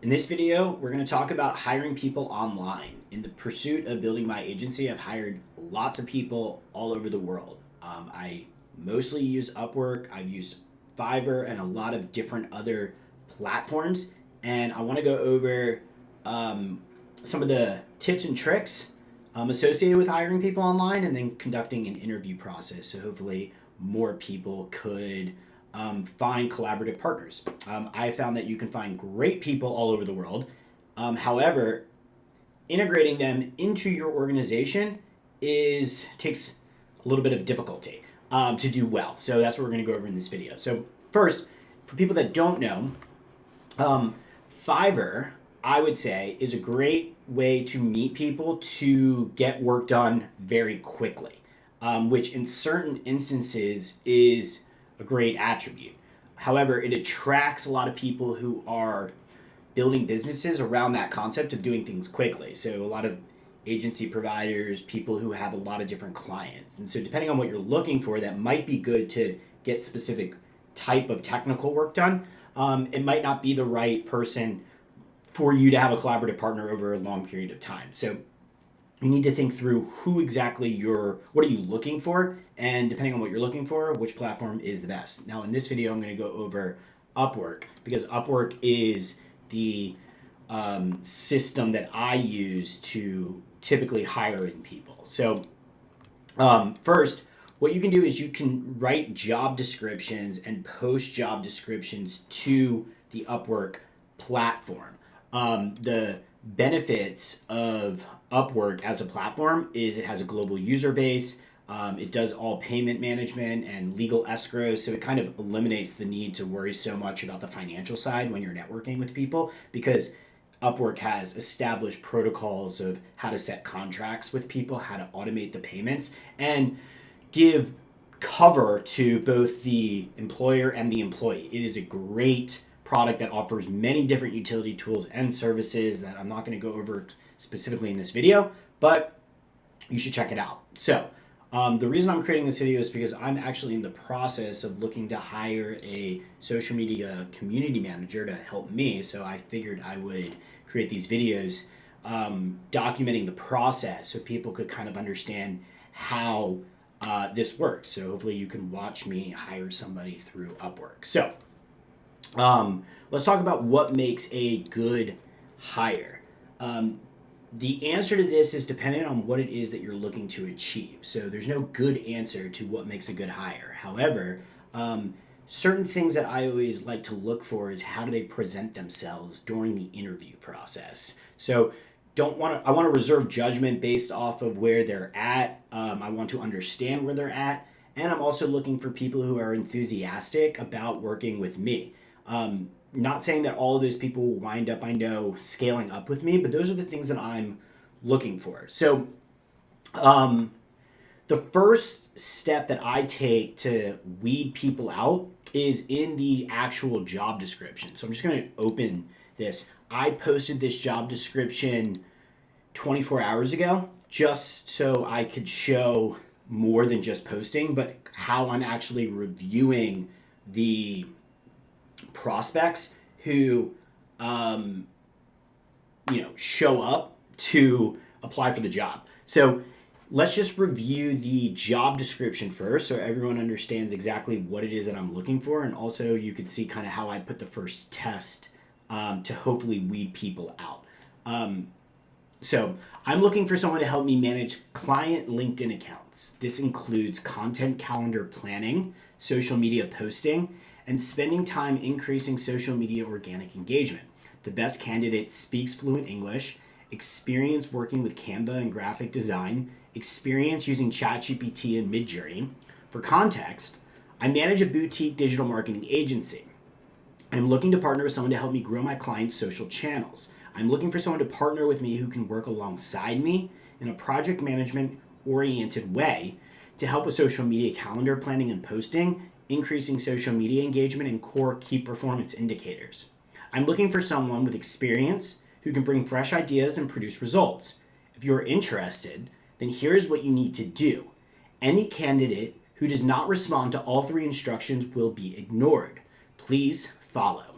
In this video, we're going to talk about hiring people online. In the pursuit of building my agency, I've hired lots of people all over the world. I mostly use Upwork, I've used Fiverr, and a lot of different other platforms. And I want to go over some of the tips and tricks associated with hiring people online and then conducting an interview process. So hopefully more people could find collaborative partners. I found that you can find great people all over the world. However, integrating them into your organization takes a little bit of difficulty to do well. So that's what we're going to go over in this video. So first, for people that don't know, Fiverr, I would say, is a great way to meet people to get work done very quickly, which in certain instances is a great attribute. However, it attracts a lot of people who are building businesses around that concept of doing things quickly. So a lot of agency providers, people who have a lot of different clients. And so depending on what you're looking for, that might be good to get specific type of technical work done. It might not be the right person for you to have a collaborative partner over a long period of time. So you need to think through what are you looking for, and depending on what you're looking for, which platform is the best. Now in this video, I'm going to go over Upwork because Upwork is the system that I use to typically hire in people. So first, what you can do is you can write job descriptions and post job descriptions to the Upwork platform. The benefits of Upwork as a platform is it has a global user base. It does all payment management and legal escrow, so it kind of eliminates the need to worry so much about the financial side when you're networking with people, because Upwork has established protocols of how to set contracts with people, how to automate the payments, and give cover to both the employer and the employee. It is a great product that offers many different utility tools and services that I'm not going to go over specifically in this video, but you should check it out. So the reason I'm creating this video is because I'm actually in the process of looking to hire a social media community manager to help me. So I figured I would create these videos documenting the process so people could kind of understand how this works. So hopefully you can watch me hire somebody through Upwork. So let's talk about what makes a good hire. The answer to this is dependent on what it is that you're looking to achieve. So there's no good answer to what makes a good hire. However, certain things that I always like to look for is how do they present themselves during the interview process. So I want to reserve judgment based off of where they're at. I want to understand where they're at. And I'm also looking for people who are enthusiastic about working with me. Not saying that all of those people will wind up, I know, scaling up with me, but those are the things that I'm looking for. So the first step that I take to weed people out is in the actual job description. So I'm just going to open this. I posted this job description 24 hours ago just so I could show more than just posting, but how I'm actually reviewing the prospects who show up to apply for the job. So let's just review the job description first so everyone understands exactly what it is that I'm looking for, and also you could see kind of how I put the first test to hopefully weed people out. So I'm looking for someone to help me manage client LinkedIn accounts. This includes content calendar planning, social media posting, and spending time increasing social media organic engagement. The best candidate speaks fluent English, experience working with Canva and graphic design, experience using ChatGPT and Midjourney. For context, I manage a boutique digital marketing agency. I'm looking to partner with someone to help me grow my clients' social channels. I'm looking for someone to partner with me who can work alongside me in a project management oriented way to help with social media calendar planning and posting, increasing social media engagement, and core key performance indicators. I'm looking for someone with experience who can bring fresh ideas and produce results. If you're interested, then here's what you need to do. Any candidate who does not respond to all three instructions will be ignored. Please follow.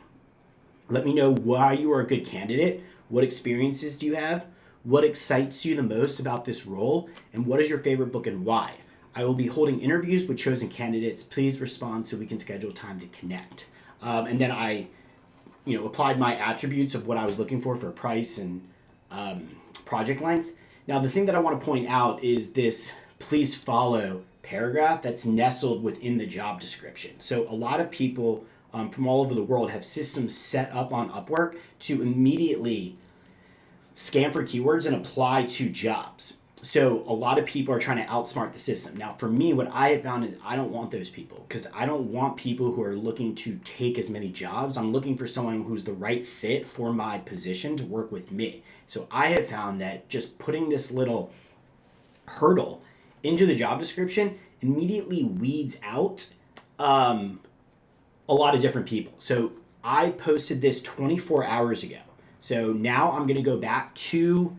Let me know why you are a good candidate. What experiences do you have? What excites you the most about this role? And what is your favorite book and why? I will be holding interviews with chosen candidates. Please respond so we can schedule time to connect. And then I, applied my attributes of what I was looking for price and project length. Now, the thing that I want to point out is this please follow paragraph that's nestled within the job description. So a lot of people from all over the world have systems set up on Upwork to immediately scan for keywords and apply to jobs. So a lot of people are trying to outsmart the system. Now, for me, what I have found is I don't want those people, because I don't want people who are looking to take as many jobs. I'm looking for someone who's the right fit for my position to work with me. So I have found that just putting this little hurdle into the job description immediately weeds out a lot of different people. So I posted this 24 hours ago. So now I'm going to go back to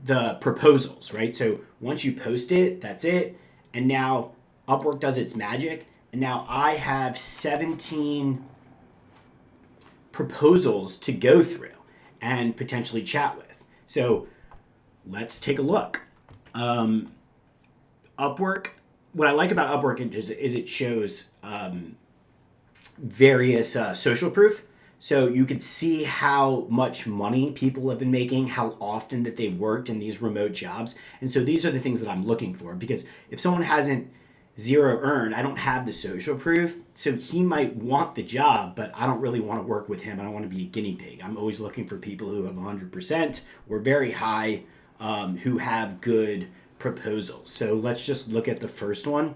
the proposals, right? So once you post it, that's it. And now Upwork does its magic. And now I have 17 proposals to go through and potentially chat with. So let's take a look. Upwork, what I like about Upwork is it shows various social proof. So you could see how much money people have been making, how often that they've worked in these remote jobs. And so these are the things that I'm looking for, because if someone hasn't zero earned, I don't have the social proof. So he might want the job, but I don't really want to work with him. I don't want to be a guinea pig. I'm always looking for people who have 100% or very high, who have good proposals. So let's just look at the first one.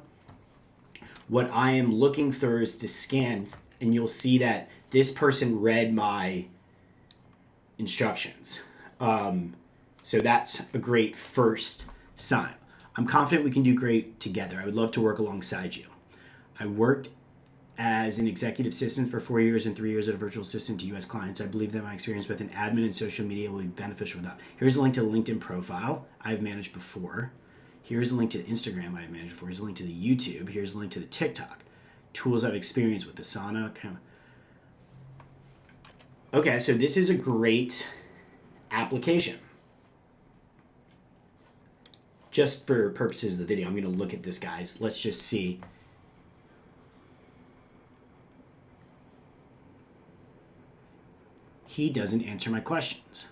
What I am looking for is to scan, and you'll see that this person read my instructions. So that's a great first sign. I'm confident we can do great together. I would love to work alongside you. I worked as an executive assistant for 4 years and 3 years as a virtual assistant to U.S. clients. I believe that my experience with an admin and social media will be beneficial with that. Here's a link to the LinkedIn profile I've managed before. Here's a link to the Instagram I've managed before. Here's a link to the YouTube. Here's a link to the TikTok. Tools I've experienced with Asana. Okay, so this is a great application. Just for purposes of the video, I'm going to look at this, guys. Let's just see. He doesn't answer my questions.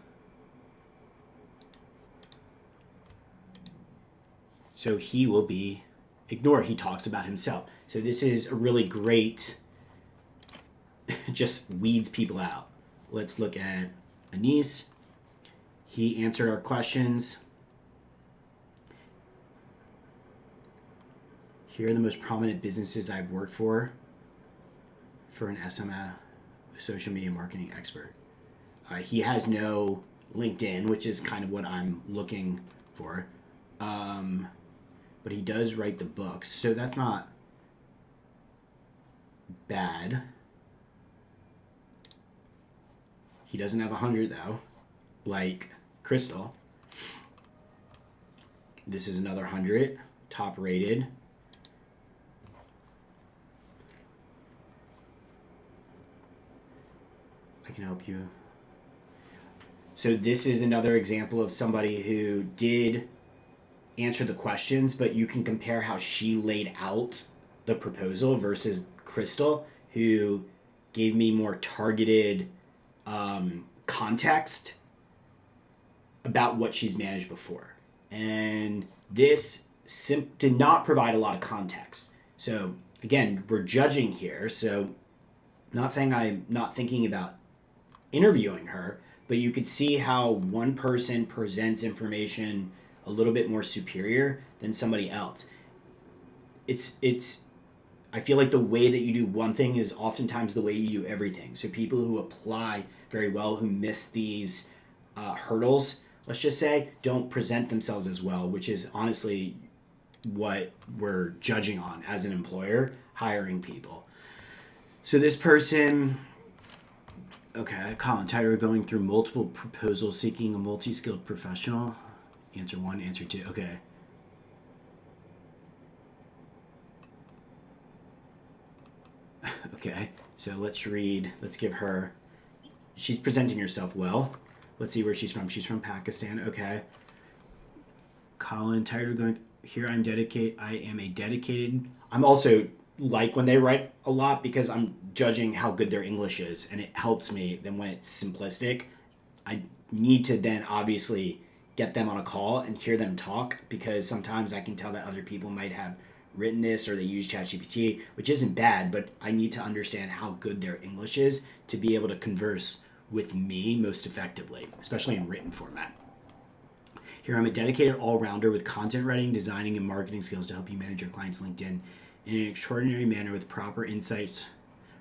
So he will be ignored. He talks about himself. So this is a really great, just weeds people out. Let's look at Anis. He answered our questions. Here are the most prominent businesses I've worked for an SMA, social media marketing expert. He has no LinkedIn, which is kind of what I'm looking for. But he does write the books, so that's not bad. He doesn't have 100 though, like Crystal. This is another 100, top rated. I can help you. So this is another example of somebody who did answer the questions, but you can compare how she laid out the proposal versus Crystal, who gave me more targeted context about what she's managed before. And this did not provide a lot of context. So again, we're judging here. So I'm not saying I'm not thinking about interviewing her, but you could see how one person presents information a little bit more superior than somebody else. I feel like the way that you do one thing is oftentimes the way you do everything. So people who apply very well, who miss these hurdles, let's just say, don't present themselves as well, which is honestly what we're judging on as an employer, hiring people. So this person, okay, Colin, tired of going through multiple proposals seeking a multi-skilled professional. Answer 1, answer 2. Okay. Okay. So let's read. Let's give her. She's presenting herself well. Let's see where she's from. She's from Pakistan. Okay. Colin, tired of going here. I am a dedicated. I'm also like when they write a lot because I'm judging how good their English is, and it helps me. Then when it's simplistic, I need to then obviously get them on a call and hear them talk, because sometimes I can tell that other people might have written this or they use ChatGPT, which isn't bad, but I need to understand how good their English is to be able to converse with me most effectively, especially in written format. Here, I'm a dedicated all-rounder with content writing, designing, and marketing skills to help you manage your clients' LinkedIn in an extraordinary manner with proper insights,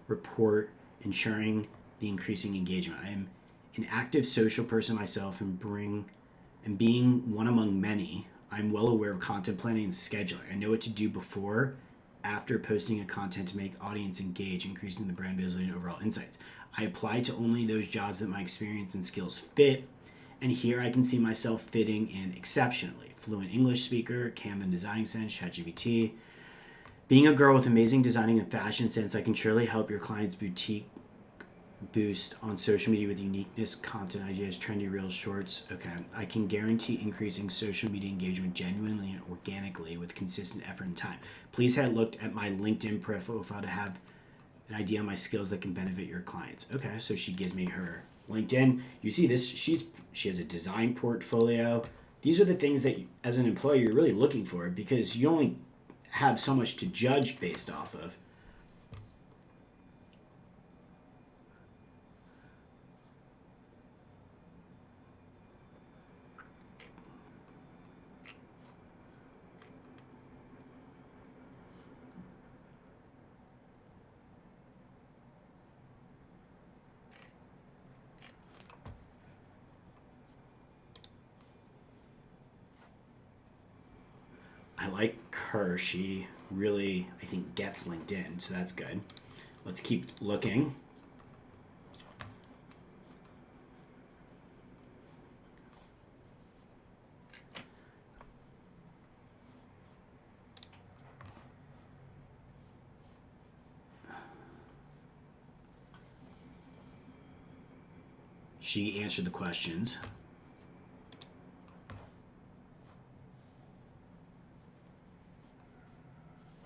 report, ensuring the increasing engagement. I am an active social person myself and being one among many, I'm well aware of content planning and scheduling. I know what to do before, after posting a content to make audience engage, increasing the brand visibility and overall insights. I apply to only those jobs that my experience and skills fit, and here I can see myself fitting in exceptionally. Fluent English speaker, Canva and designing sense, ChatGPT. Being a girl with amazing designing and fashion sense, I can surely help your client's boutique boost on social media with uniqueness, content ideas, trendy reels, shorts. Okay. I can guarantee increasing social media engagement genuinely and organically with consistent effort and time. Please have looked at my LinkedIn profile to have an idea on my skills that can benefit your clients. Okay, so she gives me her LinkedIn. You see this, she has a design portfolio. These are the things that as an employer you're really looking for, because you only have so much to judge based off of. I like her. She really, I think, gets LinkedIn, so that's good. Let's keep looking. She answered the questions.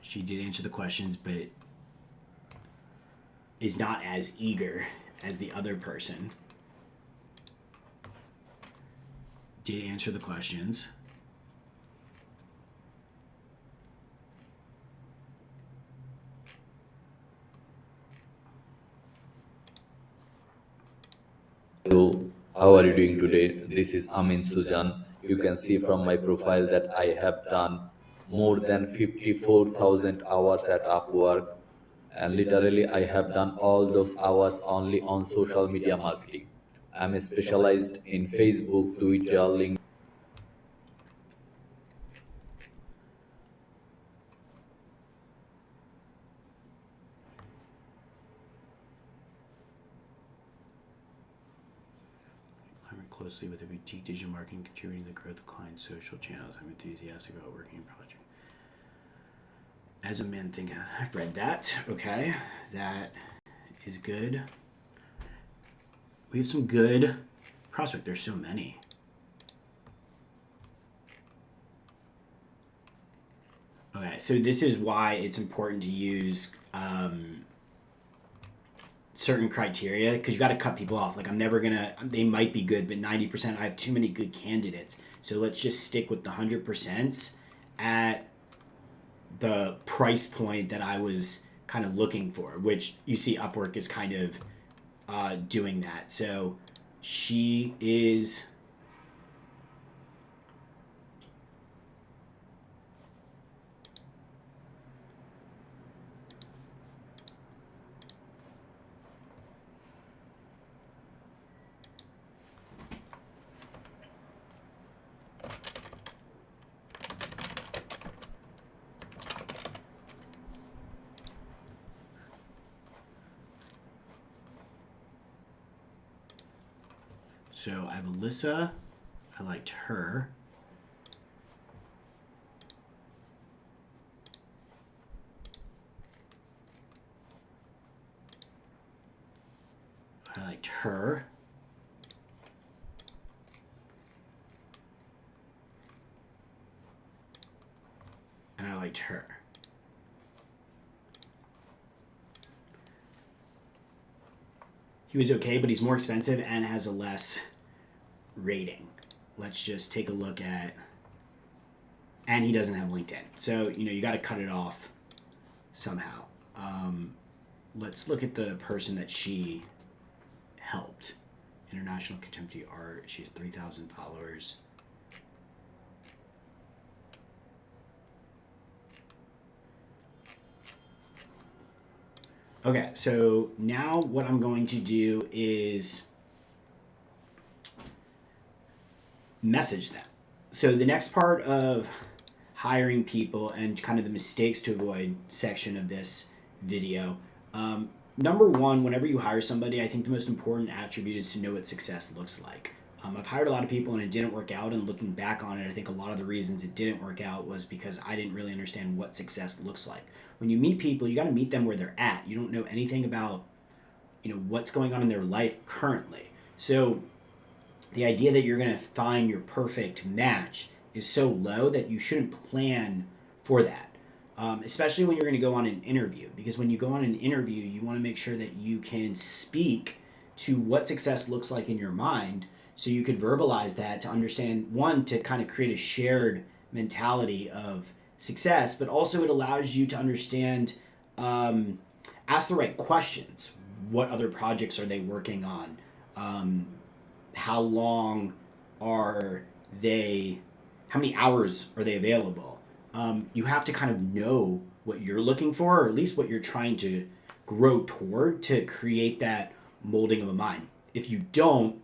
She did answer the questions, but is not as eager as the other person. Did answer the questions. Hello, how are you doing today? This is Amin Sujan. You can see from my profile that I have done more than 54,000 hours at Upwork, and literally I have done all those hours only on social media marketing. I'm specialized in Facebook, Twitter, LinkedIn. I work closely with a boutique digital marketing contributing to the growth of client social channels. I'm enthusiastic about working in project. As a man think, I've read that. Okay, that is good. We have some good prospect. There's so many. Okay, so this is why it's important to use certain criteria, because you got to cut people off. Like, I'm never gonna. They might be good, but 90%. I have too many good candidates. So let's just stick with the 100% at the price point that I was kind of looking for, which you see Upwork is kind of doing that. So she is. So I have Alyssa. I liked her. I liked her. And I liked her. He was okay, but he's more expensive and has a less rating. Let's just take a look at, and he doesn't have LinkedIn. So, you got to cut it off somehow. Let's look at the person that she helped. International Contemporary Art. She has 3,000 followers. Okay, so now what I'm going to do is message them. So the next part of hiring people and kind of the mistakes to avoid section of this video. Number one, whenever you hire somebody, I think the most important attribute is to know what success looks like. I've hired a lot of people and it didn't work out, and looking back on it, I think a lot of the reasons it didn't work out was because I didn't really understand what success looks like. When you meet people, you got to meet them where they're at. You don't know anything about, what's going on in their life currently. So the idea that you're going to find your perfect match is so low that you shouldn't plan for that. Especially when you're going to go on an interview, because when you go on an interview, you want to make sure that you can speak to what success looks like in your mind, so you could verbalize that to understand, one, to kind of create a shared mentality of success, but also it allows you to understand, ask the right questions. What other projects are they working on? How long are they, how many hours are they available? You have to kind of know what you're looking for, or at least what you're trying to grow toward, to create that molding of a mind. If you don't,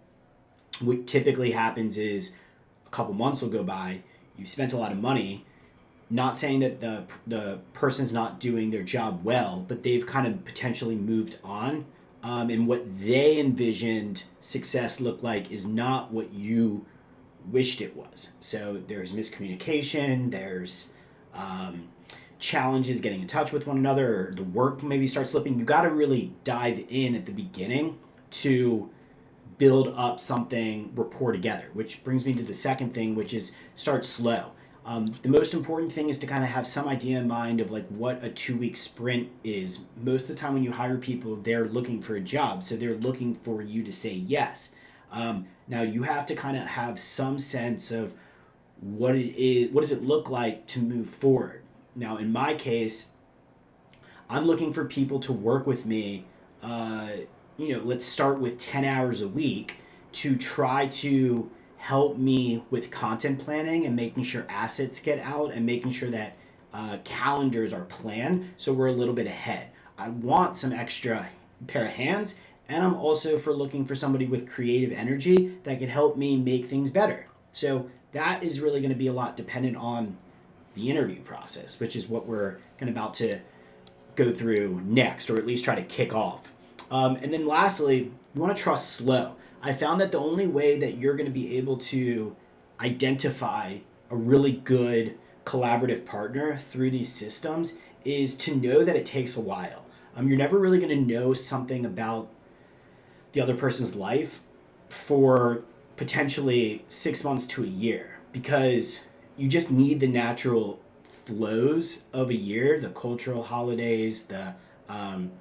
what typically happens is a couple months will go by, you've spent a lot of money, not saying that the person's not doing their job well, but they've kind of potentially moved on. And what they envisioned success looked like is not what you wished it was. So there's miscommunication, there's challenges getting in touch with one another, or the work maybe starts slipping. You got to really dive in at the beginning to build up something, rapport together, which brings me to the second thing, which is start slow. The most important thing is to kind of have some idea in mind of like what a 2-week sprint is. Most of the time when you hire people, they're looking for a job, so they're looking for you to say yes. Now you have to kind of have some sense of what it is, what does it look like to move forward. Now in my case, I'm looking for people to work with me, let's start with 10 hours a week to try to help me with content planning and making sure assets get out and making sure that calendars are planned so we're a little bit ahead. I want some extra pair of hands, and I'm also looking for somebody with creative energy that can help me make things better. So that is really going to be a lot dependent on the interview process, which is what we're about to go through next, or at least try to kick off. And then lastly, you want to trust slow. I found that the only way that you're going to be able to identify a really good collaborative partner through these systems is to know that it takes a while. You're never really going to know something about the other person's life for potentially 6 months to a year, because you just need the natural flows of a year, the cultural holidays, the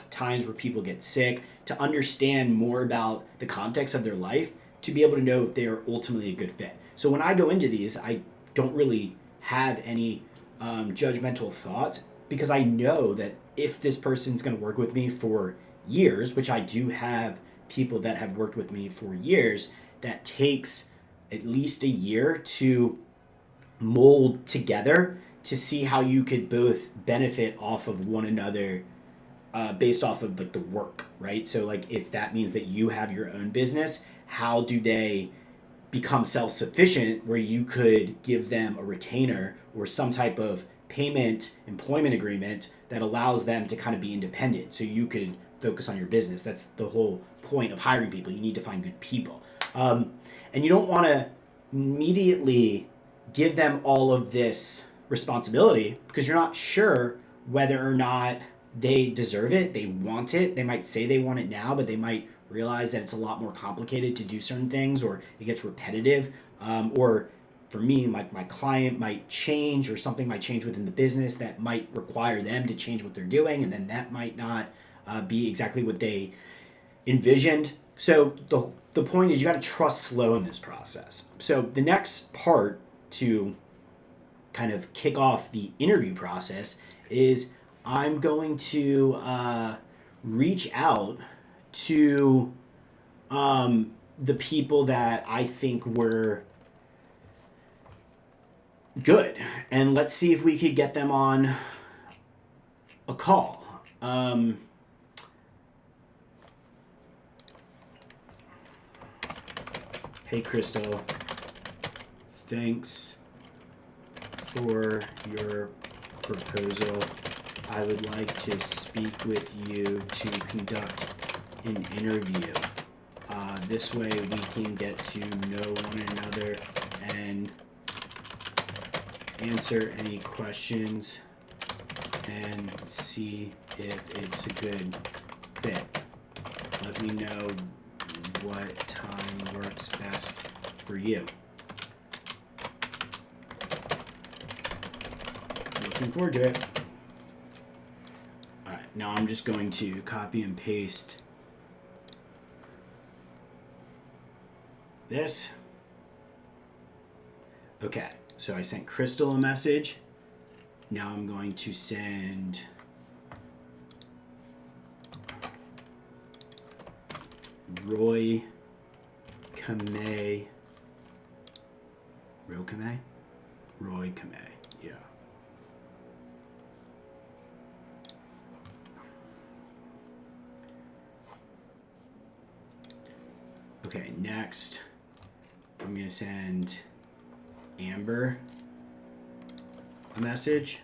times where people get sick, to understand more about the context of their life, to be able to know if they are ultimately a good fit. So when I go into these, I don't really have any judgmental thoughts, because I know that if this person's going to work with me for years, which I do have people that have worked with me for years, that takes at least a year to mold together to see how you could both benefit off of one another, based off of the work, right? So if that means that you have your own business, how do they become self-sufficient where you could give them a retainer or some type of employment agreement that allows them to kind of be independent so you could focus on your business. That's the whole point of hiring people. You need to find good people. And you don't want to immediately give them all of this responsibility, because you're not sure whether or not they deserve it, they want it. They might say they want it now, but they might realize that it's a lot more complicated to do certain things, or it gets repetitive, or for me, my client might change, or something might change within the business that might require them to change what they're doing, and then that might not be exactly what they envisioned. So the point is, you got to trust slow in this process. So the next part to kind of kick off the interview process is I'm going to reach out to the people that I think were good, and let's see if we could get them on a call. Hey, Crystal, thanks for your proposal. I would like to speak with you to conduct an interview. This way we can get to know one another and answer any questions and see if it's a good fit. Let me know what time works best for you. Looking forward to it. All right, now I'm just going to copy and paste this. Okay, so I sent Crystal a message. Now I'm going to send Roy Kamei. Roy Kamei? Roy Kamei, yeah. Okay, next I'm going to send Amber a message.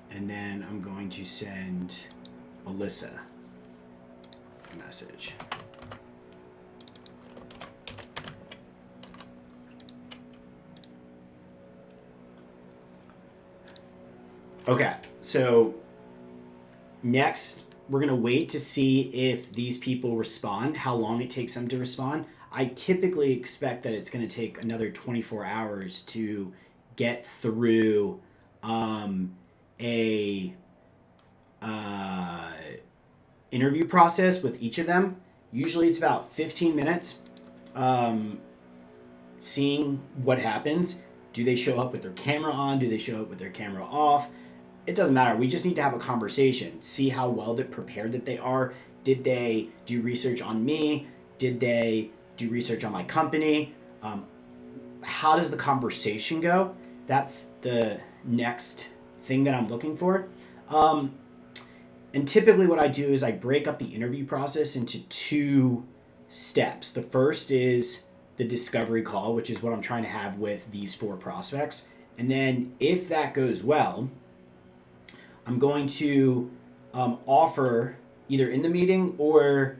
And then I'm going to send Alyssa a message. Okay, so next we're going to wait to see if these people respond, how long it takes them to respond. I typically expect that it's going to take another 24 hours to get through a interview process with each of them. Usually it's about 15 minutes, seeing what happens. Do they show up with their camera on? Do they show up with their camera off? It doesn't matter. We just need to have a conversation, see how well prepared that they are. Did they do research on me? Did they do research on my company? How does the conversation go? That's the next thing that I'm looking for. And typically what I do is I break up the interview process into 2 steps. The first is the discovery call, which is what I'm trying to have with these 4 prospects. And then if that goes well, I'm going to offer either in the meeting or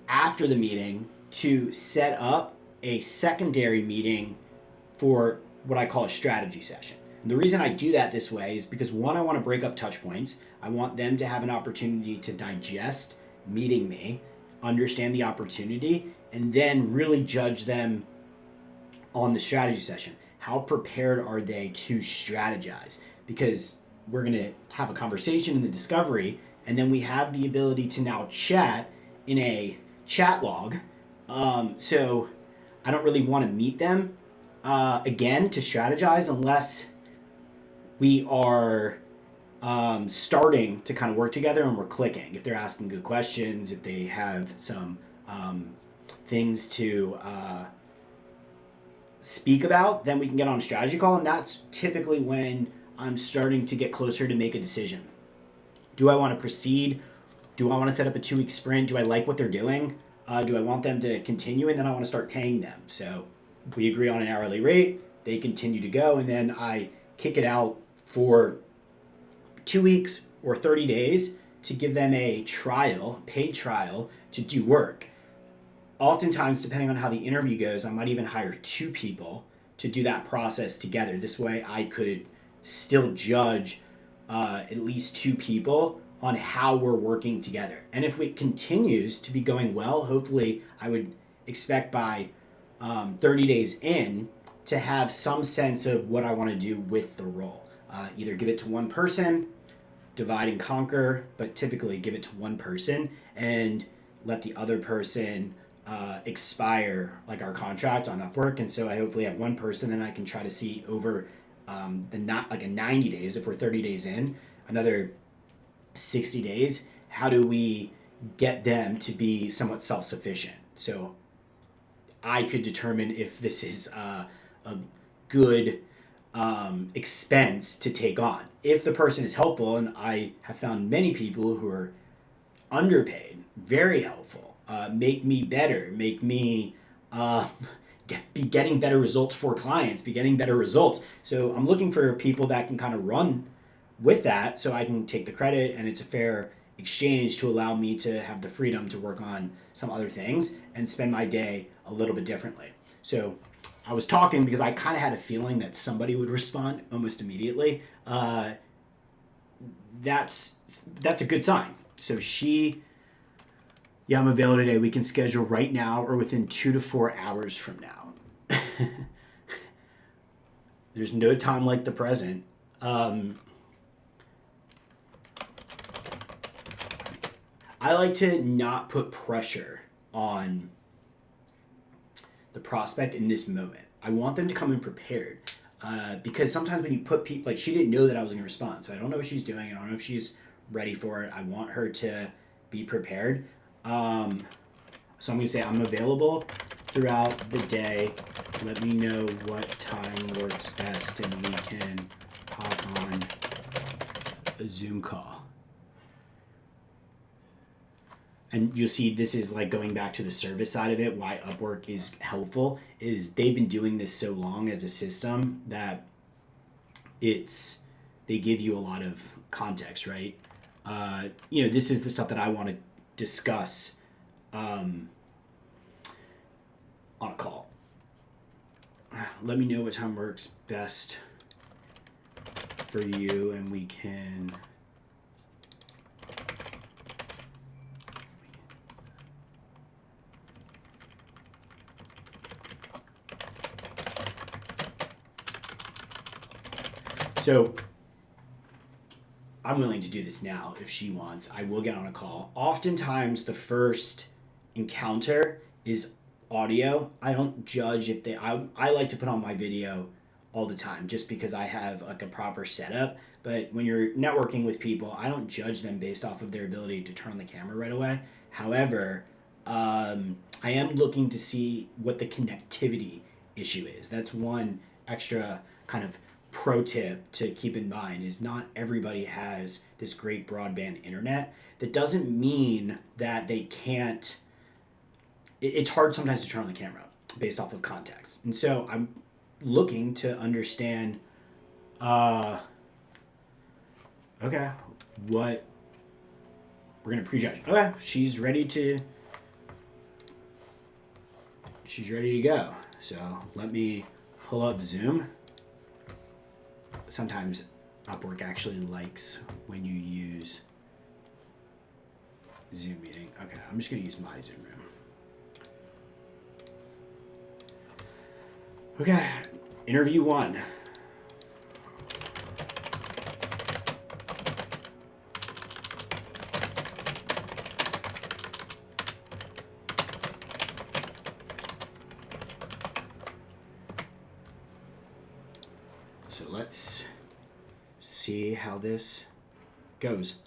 after the meeting to set up a secondary meeting for what I call a strategy session. And the reason I do that this way is because, one, I want to break up touch points. I want them to have an opportunity to digest meeting me, understand the opportunity, and then really judge them on the strategy session. How prepared are they to strategize? Because we're going to have a conversation in the discovery, and then we have the ability to now chat in a chat log. So I don't really want to meet them again to strategize unless we are starting to kind of work together and we're clicking. If they're asking good questions, if they have some things to speak about, then we can get on a strategy call, and that's typically when I'm starting to get closer to make a decision. Do I want to proceed? Do I want to set up a 2-week sprint? Do I like what they're doing? Do I want them to continue? And then I want to start paying them. So we agree on an hourly rate. They continue to go, and then I kick it out for 2 weeks or 30 days to give them a trial, paid trial, to do work. oftentimes, depending on how the interview goes, I might even hire two people to do that process together. This way I could still judge at least two people on how we're working together. And if it continues to be going well, hopefully I would expect by 30 days in to have some sense of what I want to do with the role. Either give it to one person, divide and conquer, but typically give it to one person and let the other person expire like our contract on Upwork. And so I hopefully have one person, then I can try to see over the not like a 90 days, if we're 30 days in, another 60 days, how do we get them to be somewhat self-sufficient? So I could determine if this is a good expense to take on. If the person is helpful, and I have found many people who are underpaid, very helpful, make me better, make me be getting better results for clients, be getting better results. So I'm looking for people that can kind of run with that so I can take the credit and it's a fair exchange to allow me to have the freedom to work on some other things and spend my day a little bit differently. So I was talking because I kind of had a feeling that somebody would respond almost immediately. That's a good sign. So I'm available today. We can schedule right now or within 2 to 4 hours from now. There's no time like the present. I like to not put pressure on the prospect in this moment. I want them to come in prepared because sometimes when you put people, like she didn't know that I was going to respond, so I don't know what she's doing. I don't know if she's ready for it. I want her to be prepared. So I'm going to say I'm available throughout the day. Let me know what time works best and we can hop on a Zoom call. And you'll see this is like going back to the service side of it, why Upwork is helpful, is they've been doing this so long as a system that they give you a lot of context, right? This is the stuff that I want to discuss on a call. Let me know what time works best for you and we can... So I'm willing to do this now if she wants. I will get on a call. Oftentimes the first encounter is audio. I don't judge if I like to put on my video all the time just because I have like a proper setup. But when you're networking with people, I don't judge them based off of their ability to turn on the camera right away. However, I am looking to see what the connectivity issue is. That's one extra kind of pro tip to keep in mind is not everybody has this great broadband internet. That doesn't mean that they can't. It's hard sometimes to turn on the camera based off of context. And so I'm looking to understand, what we're going to prejudge. Okay, she's ready to go. So let me pull up Zoom. Sometimes Upwork actually likes when you use Zoom meeting. Okay, I'm just going to use my Zoom room. Okay, interview 1. So let's see how this goes.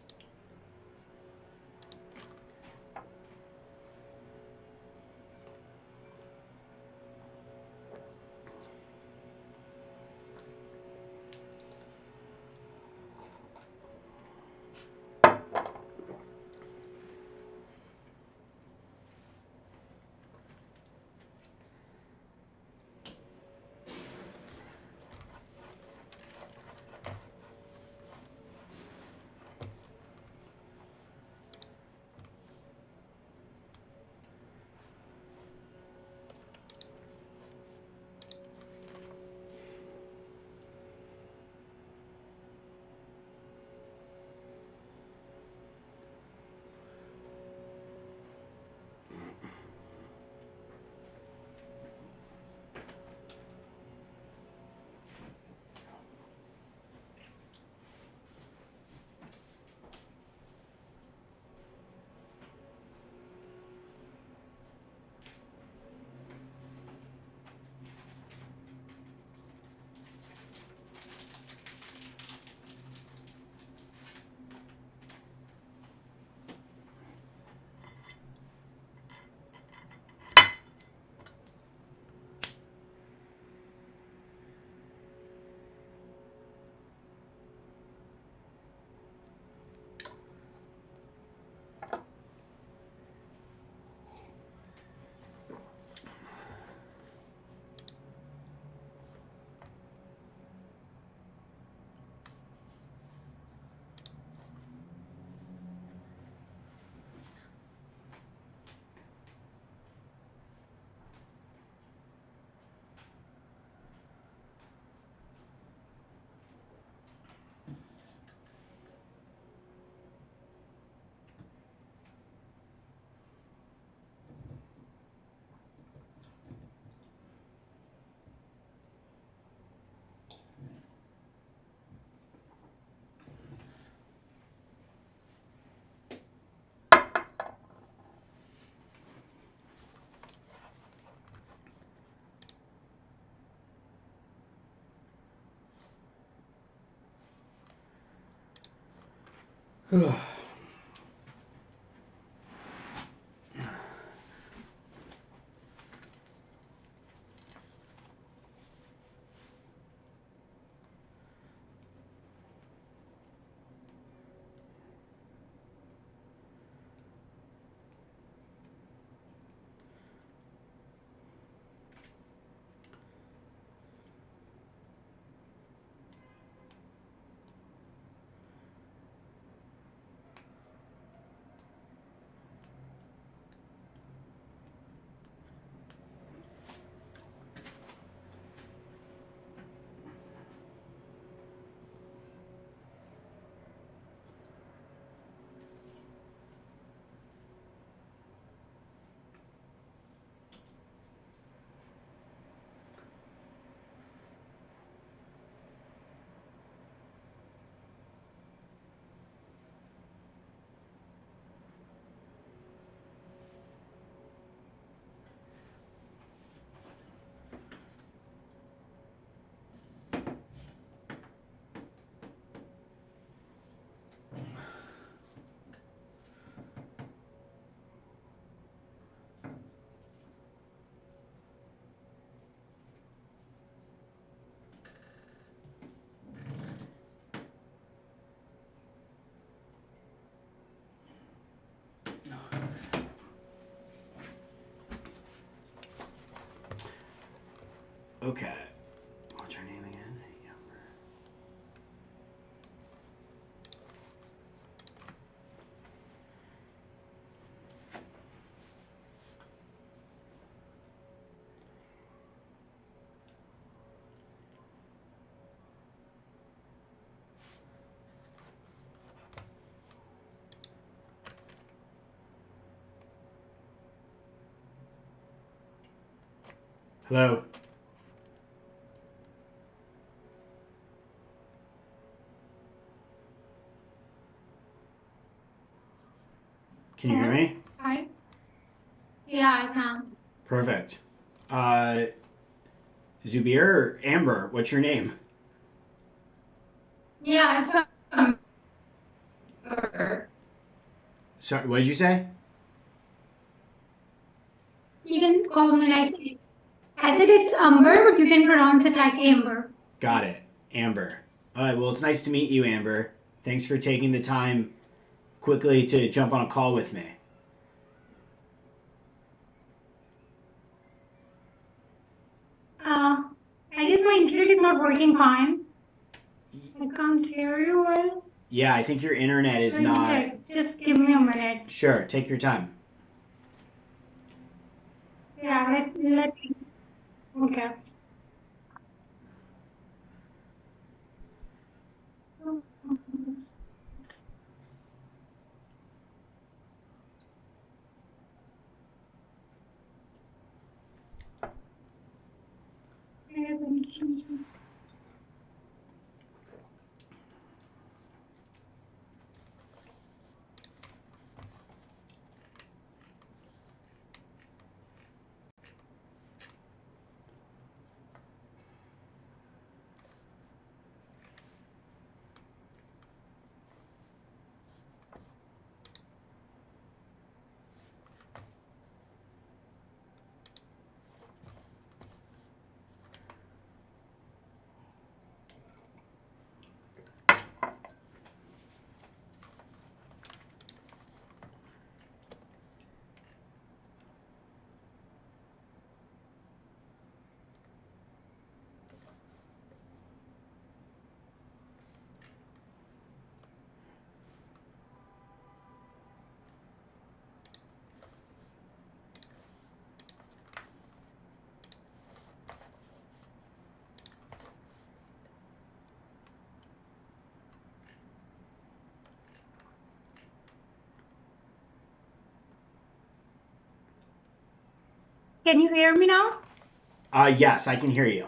Okay. What's her name again? Hello. Can you hear me? Hi. Yeah, I can. Perfect. Zubir or Amber? What's your name? Yeah, it's Sorry, what did you say? you can call me like I said it's Amber, but you can pronounce it like Amber. Got it. Amber. All right, well, it's nice to meet you, Amber. Thanks for taking the time quickly to jump on a call with me. I guess my internet is not working fine. I can't hear you well. Yeah, I think your internet is Let me not. check. Just give me a minute. Sure, take your time. Yeah, let okay. Can you hear me now? Yes, I can hear you.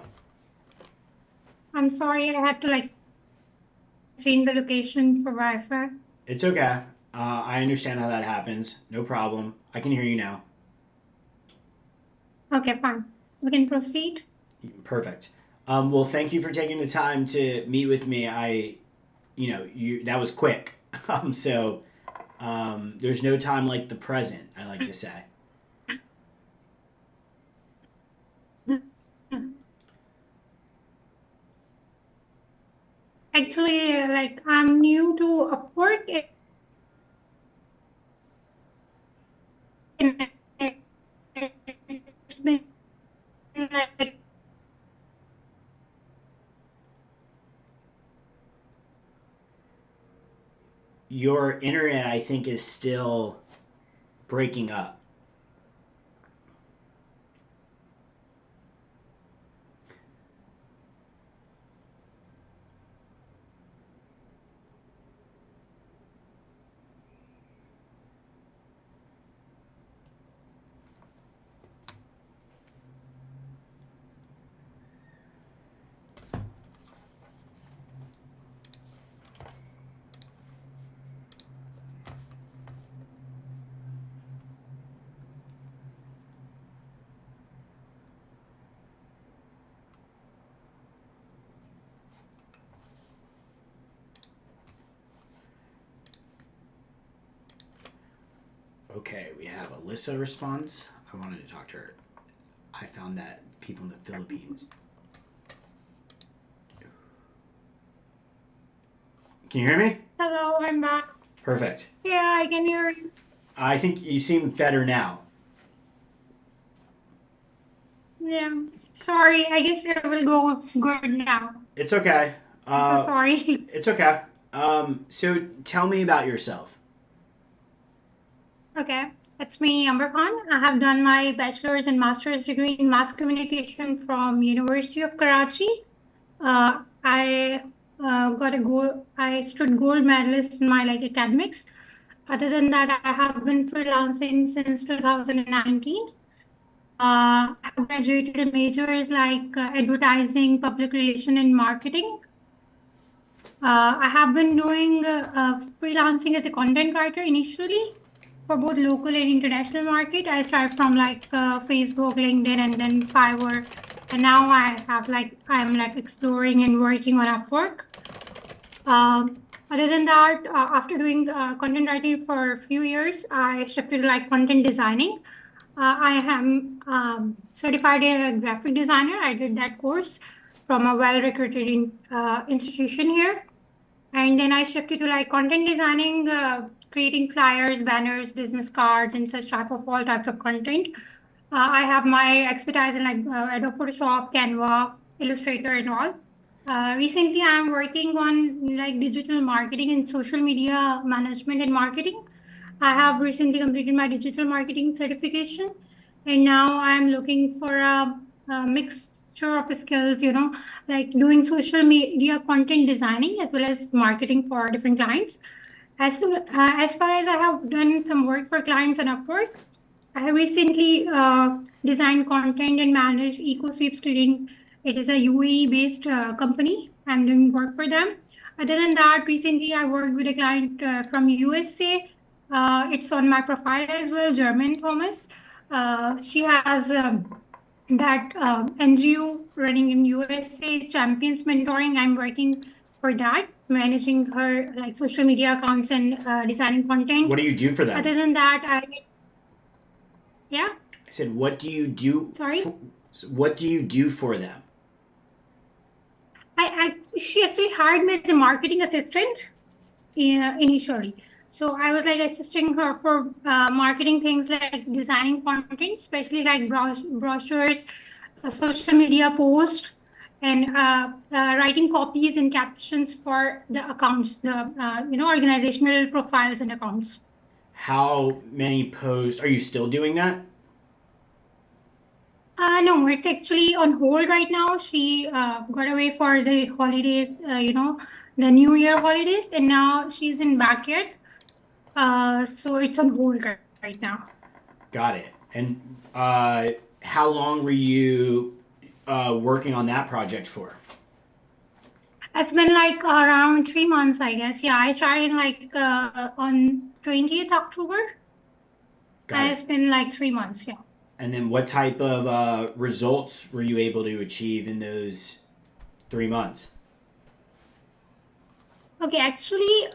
I'm sorry, I had to like change the location for Wi-Fi. It's okay. I understand how that happens. No problem. I can hear you now. Okay, fine. We can proceed. Perfect. Well, thank you for taking the time to meet with me. You that was quick. So there's no time like the present, I like to say. Actually, like I'm new to Upwork. And it's been like Your internet, I think, is still breaking up. Okay, we have Alyssa responds. I wanted to talk to her. I found that people in the Philippines. Can you hear me? hello, I'm back. Perfect. Yeah, I can hear you. I think you seem better now. Yeah, sorry. I guess it will go good now. It's okay. I'm so sorry. It's okay. So tell me about yourself. Okay, it's me, Amber Khan. I have done my bachelor's and master's degree in mass communication from University of Karachi. I got a gold. I stood gold medalist in my like academics. Other than that, I have been freelancing since 2019. I have graduated in majors like advertising, public relation, and marketing. I have been doing freelancing as a content writer initially for both local and international market. I started from like Facebook, LinkedIn, and then Fiverr, and now I'm like exploring and working on Upwork. Other than that, after doing content writing for a few years, I shifted to like content designing. I am certified a graphic designer. I did that course from a well-recruited institution here. And then I shifted to like content designing, creating flyers, banners, business cards, and such type of all types of content. I have my expertise in like Adobe Photoshop, Canva, Illustrator, and all. Recently, I'm working on like digital marketing and social media management and marketing. I have recently completed my digital marketing certification, and now I'm looking for a mixture of skills, like doing social media content designing as well as marketing for different clients. As far as I have done some work for clients on Upwork, I have recently designed content and managed EcoSweeps Trading. It is a UAE based company. I'm doing work for them. Other than that, recently I worked with a client from USA. It's on my profile as well, German Thomas. She has that NGO running in USA, Champions Mentoring. I'm working for that, managing her like social media accounts and designing content. What do you do for them? Other than that, yeah, I said, what do you do? sorry. What do you do for them? She actually hired me as a marketing assistant initially. So I was like assisting her for marketing things like designing content, especially like brochures, social media posts, and writing copies and captions for the accounts, the organizational profiles and accounts. How many posts? Are you still doing that? No, it's actually on hold right now. She got away for the holidays, the New Year holidays, and now she's in backyard. So it's on hold right now. Got it. And how long were you working on that project for? It's been like around 3 months, I guess. Yeah, I started like on 20th October. Got And it. it's been like 3 months, yeah. And then what type of results were you able to achieve in those 3 months? Okay, actually,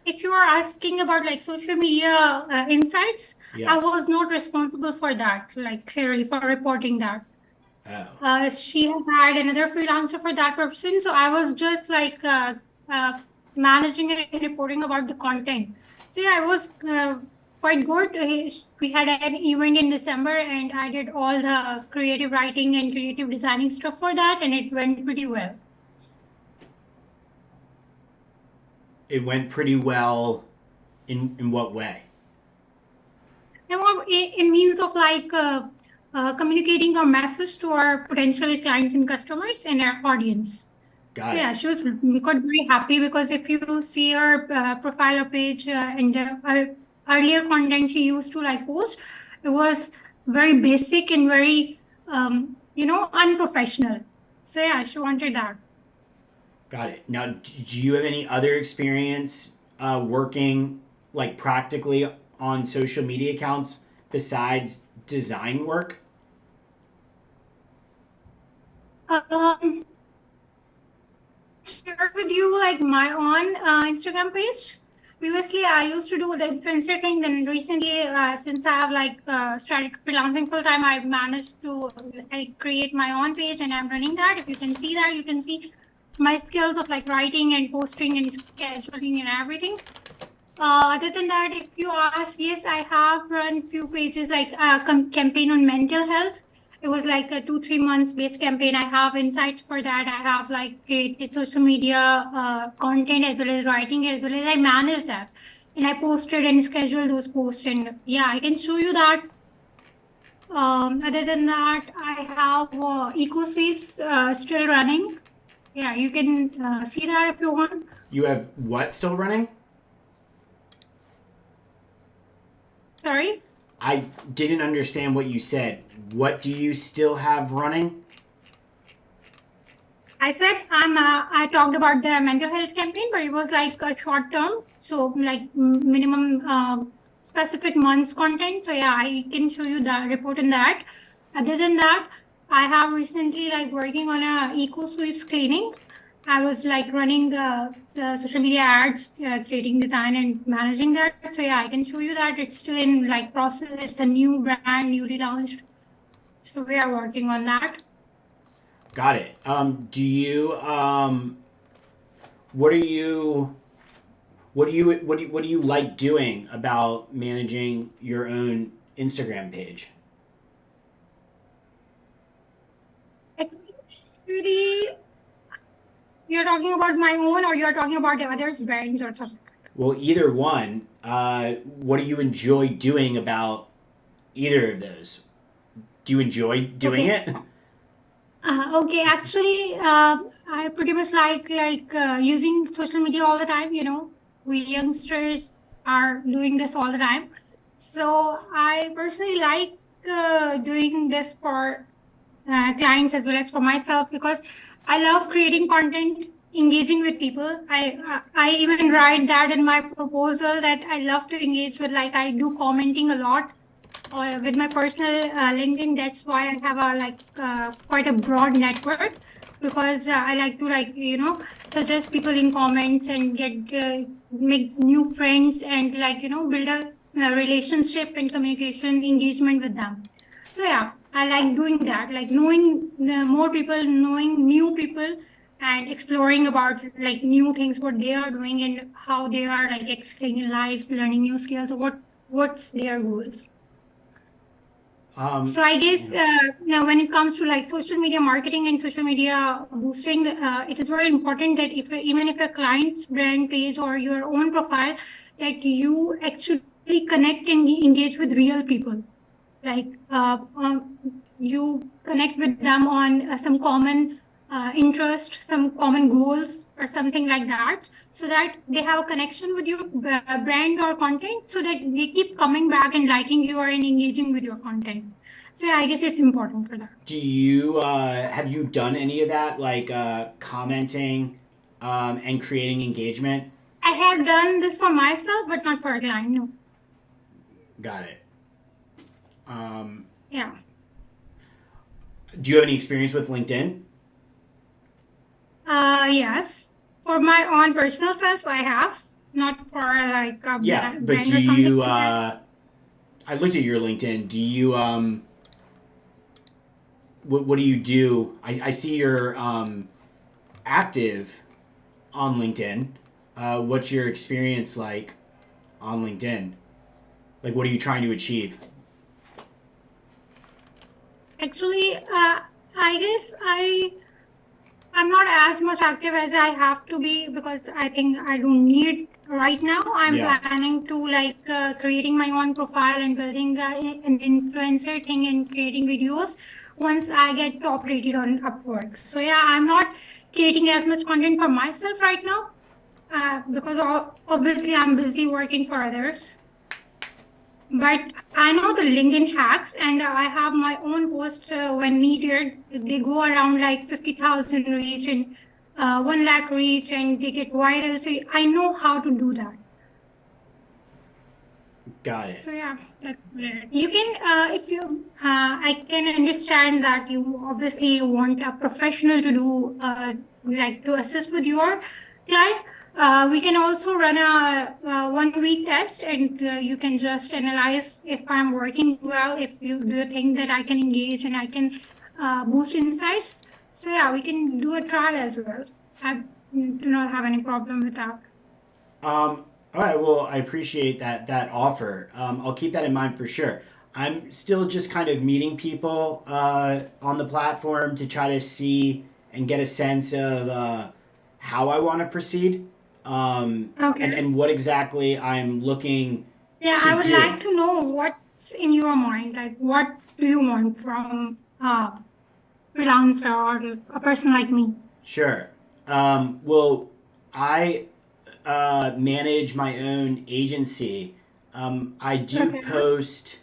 if you are asking about like social media insights, I Yeah. was not responsible for that, like clearly for reporting that. Oh, She has hired another freelancer for that person. So I was just like uh, managing and reporting about the content. So yeah, I was quite good. We had an event in December and I did all the creative writing and creative designing stuff for that, and it went pretty well. it went pretty well. In what way? And what it means of like communicating our message to our potential clients and customers and our audience. So Got yeah, it. she was got very happy because if you see her profile or page and her earlier content she used to like post, it was very basic and very unprofessional. So yeah, she wanted that. Got it. Now, do you have any other experience working like practically on social media accounts besides design work? Um, share with you like my own Instagram page. Previously, I used to do the influencer thing. Then recently, since I have like started freelancing full time, I've managed to like create my own page, and I'm running that. If you can see that, you can see my skills of like writing and posting and scheduling and everything. Other than that, if you ask, yes, I have run few pages like a campaign on mental health. It was like a 2-3 months based campaign. I have insights for that. I have like created social media content as well as writing as well as I manage that. And I posted and scheduled those posts. And yeah, I can show you that. Other than that, I have eco sweeps still running. Yeah, you can see that if you want. You have what still running? Sorry. I didn't understand what you said. What do you still have running? I said I talked about the mental health campaign, but it was like a short term, so like minimum specific months content. So yeah, I can show you the report in that. Other than that, I have recently like working on a eco sweeps cleaning. I was like running the social media ads, creating design and managing that. So yeah, I can show you that it's still in like process. It's a new brand, newly launched. So we are working on that. Got it. Do you what are you what do you like doing about managing your own Instagram page? Actually, you're talking about my own, or you're talking about the others' brands or something? Well, either one. What do you enjoy doing about either of those? Do you enjoy doing Okay. it? Okay. Actually, I pretty much like using social media all the time. You know, we youngsters are doing this all the time. So I personally like doing this for clients as well as for myself because I love creating content, engaging with people. I even write that in my proposal that I love to engage with. Like I do commenting a lot with my personal LinkedIn. That's why I have a like quite a broad network because I like to like suggest people in comments and get make new friends and like build a relationship and communication engagement with them. So yeah, I like doing that, like knowing more people, knowing new people, and exploring about like new things, what they are doing and how they are like excelling in lives, learning new skills, or what's their goals. So I guess Yeah. now when it comes to like social media marketing and social media boosting, it is very important that if even if a client's brand page or your own profile, that you actually connect and engage with real people, like you connect with them on some common interest, some common goals or something like that, so that they have a connection with your brand or content, so that they keep coming back and liking you or and engaging with your content. So yeah, I guess it's important for that. Do you have you done any of that, like commenting and creating engagement? I have done this for myself, but not for a client. No. Got it. Um, Yeah. do you have any experience with LinkedIn? Yes. For my own personal self, I have. not for like a Yeah, but brand do or something you? like that. I looked at your LinkedIn. Do you? What do you do? I see you're active on LinkedIn. What's your experience like on LinkedIn? Like, what are you trying to achieve? Actually, I guess I'm not as much active as I have to be because I think I don't need right now. I'm Yeah, planning to like creating my own profile and building an influencer thing and creating videos once I get top rated on Upwork. So yeah, I'm not creating as much content for myself right now because obviously I'm busy working for others. But I know the LinkedIn hacks, and I have my own post when needed. They go around like 50,000 reach and 1 lakh reach, and they get viral. So I know how to do that. got it. So yeah, that's it. You can, if you, I can understand that you obviously want a professional to do, like to assist with your client. We can also run a 1 week test, and you can just analyze if I'm working well. If you do you think that I can engage and I can boost insights. So yeah, we can do a trial as well. I do not have any problem with that. All right. Well, I appreciate that offer. I'll keep that in mind for sure. I'm still just kind of meeting people on the platform to try to see and get a sense of how I want to proceed, Okay. and what exactly I'm looking Yeah, to I would do. like to know what's in your mind. Like, what do you want from a freelancer or a person like me? Sure. Well, I manage my own agency. I do Okay. post.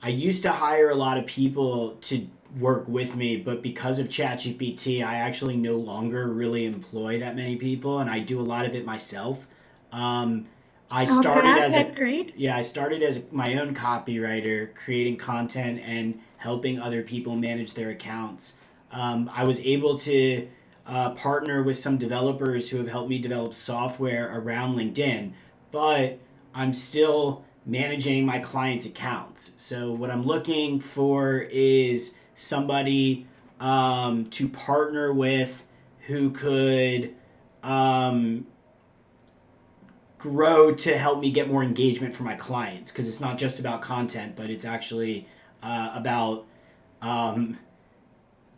I used to hire a lot of people to work with me, but because of ChatGPT, I actually no longer really employ that many people, and I do a lot of it myself. Um, I started Okay, as that's a great. yeah, I started as my own copywriter, creating content and helping other people manage their accounts. I was able to partner with some developers who have helped me develop software around LinkedIn, but I'm still managing my clients' accounts. So what I'm looking for is somebody to partner with who could um, grow to help me get more engagement for my clients, because it's not just about content, but it's actually about um,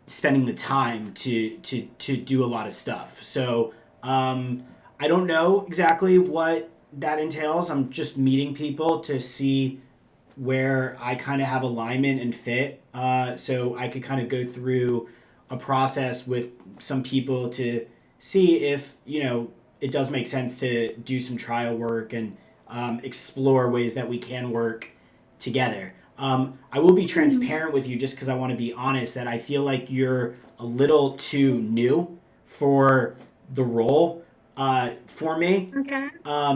spending the time to do a lot of stuff. So I don't know exactly what that entails. I'm just meeting people to see where I kind of have alignment and fit. So I could kind of go through a process with some people to see if, it does make sense to do some trial work and explore ways that we can work together. I will be Mm, transparent with you just because I want to be honest that I feel like you're a little too new for the role for me, okay.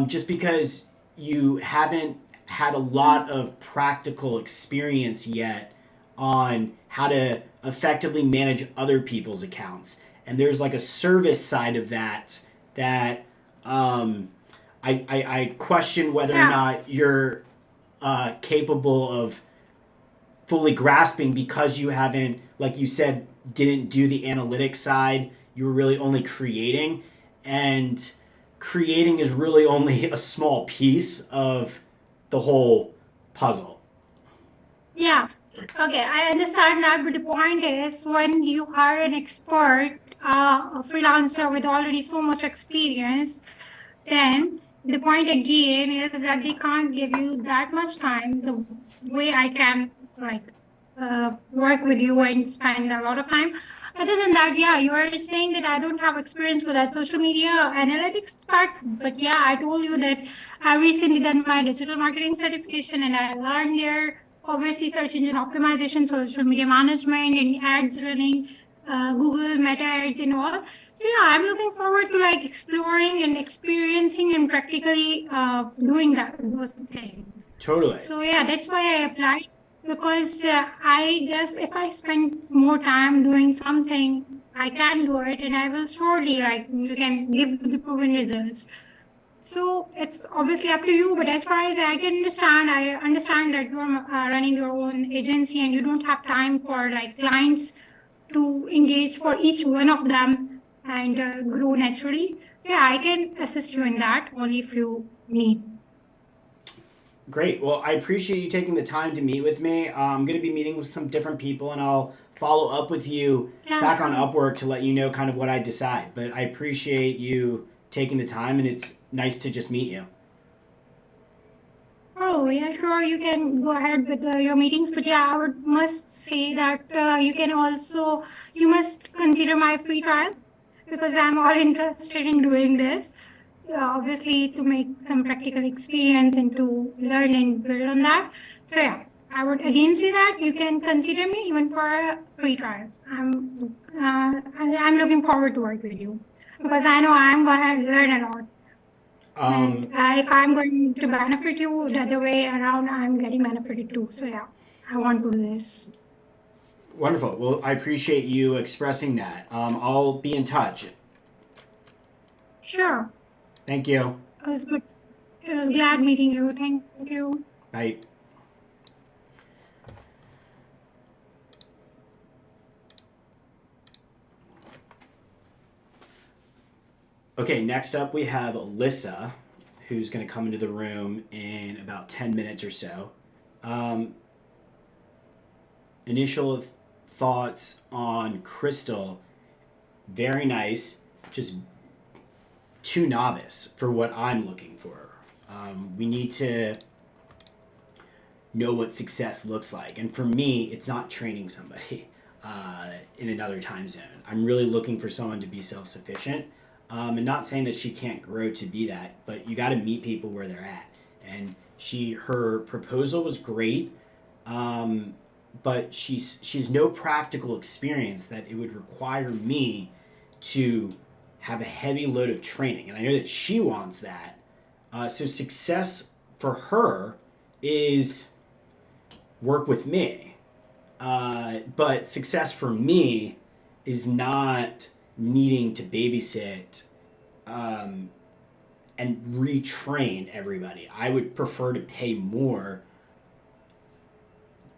just because you haven't had a lot of practical experience yet on how to effectively manage other people's accounts. And there's like a service side of that um, I question whether or Yeah. not you're capable of fully grasping, because you haven't, like you said, didn't do the analytics side. You were really only creating, and creating is really only a small piece of the whole puzzle. Yeah. Okay, I understand that, but the point is when you hire an expert, a freelancer with already so much experience, then the point again is that they can't give you that much time the way I can like work with you and spend a lot of time. Other than that, yeah, you are saying that I don't have experience with that social media analytics part, but yeah, I told you that I recently done my digital marketing certification and I learned there obviously search engine optimization, social media management, and ads running, Google Meta ads and all. So yeah, I'm looking forward to like exploring and experiencing and practically doing that those things. Totally. So yeah, that's why I applied because I guess if I spend more time doing something, I can do it, and I will surely like you can give the proven results. So it's obviously up to you. But as far as I understand that you're running your own agency and you don't have time for like clients to engage for each one of them and grow naturally. So yeah, I can assist you in that only if you need. Great. Well, I appreciate you taking the time to meet with me. I'm going to be meeting with some different people, and I'll follow up with you Yeah, back on sure. Upwork to let you know kind of what I decide. But I appreciate you taking the time, and it's nice to just meet you. Oh, yeah, sure. You can go ahead with your meetings, but yeah, I would must say that you must consider my free trial because I'm all interested in doing this. Obviously, to make some practical experience and to learn and build on that. So yeah, I would again say that you can consider me even for a free trial. I'm looking forward to work with you because I know I'm gonna learn a lot. And Um, if I'm going to benefit you the other way around, I'm getting benefited too. So yeah, I want to do this. Wonderful. Well, I appreciate you expressing that. I'll be in touch. Sure. Thank you. It was good. It was glad meeting you. Thank you. Bye. Okay, next up we have Alyssa, who's going to come into the room in about 10 minutes or so. Um, initial thoughts on Crystal, very nice, just too novice for what I'm looking for. We need to know what success looks like. And for me, it's not training somebody in another time zone. I'm really looking for someone to be self sufficient. And not saying that she can't grow to be that, but you got to meet people where they're at. And her proposal was great, but she's no practical experience that it would require me to have a heavy load of training. And I know that she wants that. So success for her is work with me. But success for me is not needing to babysit um, and retrain everybody. I would prefer to pay more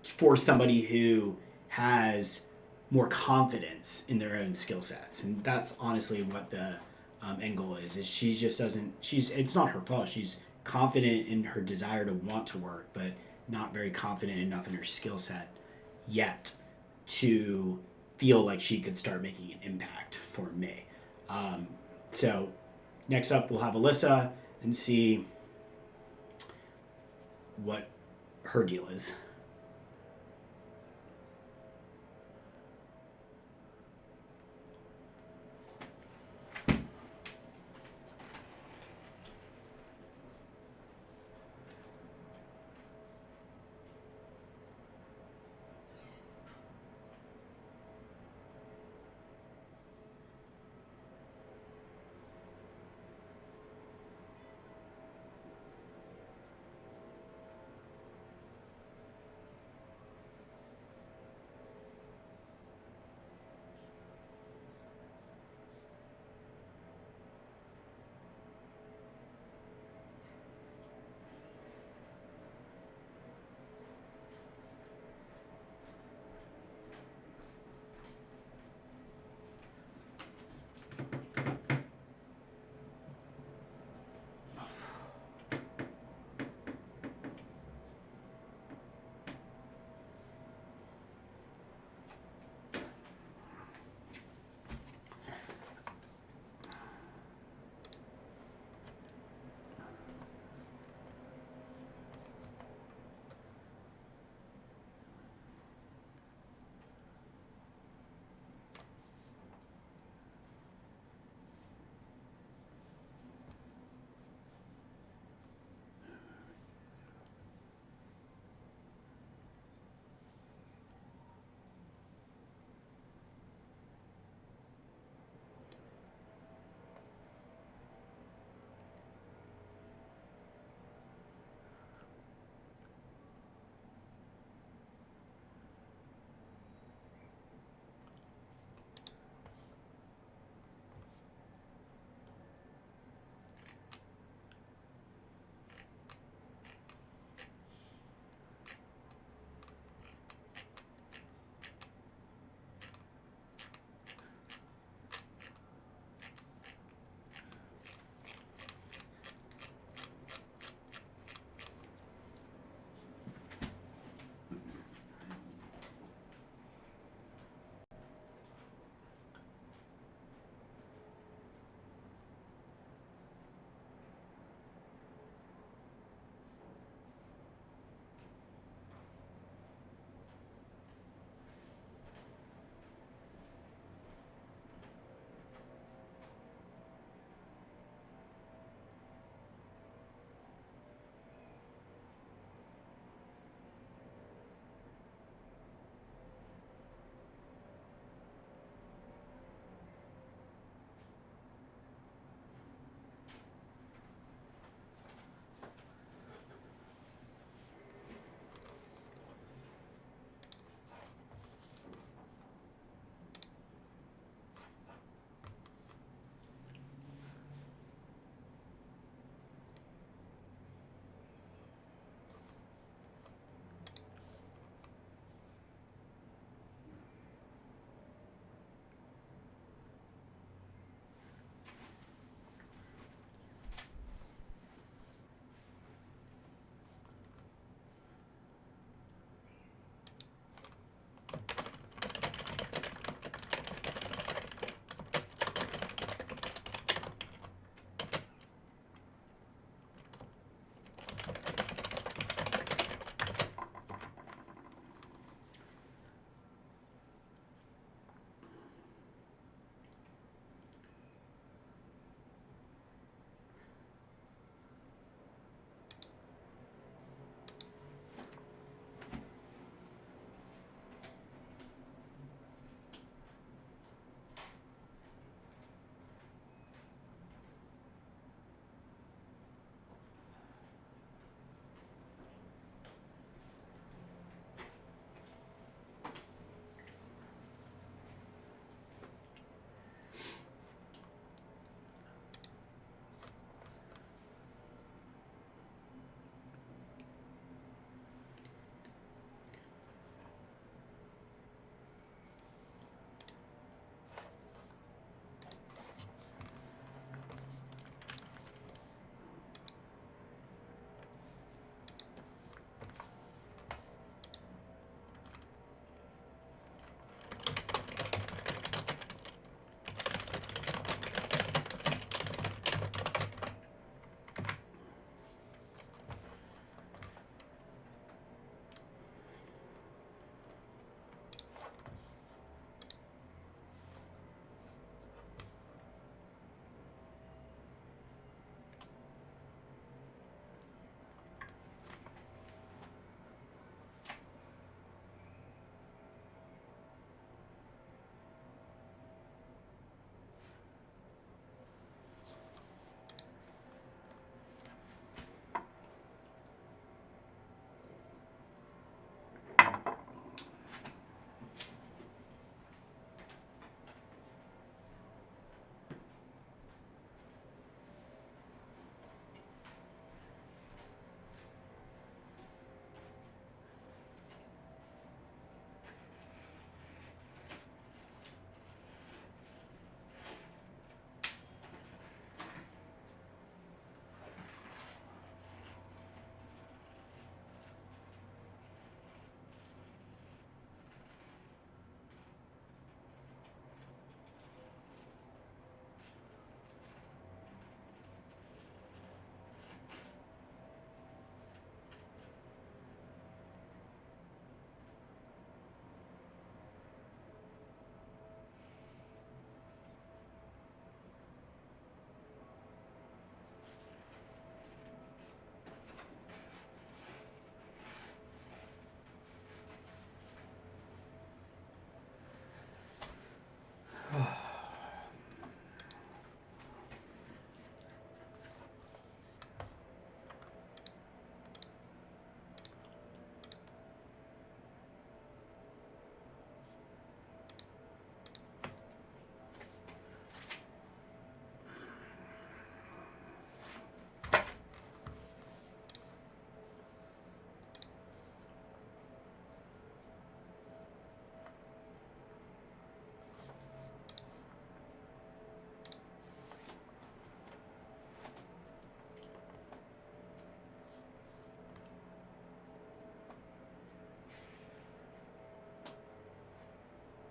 for somebody who has more confidence in their own skill sets, and that's honestly what the end goal is. Is she just doesn't? She's it's not her fault. She's confident in her desire to want to work, but not very confident enough in her skill set yet to feel like she could start making an impact for me. So next up, we'll have Alyssa and see what her deal is.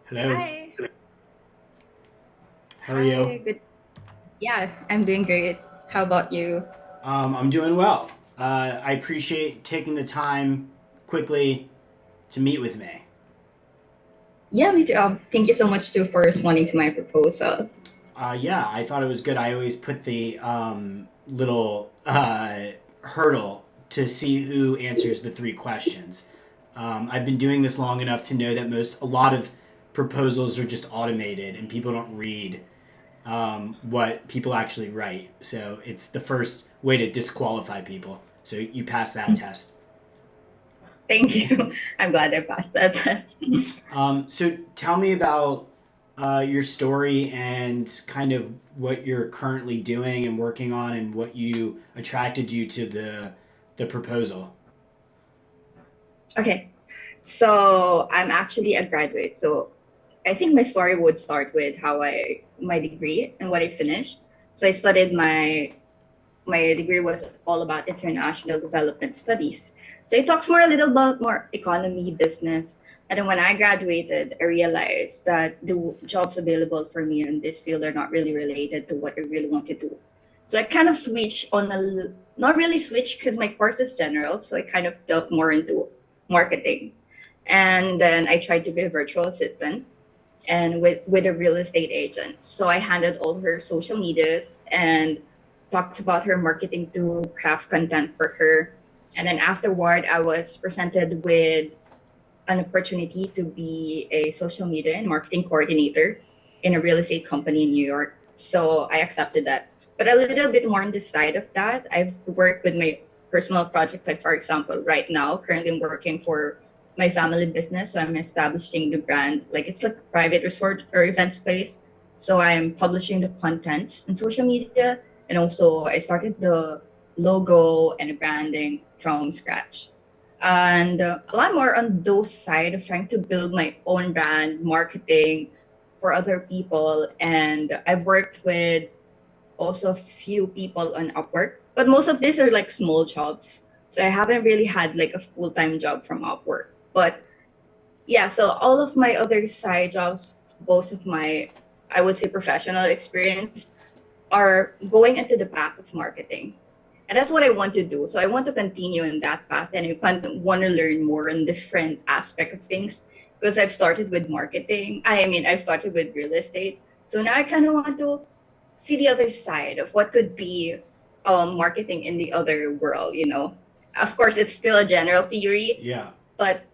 Hello. Hi. How are you? Hi. Good. Yeah, I'm doing great. How about you? I'm doing well. I appreciate taking the time quickly to meet with me. Yeah, me too. Thank you so much too for responding to my proposal. Yeah, I thought it was good. I always put the little hurdle to see who answers the three questions. I've been doing this long enough to know that a lot of proposals are just automated and people don't read what people actually write. So it's the first way to disqualify people. So you pass that test. Thank you. I'm glad I passed that test. So tell me about your story and kind of what you're currently doing and working on, and what you attracted you to the proposal. Okay. So I'm actually a graduate. So I think my story would start with how I my degree and what I finished. So I studied my degree was all about international development studies. So it talks more a little about more economy, business. And then when I graduated, I realized that the jobs available for me in this field are not really related to what I really want to do. So I kind of switched on not really switched because my course is general. So I kind of delved more into marketing. And then I tried to be a virtual assistant and with a real estate agent. So I handled all her social medias and talked about her marketing to craft content for her. And then afterward, I was presented with an opportunity to be a social media and marketing coordinator in a real estate company in New York. So I accepted that. But a little bit more on the side of that, I've worked with my personal project. Like, for example, right now, currently I'm working for my family business. So I'm establishing the brand. Like, it's like a private resort or event space. So I'm publishing the contents in social media. And also, I started the logo and the branding from scratch and a lot more on those side of trying to build my own brand marketing for other people. And I've worked with also a few people on Upwork, but most of these are like small jobs, so I haven't really had like a full-time job from Upwork. But yeah, so all of my other side jobs, most of my, I would say, professional experience are going into the path of marketing. And that's what I want to do. So I want to continue in that path, and want to learn more on different aspects of things because I've started with marketing. I mean, I started with real estate. So now I kind of want to see the other side of what could be marketing in the other world. Of course, it's still a general theory, Yeah. but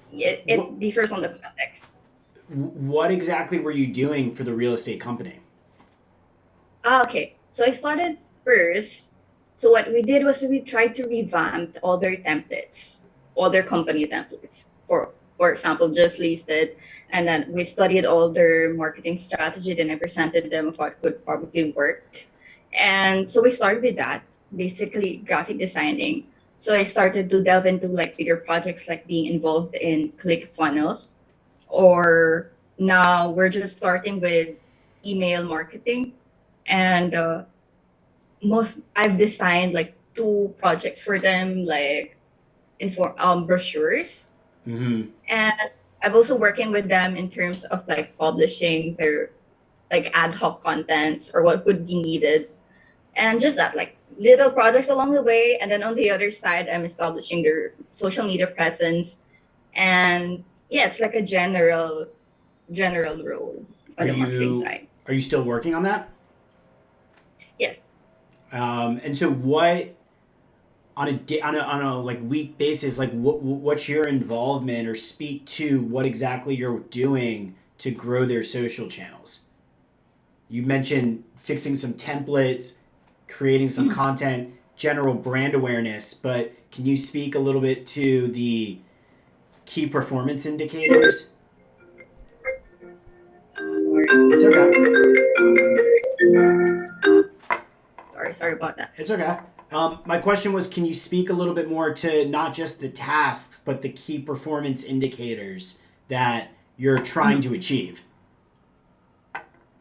What it differs on the context. what exactly were you doing for the real estate company? Okay. So I started first. So what we did was we tried to revamp all their templates, all their company templates. For example, just listed, and then we studied all their marketing strategy. Then I presented them what could probably work, and so we started with that, basically graphic designing. So I started to delve into like bigger projects, like being involved in click funnels, or now we're just starting with email marketing and most I've designed like two projects for them, like brochures, Mm-hmm. and I'm also working with them in terms of like publishing their like ad hoc contents or what would be needed, and just that like little projects along the way. And then on the other side, I'm establishing their social media presence, and yeah, it's like a general role Are on the marketing you side. are you still working on that? Yes. And so what on a like week basis, like what's your involvement, or speak to what exactly you're doing to grow their social channels? You mentioned fixing some templates, creating some content, general brand awareness, but can you speak a little bit to the key performance indicators? Sorry. It's okay. Sorry about that. It's okay. My question was, can you speak a little bit more to not just the tasks, but the key performance indicators that you're trying to achieve?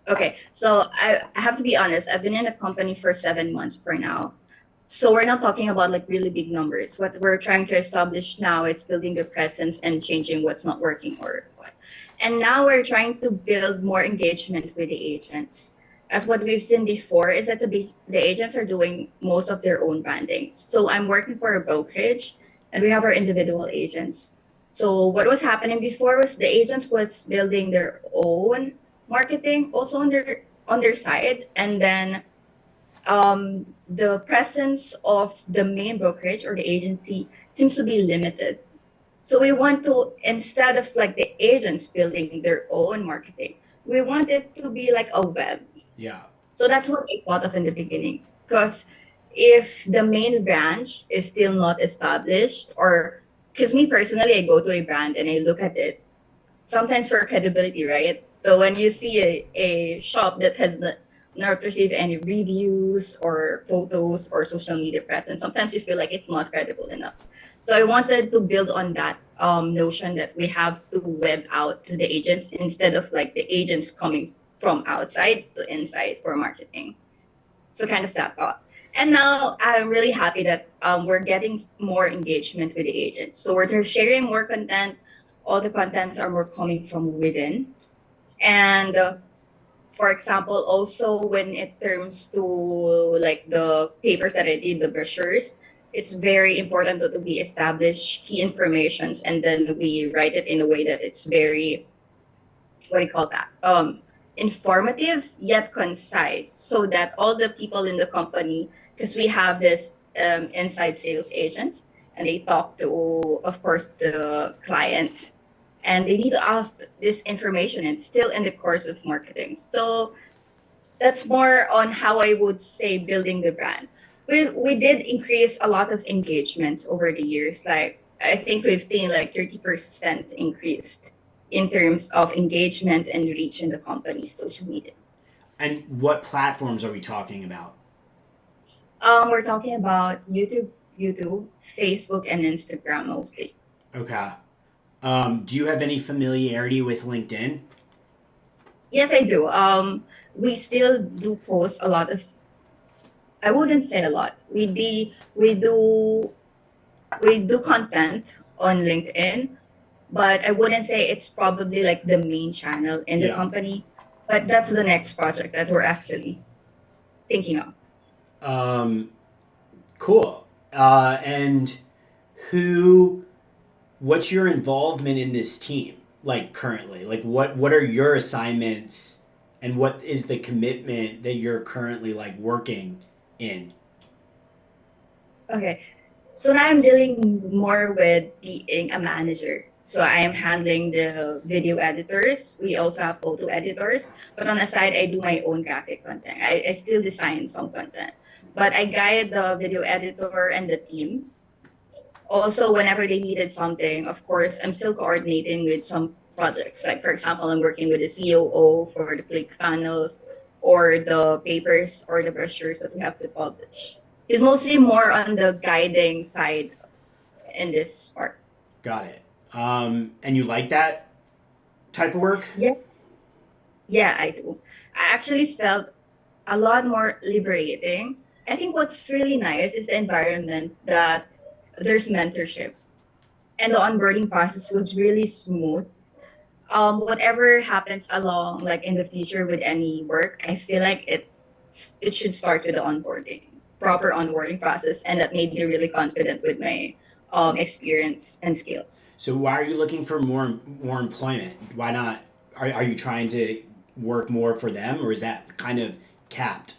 Okay, so I have to be honest. I've been in a company for 7 months for now. So we're not talking about like really big numbers. What we're trying to establish now is building the presence and changing what's not working or what. And now we're trying to build more engagement with the agents. As what we've seen before is that the agents are doing most of their own branding. So I'm working for a brokerage and we have our individual agents. So what was happening before was the agent was building their own marketing also on their side, and then the presence of the main brokerage or the agency seems to be limited. So we want to, instead of like the agents building their own marketing, we want it to be like a web. Yeah. So that's what I thought of in the beginning. Because if the main branch is still not established, or because me personally, I go to a brand and I look at it, sometimes for credibility, right? So when you see a shop that has not received any reviews or photos or social media presence, sometimes you feel like it's not credible enough. So I wanted to build on that notion that we have to web out to the agents instead of like the agents coming from outside to inside for marketing. So kind of that thought. And now I'm really happy that we're getting more engagement with the agents. So we're sharing more content. All the contents are more coming from within. And for example, also when it terms to like the papers that I did, the brochures, it's very important that we establish key informations and then we write it in a way that it's very, what do you call that? Informative yet concise, so that all the people in the company, because we have this inside sales agent, and they talk to, of course, the clients, and they need to have this information and still in the course of marketing. So that's more on how I would say building the brand. We did increase a lot of engagement over the years. Like I think we've seen like 30% increase in terms of engagement and reach in the company's social media. And what platforms are we talking about? We're talking about YouTube, Facebook, and Instagram mostly. Okay. Do you have any familiarity with LinkedIn? Yes, I do. We still do post a lot of. I wouldn't say a lot. We do content on LinkedIn, but I wouldn't say it's probably like the main channel in the Yeah. company. But that's the next project that we're actually thinking of. Cool. And what's your involvement in this team? Like currently, like what are your assignments, and what is the commitment that you're currently like working in? Okay. So now I'm dealing more with being a manager. So I am handling the video editors. We also have photo editors. But on the side, I do my own graphic content. I still design some content. But I guide the video editor and the team. Also, whenever they needed something, of course, I'm still coordinating with some projects. Like, for example, I'm working with the COO for the click funnels or the papers or the brochures that we have to publish. It's mostly more on the guiding side in this part. Got it. And you like that type of work? Yeah, yeah, I do. I actually felt a lot more liberating. I think what's really nice is the environment that there's mentorship and the onboarding process was really smooth. Whatever happens along like in the future with any work, I feel like it should start with the proper onboarding process, and that made me really confident with my experience and skills. So why are you looking for more employment? Why not? Are you trying to work more for them, or is that kind of capped?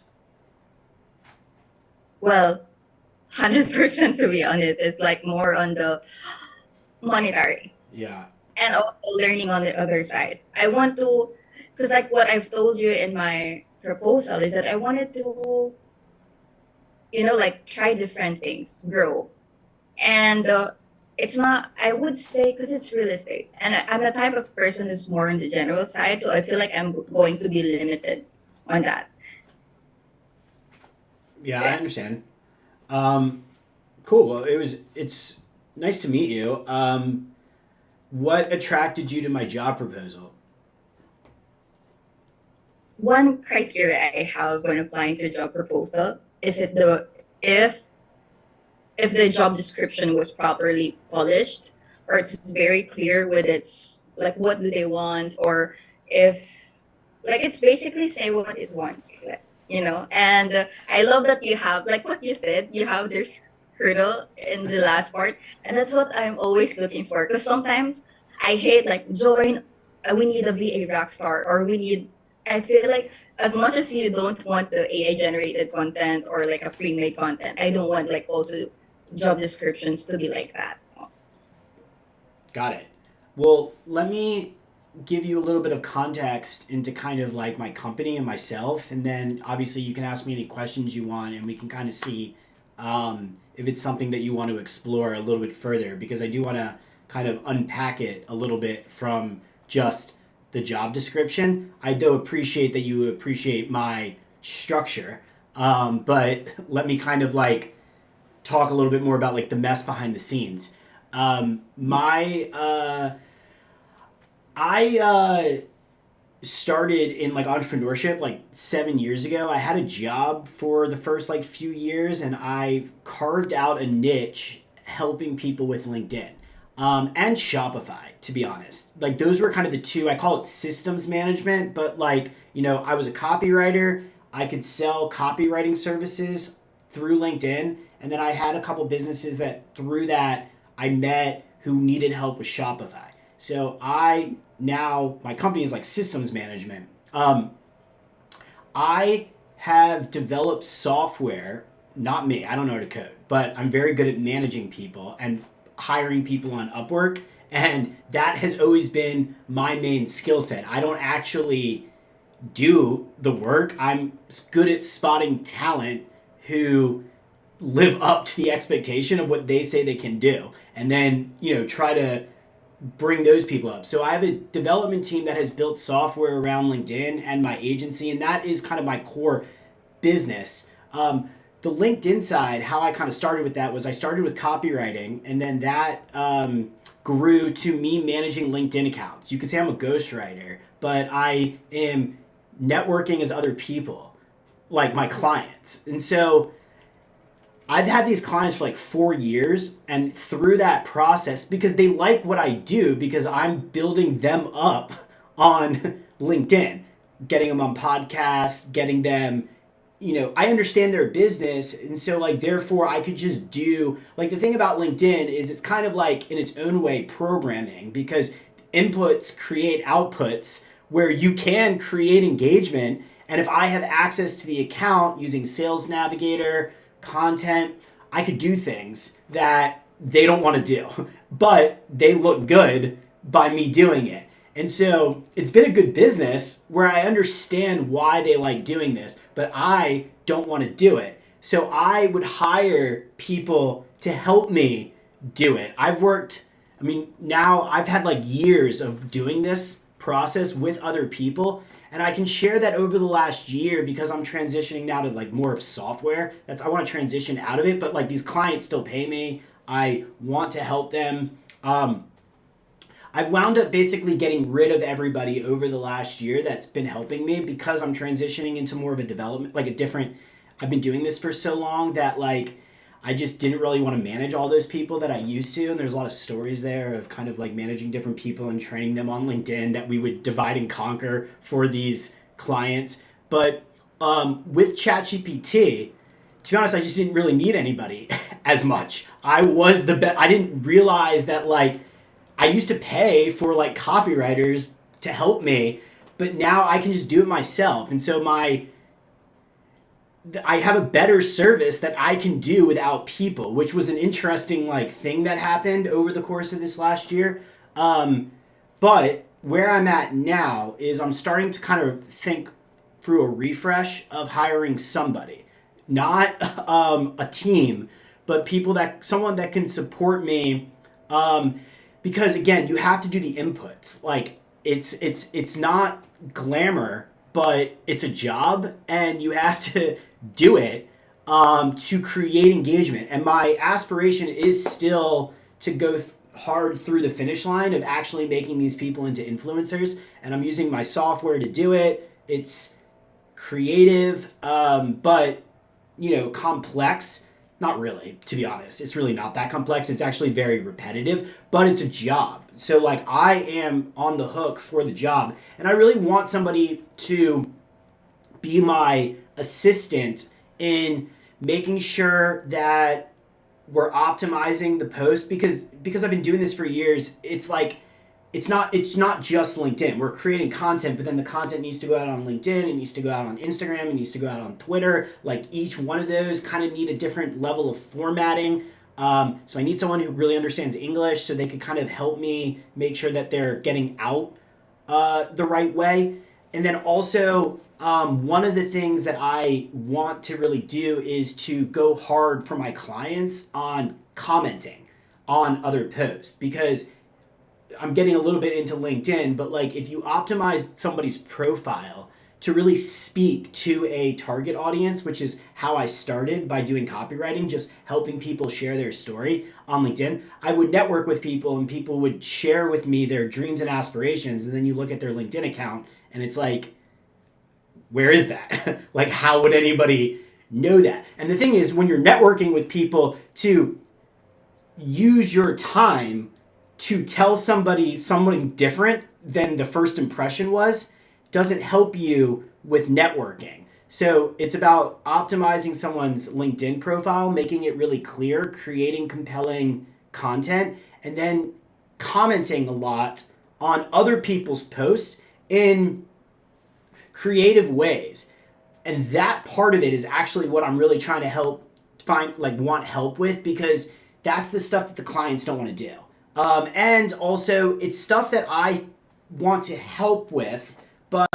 Well, 100% to be honest, it's like more on the monetary Yeah. and also learning on the other side. I want to, because like what I've told you in my proposal is that I wanted to, like try different things, grow. And it's not, I would say, because it's real estate. And I'm the type of person who's more on the general side. So I feel like I'm going to be limited on that. Yeah, So, I understand. Cool. Well, it's nice to meet you. What attracted you to my job proposal? one criteria I have when applying to a job proposal, if the job description was properly polished or it's very clear with its like what do they want, or if like it's basically say what it wants, and I love that you have, like what you said, you have this hurdle in the last part, and that's what I'm always looking for, because sometimes I hate like join, we need a VA rock star, or we need, I feel like as much as you don't want the AI generated content or like a pre-made content, I don't want like also job descriptions to be like that. Got it. Well, let me give you a little bit of context into kind of like my company and myself, and then obviously you can ask me any questions you want, and we can kind of see if it's something that you want to explore a little bit further, because I do want to kind of unpack it a little bit from just the job description. I do appreciate that you appreciate my structure, but let me kind of like talk a little bit more about like the mess behind the scenes. I started in like entrepreneurship like 7 years ago. I had a job for the first like few years, and I carved out a niche helping people with LinkedIn and Shopify, to be honest. Like those were kind of the two. I call it systems management, but like, I was a copywriter. I could sell copywriting services through LinkedIn. And then I had a couple businesses that through that I met who needed help with Shopify. So my company is like systems management. I have developed software, not me, I don't know how to code, but I'm very good at managing people and hiring people on Upwork. And that has always been my main skill set. I don't actually do the work. I'm good at spotting talent who live up to the expectation of what they say they can do, and then try to bring those people up. So I have a development team that has built software around LinkedIn and my agency, and that is kind of my core business. The LinkedIn side, how I kind of started with that was I started with copywriting, and then that grew to me managing LinkedIn accounts. You could say I'm a ghostwriter, but I am networking as other people, like my clients. And so I've had these clients for like 4 years, and through that process, because they like what I do, because I'm building them up on LinkedIn, getting them on podcasts, getting them, I understand their business. And so like, therefore I could just do, like the thing about LinkedIn is it's kind of like in its own way programming, because inputs create outputs where you can create engagement. And if I have access to the account using Sales Navigator, content, I could do things that they don't want to do, but they look good by me doing it. And so it's been a good business where I understand why they like doing this, but I don't want to do it. So I would hire people to help me do it. Now I've had like years of doing this process with other people. And I can share that over the last year, because I'm transitioning now to like more of software. I want to transition out of it, but like these clients still pay me. I want to help them. I've wound up basically getting rid of everybody over the last year that's been helping me, because I'm transitioning into more of a development, like I've been doing this for so long that like I just didn't really want to manage all those people that I used to. And there's a lot of stories there of kind of like managing different people and training them on LinkedIn that we would divide and conquer for these clients. But with ChatGPT, to be honest, I just didn't really need anybody as much. I was the best. I didn't realize that like I used to pay for like copywriters to help me, but now I can just do it myself. And so I have a better service that I can do without people, which was an interesting like thing that happened over the course of this last year. But where I'm at now is I'm starting to kind of think through a refresh of hiring somebody, not a team, but someone that can support me. Because again, you have to do the inputs. Like it's not glamour, but it's a job, and you have to do it to create engagement. And my aspiration is still to go hard through the finish line of actually making these people into influencers. And I'm using my software to do it. It's creative, but complex. Not really, to be honest. It's really not that complex. It's actually very repetitive, but it's a job. So like I am on the hook for the job, and I really want somebody to be my assistant in making sure that we're optimizing the post, because I've been doing this for years. It's like it's not just LinkedIn. We're creating content, but then the content needs to go out on LinkedIn, it needs to go out on Instagram, it needs to go out on Twitter. Like each one of those kind of need a different level of formatting. So I need someone who really understands English so they could kind of help me make sure that they're getting out the right way. And then also, one of the things that I want to really do is to go hard for my clients on commenting on other posts, because I'm getting a little bit into LinkedIn, but like if you optimize somebody's profile to really speak to a target audience, which is how I started by doing copywriting, just helping people share their story on LinkedIn. I would network with people and people would share with me their dreams and aspirations. And then you look at their LinkedIn account and it's like, where is that? Like, how would anybody know that? And the thing is, when you're networking with people, to use your time to tell somebody something different than the first impression was doesn't help you with networking. So it's about optimizing someone's LinkedIn profile, making it really clear, creating compelling content, and then commenting a lot on other people's posts in creative ways. And that part of it is actually what I'm really trying to want help with, because that's the stuff that the clients don't want to do. And also, it's stuff that I want to help with, but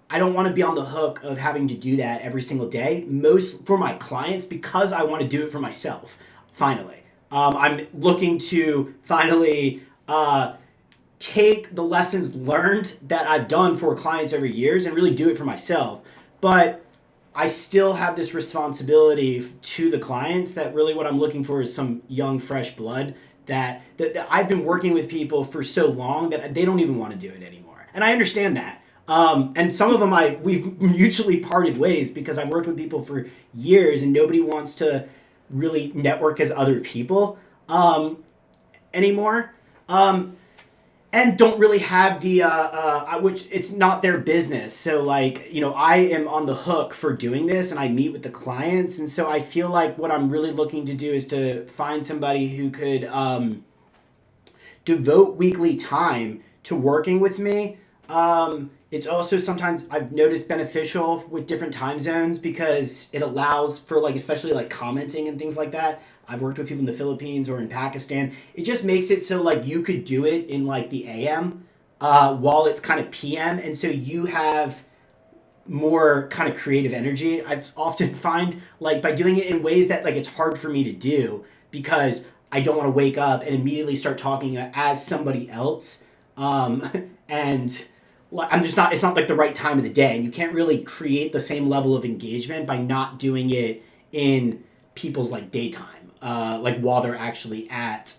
I don't want to be on the hook of having to do that every single day, most for my clients, because I want to do it for myself, finally. I'm looking to finally take the lessons learned that I've done for clients over years and really do it for myself. But I still have this responsibility to the clients that really what I'm looking for is some young, fresh blood that I've been working with people for so long that they don't even want to do it anymore. And I understand that. And some of them we've mutually parted ways, because I've worked with people for years and nobody wants to really network as other people anymore. And don't really have the which it's not their business. So like, I am on the hook for doing this and I meet with the clients. And so I feel like what I'm really looking to do is to find somebody who could devote weekly time to working with me. It's also sometimes I've noticed beneficial with different time zones, because it allows for like, especially like commenting and things like that. I've worked with people in the Philippines or in Pakistan. It just makes it so like you could do it in like the AM while it's kind of PM. And so you have more kind of creative energy. I've often find like by doing it in ways that like it's hard for me to do, because I don't want to wake up and immediately start talking as somebody else. And I'm just not, it's not like the right time of the day. And you can't really create the same level of engagement by not doing it in people's like daytime. Like while they're actually at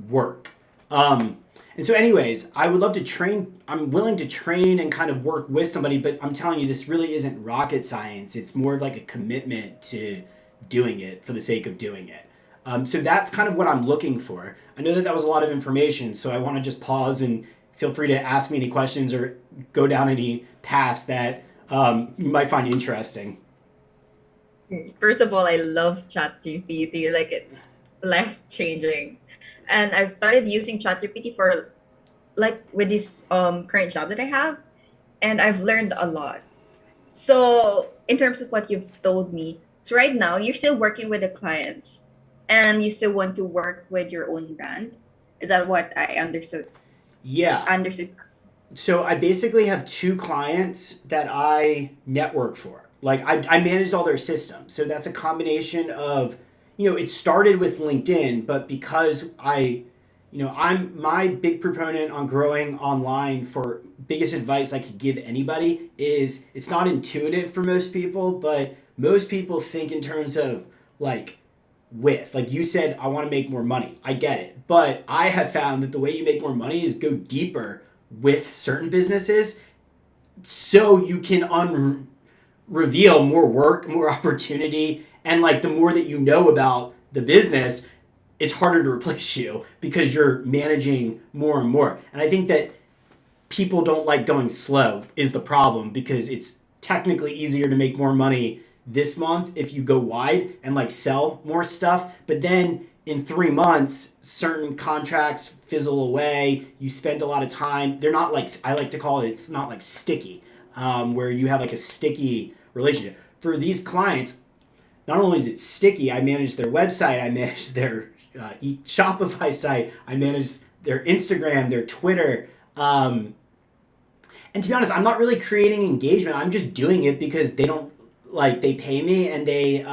work. And so anyways, I would love to train. I'm willing to train and kind of work with somebody, but I'm telling you, this really isn't rocket science. It's more of like a commitment to doing it for the sake of doing it. So that's kind of what I'm looking for. I know that was a lot of information, so I want to just pause and feel free to ask me any questions or go down any paths that you might find interesting. First of all, I love ChatGPT. Like, it's life changing, and I've started using ChatGPT for like with this current job that I have, and I've learned a lot. So in terms of what you've told me, so right now you're still working with the clients, and you still want to work with your own brand. Is that what I understood? Yeah. Understood. So I basically have 2 clients that I network for. Like I managed all their systems. So that's a combination of, it started with LinkedIn, but because I'm my big proponent on growing online. For biggest advice I could give anybody is, it's not intuitive for most people, but most people think in terms of like width. Like you said, I want to make more money. I get it. But I have found that the way you make more money is go deeper with certain businesses, so you can reveal more work, more opportunity, and like the more that you know about the business, it's harder to replace you because you're managing more and more. And I think that people don't like going slow is the problem, because it's technically easier to make more money this month if you go wide and like sell more stuff. But then in 3 months, certain contracts fizzle away. You spend a lot of time. They're not like, I like to call it, it's not like sticky, where you have like a sticky relationship. For these clients, not only is it sticky, I manage their website, I manage their Shopify site, I manage their Instagram, their Twitter. And to be honest, I'm not really creating engagement. I'm just doing it because they don't like, they pay me, and they,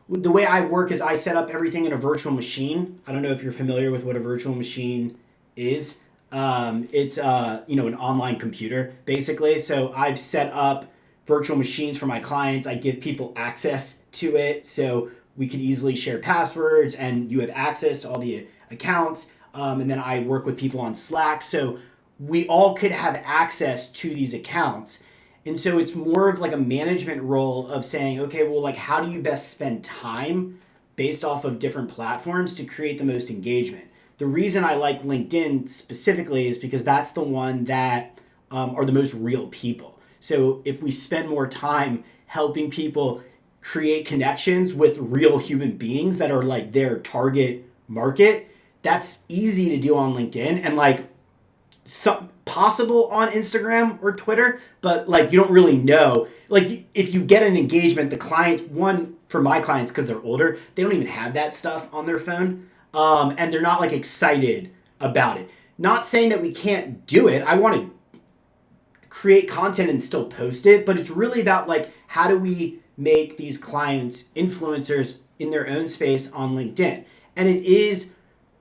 the way I work is I set up everything in a virtual machine. I don't know if you're familiar with what a virtual machine is. It's, an online computer basically. So I've set up virtual machines for my clients. I give people access to it, so we can easily share passwords and you have access to all the accounts. And then I work with people on Slack, so we all could have access to these accounts. And so it's more of like a management role of saying, okay, well, like, how do you best spend time based off of different platforms to create the most engagement? The reason I like LinkedIn specifically is because that's the one that are the most real people. So if we spend more time helping people create connections with real human beings that are like their target market, that's easy to do on LinkedIn, and like some possible on Instagram or Twitter, but like you don't really know. Like if you get an engagement, the clients, one, for my clients, because they're older, they don't even have that stuff on their phone, and they're not like excited about it. Not saying that we can't do it. I want to create content and still post it, but it's really about like, how do we make these clients influencers in their own space on LinkedIn? And it is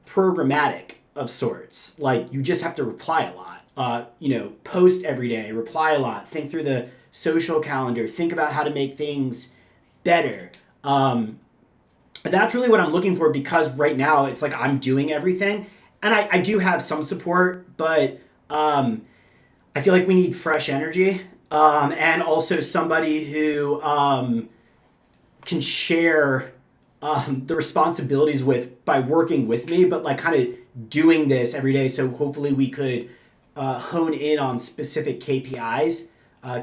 programmatic of sorts. Like you just have to reply a lot, post every day, reply a lot, think through the social calendar, think about how to make things better. That's really what I'm looking for, because right now it's like I'm doing everything, and I do have some support, but I feel like we need fresh energy, and also somebody who can share the responsibilities by working with me, but like kind of doing this every day. So hopefully we could hone in on specific KPIs,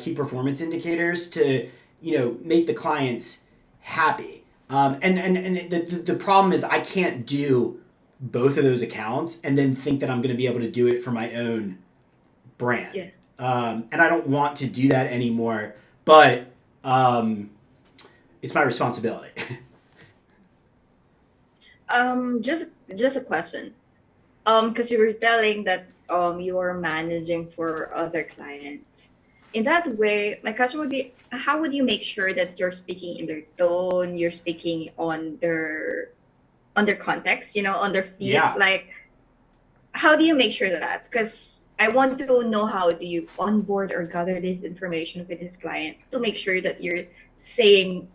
key performance indicators, to make the clients happy. And the problem is I can't do both of those accounts and then think that I'm going to be able to do it for my own brand. Yeah. And I don't want to do that anymore, but it's my responsibility. Just a question. Because you were telling that you are managing for other clients. In that way, my question would be, how would you make sure that you're speaking in their tone, you're speaking on their context, on their feet? Yeah. Like, how do you make sure that? Because I want to know, how do you onboard or gather this information with this client to make sure that you're saying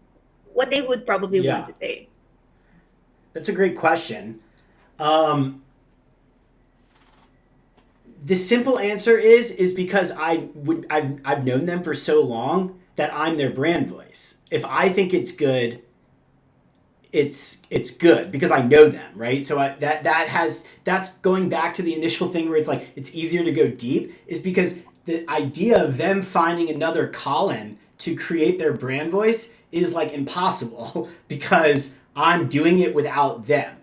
what they would probably Yeah. want to say? That's a great question. The simple answer is because I've known them for so long that I'm their brand voice. If I think it's good, it's good because I know them, right? So that's going back to the initial thing where it's like it's easier to go deep, is because the idea of them finding another Colin to create their brand voice is like impossible because I'm doing it without them.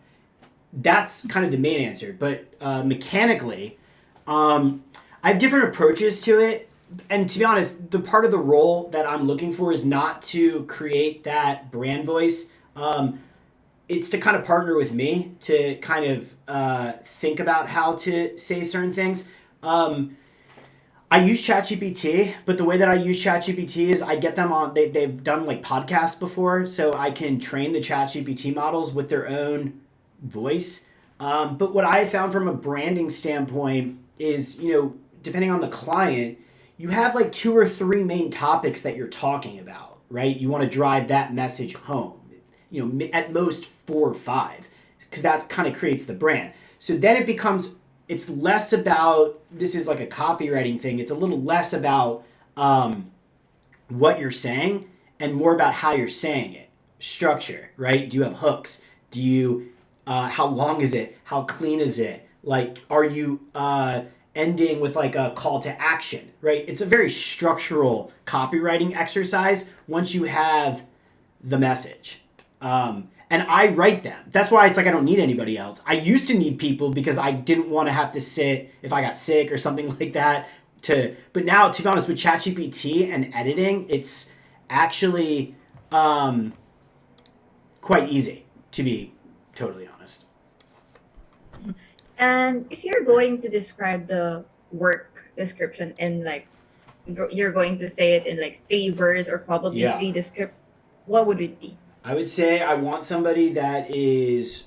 That's kind of the main answer. But mechanically, I have different approaches to it. And to be honest, the part of the role that I'm looking for is not to create that brand voice. It's to kind of partner with me to kind of think about how to say certain things. I use ChatGPT, but the way that I use ChatGPT is I get them on, they've done like podcasts before, so I can train the ChatGPT models with their own voice. But what I found from a branding standpoint is, depending on the client, you have like 2 or 3 main topics that you're talking about, right? You want to drive that message home, at most 4 or 5, because that kind of creates the brand. So then it's less about, this is like a copywriting thing. It's a little less about what you're saying and more about how you're saying it. Structure, right? Do you have hooks? Do you, how long is it? How clean is it? Like, are you ending with like a call to action, right? It's a very structural copywriting exercise once you have the message. And I write them. That's why it's like I don't need anybody else. I used to need people because I didn't want to have to sit if I got sick or something like that. But now, to be honest, with ChatGPT and editing, it's actually quite easy, to be totally honest. And if you're going to describe the work description in like, you're going to say it in like 3 words or probably Yeah. 3 descriptions, what would it be? I would say I want somebody that is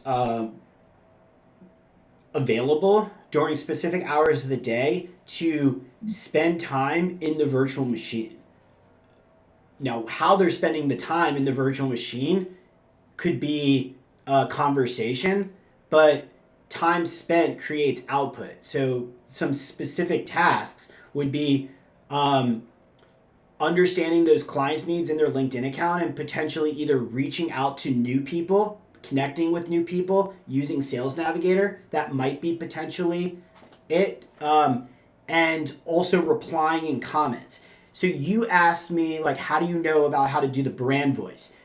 available during specific hours of the day to spend time in the virtual machine. Now, how they're spending the time in the virtual machine could be a conversation, but time spent creates output. So some specific tasks would be understanding those clients' needs in their LinkedIn account and potentially either reaching out to new people, connecting with new people using Sales Navigator. That might be potentially it. And also replying in comments. So you asked me, like, how do you know about how to do the brand voice?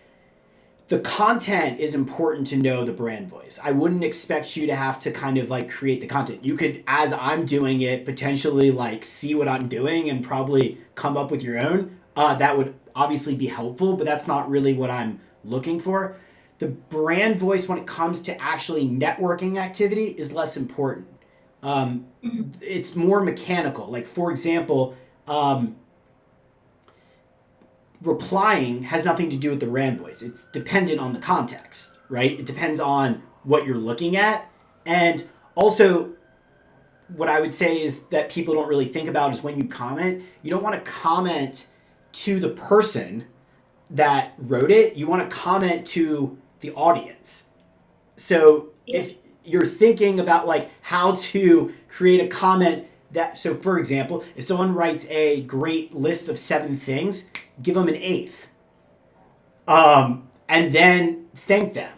The content is important to know the brand voice. I wouldn't expect you to have to kind of like create the content. You could, as I'm doing it, potentially like see what I'm doing and probably come up with your own. That would obviously be helpful, but that's not really what I'm looking for. The brand voice when it comes to actually networking activity is less important. It's more mechanical. Like, for example, replying has nothing to do with the brand voice. It's dependent on the context, right? It depends on what you're looking at. And also, what I would say is that people don't really think about is when you comment, you don't want to comment to the person that wrote it. You want to comment to the audience. So if you're thinking about like how to create a comment that, so for example, if someone writes a great list of 7 things, give them an 8th, and then thank them.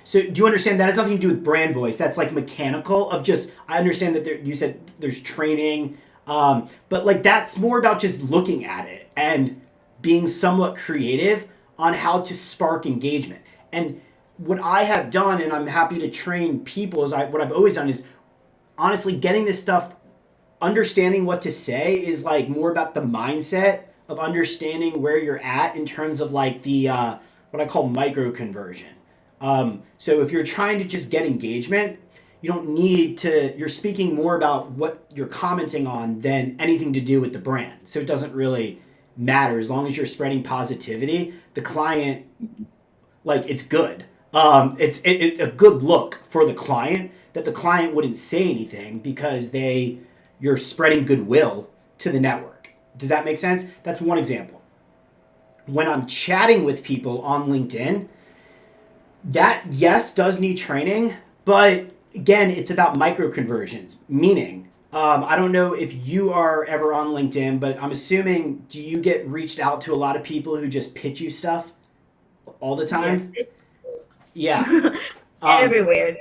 So do you understand that has nothing to do with brand voice? That's like mechanical of just, I understand that you said there's training, but like that's more about just looking at it and being somewhat creative on how to spark engagement. And what I have done, and I'm happy to train people, is what I've always done is honestly getting this stuff, understanding what to say is like more about the mindset of understanding where you're at in terms of like the what I call micro conversion. So if you're trying to just get engagement, you don't need to, you're speaking more about what you're commenting on than anything to do with the brand. So it doesn't really matter as long as you're spreading positivity. The client, like, it's good. It's a good look for the client that the client wouldn't say anything because you're spreading goodwill to the network. Does that make sense? That's one example. When I'm chatting with people on LinkedIn, that, yes, does need training, but again, it's about micro conversions, meaning, I don't know if you are ever on LinkedIn, but I'm assuming, do you get reached out to a lot of people who just pitch you stuff all the time? Yes, Yeah. everywhere.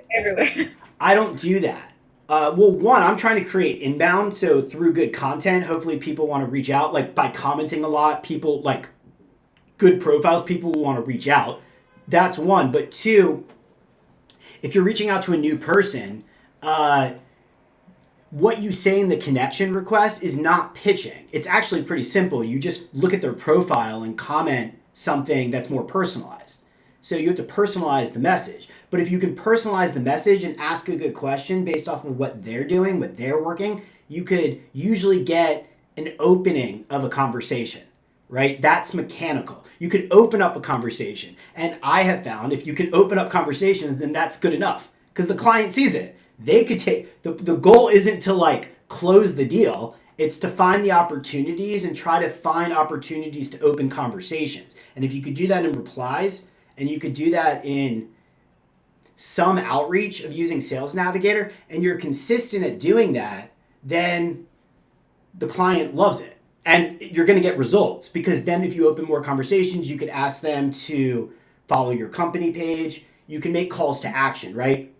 I don't do that. Well, one, I'm trying to create inbound, so through good content, hopefully people want to reach out, like by commenting a lot, people like good profiles, people will want to reach out. That's one. But two, if you're reaching out to a new person, what you say in the connection request is not pitching. It's actually pretty simple. You just look at their profile and comment something that's more personalized. So you have to personalize the message. But if you can personalize the message and ask a good question based off of what they're doing, what they're working, you could usually get an opening of a conversation, right? That's mechanical. You could open up a conversation. And I have found if you can open up conversations, then that's good enough because the client sees it. They could take, the goal isn't to like close the deal. It's to find the opportunities and try to find opportunities to open conversations. And if you could do that in replies and you could do that in some outreach of using Sales Navigator and you're consistent at doing that, then the client loves it. and you're going to get results, because then if you open more conversations, you could ask them to follow your company page. You can make calls to action, right?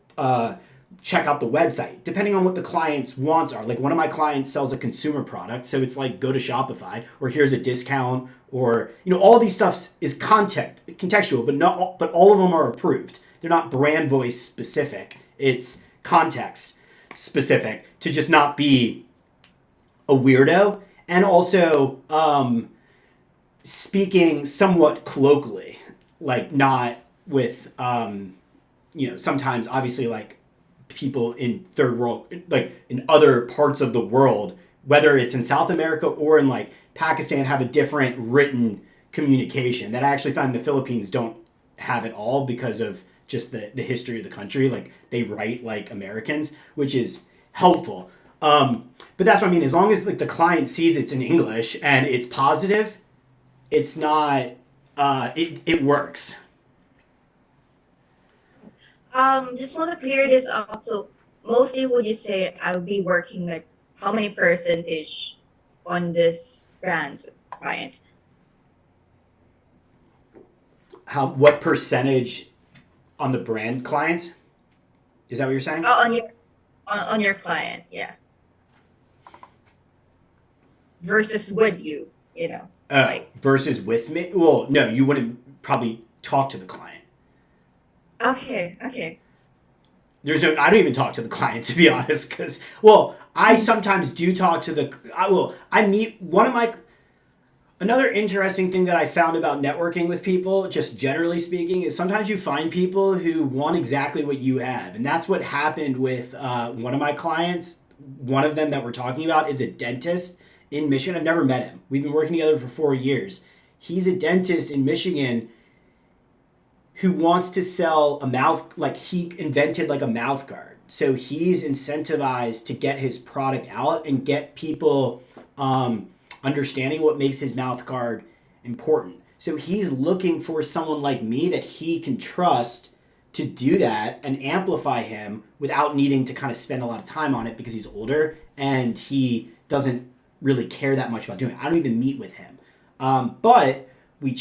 Check out the website, depending on what the client's wants are. Like one of my clients sells a consumer product, so it's like go to Shopify, or here's a discount, or all these stuff is contextual, but all of them are approved. They're not brand voice specific. It's context specific to just not be a weirdo, and also speaking somewhat colloquially, like not with sometimes obviously like people in third world, like in other parts of the world, whether it's in South America or in like Pakistan, have a different written communication that I actually find the Philippines don't have at all, because of just the history of the country. Like they write like Americans, which is helpful. But that's what I mean. As long as like the client sees it's in English and it's positive, it's not, it works. Just want to clear this up. So mostly would you say I would be working like how many percentage on this brand's clients? What percentage on the brand clients? Is that what you're saying? Oh, on your client, yeah. Versus would you, like Versus with me? Well, no, you wouldn't probably talk to the client. okay. I don't even talk to the client, to be honest, because, I sometimes do talk to I meet another interesting thing that I found about networking with people, just generally speaking, is sometimes you find people who want exactly what you have. And that's what happened with one of my clients. One of them that we're talking about is a dentist in Michigan. I've never met him. We've been working together for 4 years. He's a dentist in Michigan who wants to sell he invented like a mouth guard. So he's incentivized to get his product out and get people understanding what makes his mouth guard important. So he's looking for someone like me that he can trust to do that and amplify him without needing to kind of spend a lot of time on it, because he's older and he doesn't really care that much about doing it. I don't even meet with him. But we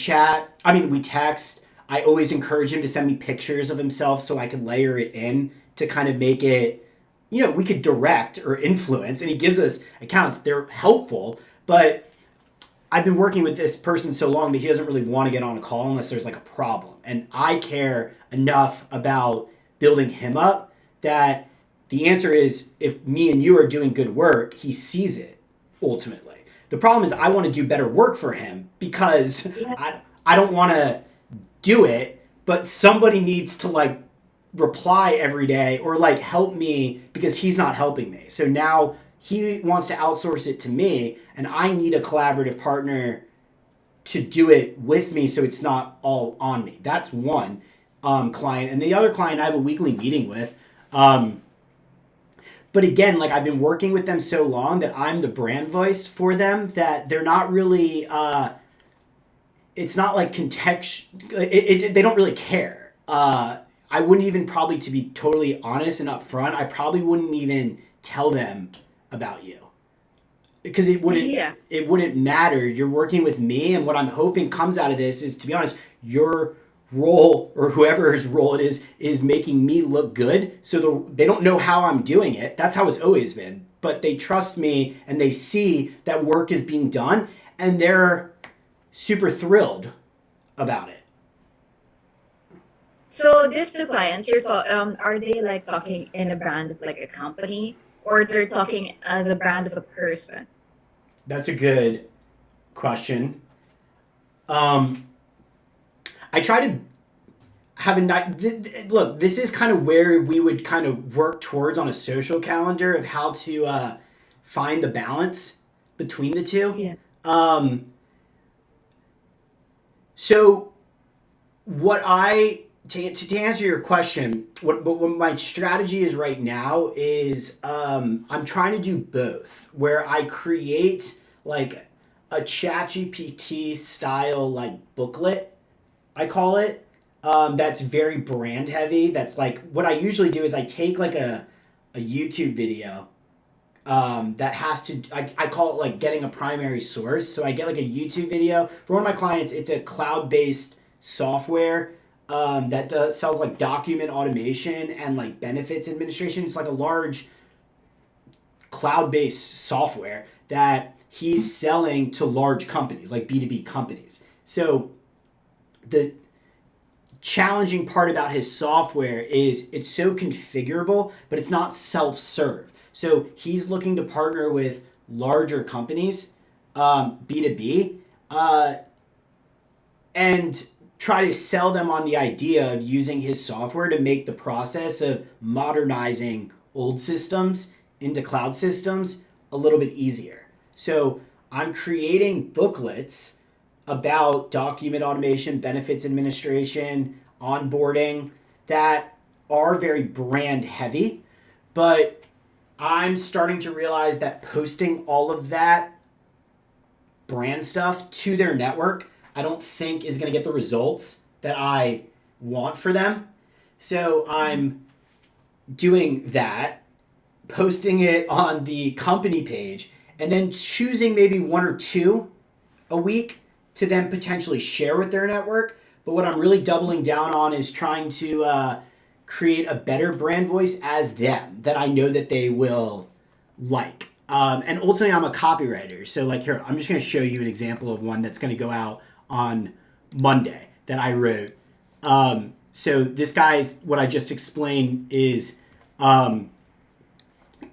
text. I always encourage him to send me pictures of himself so I can layer it in to kind of make it, we could direct or influence. And he gives us accounts. They're helpful, but I've been working with this person so long that he doesn't really want to get on a call unless there's like a problem. And I care enough about building him up that the answer is, if me and you are doing good work, he sees it ultimately. The problem is I want to do better work for him, because I don't want to do it, but somebody needs to like reply every day or like help me, because he's not helping me. So now he wants to outsource it to me, and I need a collaborative partner to do it with me, so it's not all on me. That's one client. And the other client I have a weekly meeting with. But again, like I've been working with them so long that I'm the brand voice for them, that they're not really, it's not like they don't really care. I wouldn't even, probably, to be totally honest and upfront, I probably wouldn't even tell them about you, because it wouldn't matter. You're working with me, and what I'm hoping comes out of this is, to be honest, your role, or whoever's role it is making me look good. So they don't know how I'm doing it. That's how it's always been. But they trust me, and they see that work is being done, and they're super thrilled about it. So these two clients, are they like talking in a brand of like a company, or they're talking as a brand of a person? That's a good question. I try to have look, this is kind of where we would kind of work towards on a social calendar of how to find the balance between the two. Yeah. So what to answer your question, what my strategy is right now is I'm trying to do both, where I create like a ChatGPT style like booklet, I call it, that's very brand heavy. That's like, what I usually do is I take like a YouTube video that has to, I call it like getting a primary source. So I get like a YouTube video. For one of my clients, it's a cloud-based software that sells like document automation and like benefits administration. It's like a large cloud-based software that he's selling to large companies, like B2B companies. So the challenging part about his software is it's so configurable, but it's not self-serve. So he's looking to partner with larger companies, B2B, and try to sell them on the idea of using his software to make the process of modernizing old systems into cloud systems a little bit easier. So I'm creating booklets about document automation, benefits administration, onboarding that are very brand heavy, but I'm starting to realize that posting all of that brand stuff to their network, I don't think is going to get the results that I want for them. So I'm doing that, posting it on the company page, and then choosing maybe one or two a week to then potentially share with their network. But what I'm really doubling down on is trying to create a better brand voice as them that I know that they will like. And ultimately, I'm a copywriter. So like here, I'm just going to show you an example of one that's going to go out on Monday that I wrote. So this guy's, what I just explained is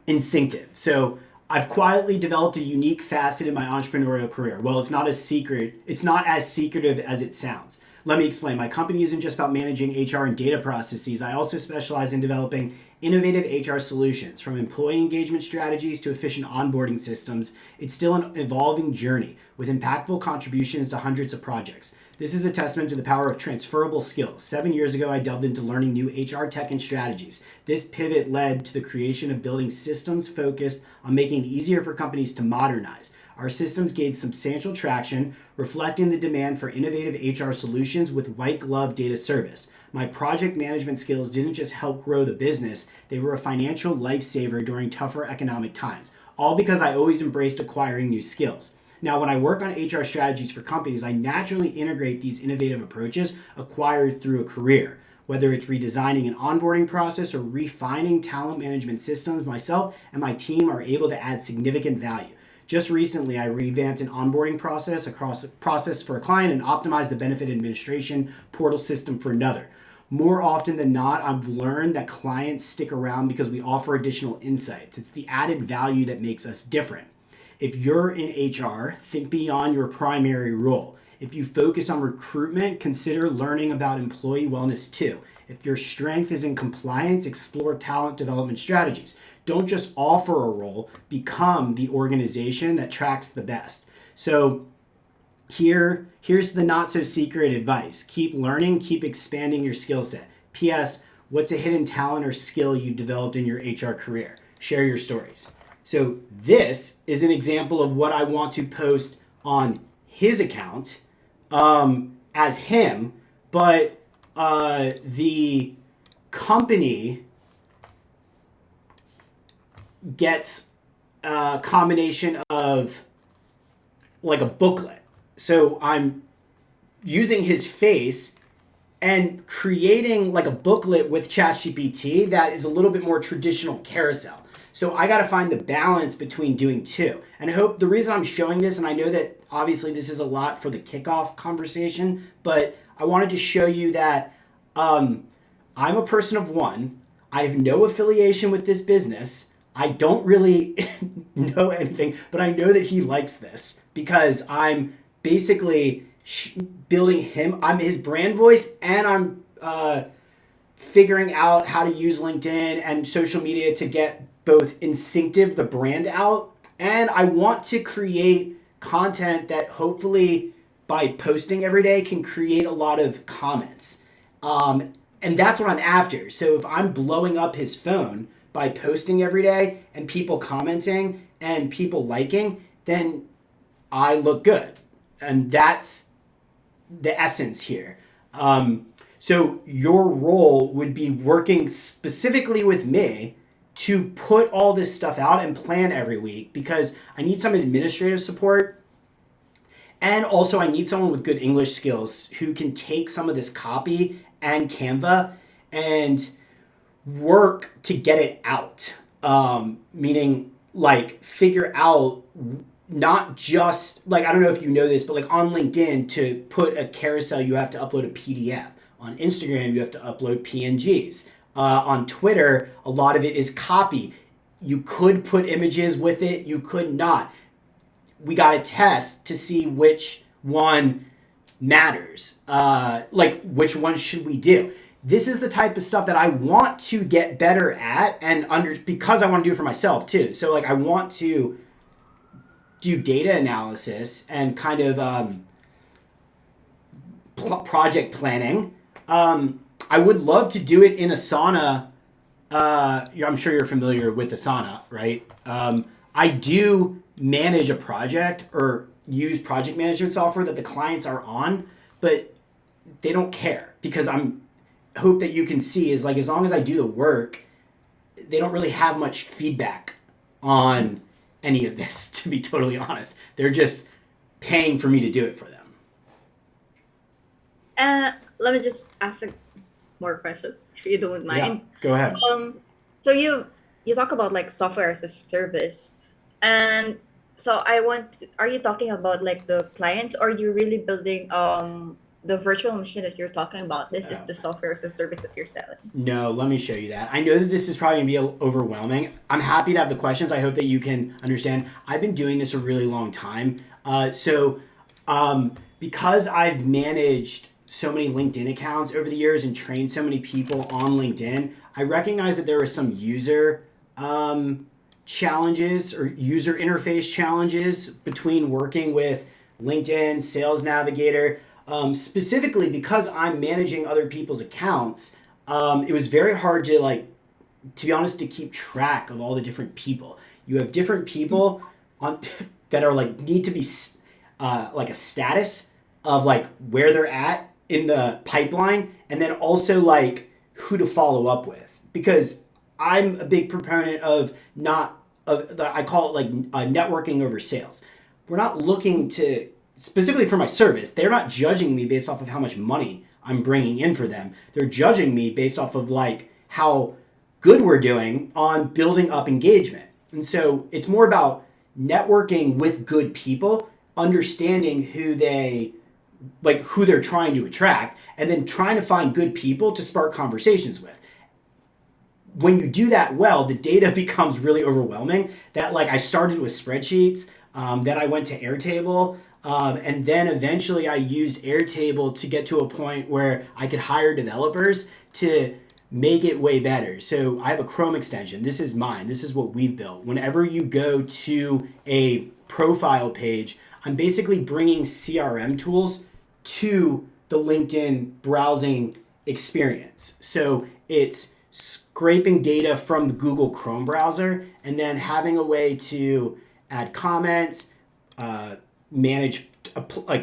instinctive. So I've quietly developed a unique facet in my entrepreneurial career. Well, it's not as secretive as it sounds. Let me explain. My company isn't just about managing HR and data processes. I also specialize in developing innovative HR solutions, from employee engagement strategies to efficient onboarding systems. It's still an evolving journey with impactful contributions to hundreds of projects. This is a testament to the power of transferable skills. 7 years ago, I delved into learning new HR tech and strategies. This pivot led to the creation of building systems focused on making it easier for companies to modernize. Our systems gained substantial traction, reflecting the demand for innovative HR solutions with white glove data service. My project management skills didn't just help grow the business, they were a financial lifesaver during tougher economic times, all because I always embraced acquiring new skills. Now, when I work on HR strategies for companies, I naturally integrate these innovative approaches acquired through a career. Whether it's redesigning an onboarding process or refining talent management systems, myself and my team are able to add significant value. Just recently, I revamped an onboarding process for a client and optimized the benefit administration portal system for another. More often than not, I've learned that clients stick around because we offer additional insights. It's the added value that makes us different. If you're in HR, think beyond your primary role. If you focus on recruitment, consider learning about employee wellness too. If your strength is in compliance, explore talent development strategies. Don't just offer a role, become the organization that tracks the best. So here's the not so secret advice. Keep learning, keep expanding your skill set. P.S. What's a hidden talent or skill you developed in your HR career? Share your stories. So this is an example of what I want to post on his account as him, but the company gets a combination of like a booklet. So I'm using his face and creating like a booklet with ChatGPT that is a little bit more traditional carousel. So I got to find the balance between doing two. And I hope the reason I'm showing this, and I know that obviously this is a lot for the kickoff conversation, but I wanted to show you that I'm a person of one. I have no affiliation with this business. I don't really know anything, but I know that he likes this because I'm basically building him. I'm his brand voice, and I'm figuring out how to use LinkedIn and social media to get both instinctive, the brand out, and I want to create content that hopefully by posting every day can create a lot of comments. And that's what I'm after. So if I'm blowing up his phone by posting every day and people commenting and people liking, then I look good. And that's the essence here. So your role would be working specifically with me to put all this stuff out and plan every week because I need some administrative support. And also I need someone with good English skills who can take some of this copy and Canva and work to get it out. Meaning like figure out not just like, I don't know if you know this, but like on LinkedIn to put a carousel, you have to upload a PDF. On Instagram, you have to upload PNGs. On Twitter, a lot of it is copy. You could put images with it, you could not. We got to test to see which one matters. Like which one should we do? This is the type of stuff that I want to get better at and because I want to do it for myself too. So like I want to do data analysis and kind of project planning. I would love to do it in Asana. I'm sure you're familiar with Asana, right? I do manage a project or use project management software that the clients are on, but they don't care because hope that you can see is like as long as I do the work, they don't really have much feedback on any of this, to be totally honest. They're just paying for me to do it for them. Let me just ask more questions, if you don't mind. Yeah, go ahead. So you talk about like software as a service, and so are you talking about like the client, or are you really building the virtual machine that you're talking about? This is the software as a service that you're selling. No, let me show you that. I know that this is probably gonna be overwhelming. I'm happy to have the questions. I hope that you can understand. I've been doing this a really long time. Because I've managed so many LinkedIn accounts over the years and trained so many people on LinkedIn, I recognize that there were some user challenges or user interface challenges between working with LinkedIn, Sales Navigator, specifically because I'm managing other people's accounts. It was very hard to be honest, to keep track of all the different people. You have different people that are like need to be like a status of like where they're at in the pipeline, and then also like who to follow up with, because I'm a big proponent of I call it like networking over sales. We're not looking to specifically for my service. They're not judging me based off of how much money I'm bringing in for them. They're judging me based off of like how good we're doing on building up engagement. And so it's more about networking with good people, understanding who they're trying to attract, and then trying to find good people to spark conversations with. When you do that well, the data becomes really overwhelming. That like I started with spreadsheets, then I went to Airtable, and then eventually I used Airtable to get to a point where I could hire developers to make it way better. So I have a Chrome extension. This is mine. This is what we've built. Whenever you go to a profile page, I'm basically bringing CRM tools to the LinkedIn browsing experience. So it's scraping data from the Google Chrome browser and then having a way to add comments, manage,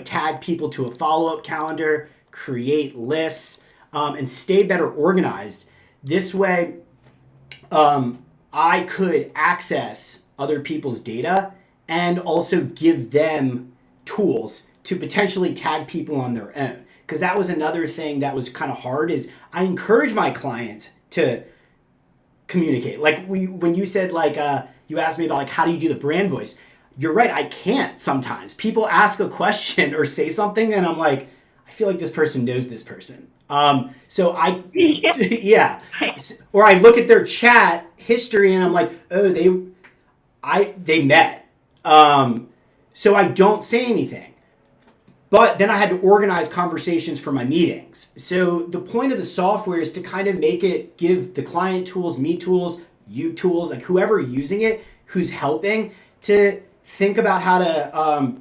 tag people to a follow-up calendar, create lists, and stay better organized. This way, I could access other people's data and also give them tools to potentially tag people on their own. Because that was another thing that was kind of hard, is I encourage my clients to communicate. Like when you said you asked me about like how do you do the brand voice? You're right, I can't sometimes. People ask a question or say something and I'm like, I feel like this person knows this person. So I, yeah. Or I look at their chat history and I'm like, oh, they met. So I don't say anything. But then I had to organize conversations for my meetings. So the point of the software is to kind of give the client tools, me tools, you tools, like whoever using it, who's helping, to think about how to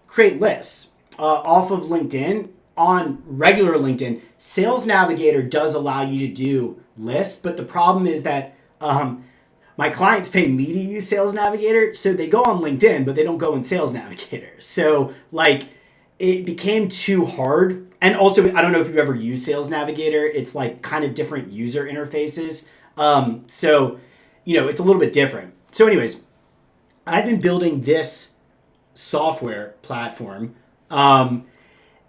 create lists off of LinkedIn. On regular LinkedIn, Sales Navigator does allow you to do lists, but the problem is that my clients pay me to use Sales Navigator, so they go on LinkedIn, but they don't go in Sales Navigator. So it became too hard. And also, I don't know if you've ever used Sales Navigator. It's like kind of different user interfaces. So it's a little bit different. So anyways, I've been building this software platform. And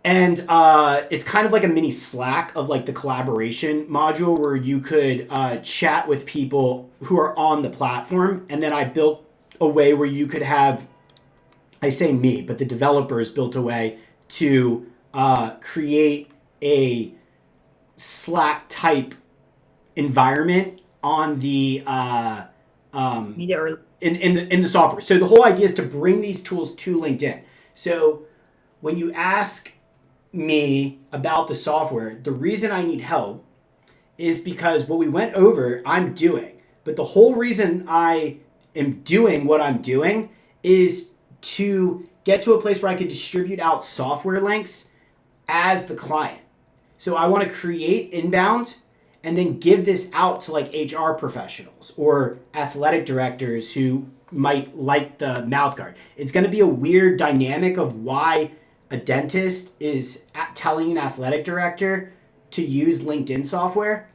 it's kind of like a mini Slack of like the collaboration module where you could chat with people who are on the platform. And then I built a way where you could have, I say me, but the developers built a way to create a Slack type environment on the Media or in the software. So the whole idea is to bring these tools to LinkedIn. So when you ask me about the software, the reason I need help is because what we went over, I'm doing. But the whole reason I am doing what I'm doing is to get to a place where I could distribute out software links as the client. So I want to create inbound and then give this out to like HR professionals or athletic directors who might like the mouth guard. It's going to be a weird dynamic of why a dentist is telling an athletic director to use LinkedIn software.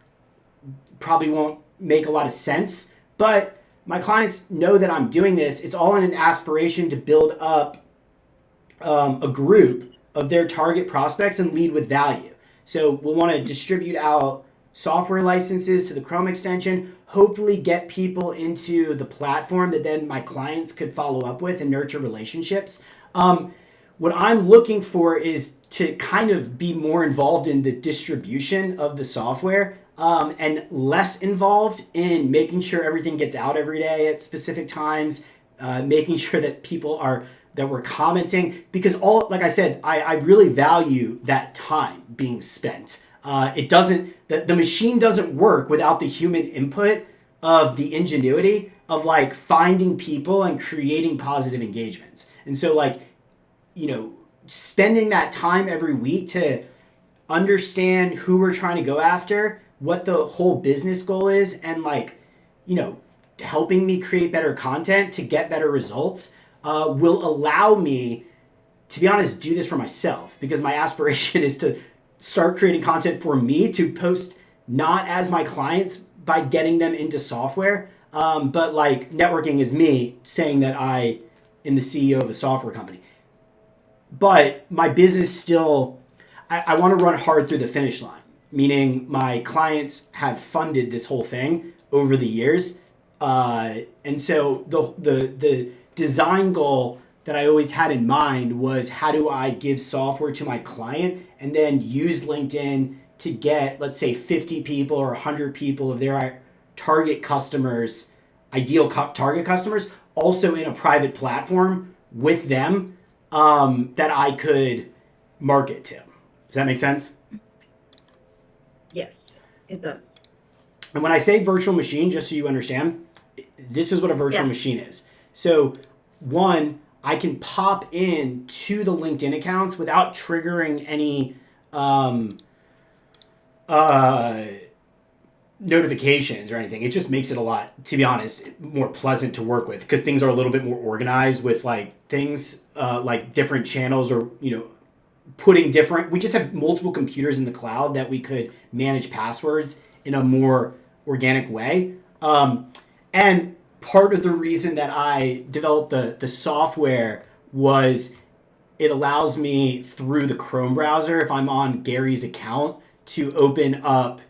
Probably won't make a lot of sense, but my clients know that I'm doing this. It's all in an aspiration to build up a group of their target prospects and lead with value. So we'll want to distribute out software licenses to the Chrome extension, hopefully get people into the platform that then my clients could follow up with and nurture relationships. What I'm looking for is to kind of be more involved in the distribution of the software and less involved in making sure everything gets out every day at specific times, making sure that that we're commenting, because like I said, I really value that time being spent. The machine doesn't work without the human input of the ingenuity of like finding people and creating positive engagements. And so like, spending that time every week to understand who we're trying to go after, what the whole business goal is, and like, helping me create better content to get better results will allow me, to be honest, do this for myself, because my aspiration is to start creating content for me to post not as my clients by getting them into software, but like networking is me saying that I am the CEO of a software company. But my business still, I want to run hard through the finish line, meaning my clients have funded this whole thing over the years. And so the design goal that I always had in mind was, how do I give software to my client and then use LinkedIn to get, let's say, 50 people or 100 people of their target customers, ideal target customers, also in a private platform with them that I could market to. Does that make sense? yes, it does. And when I say virtual machine, just so you understand, this is what a virtual machine is. So one, I can pop in to the LinkedIn accounts without triggering any notifications or anything. It just makes it a lot, to be honest, more pleasant to work with, because things are a little bit more organized with like things like different channels, or we just have multiple computers in the cloud that we could manage passwords in a more organic way. And part of the reason that I developed the software was it allows me, through the Chrome browser, if I'm on Gary's account, to open up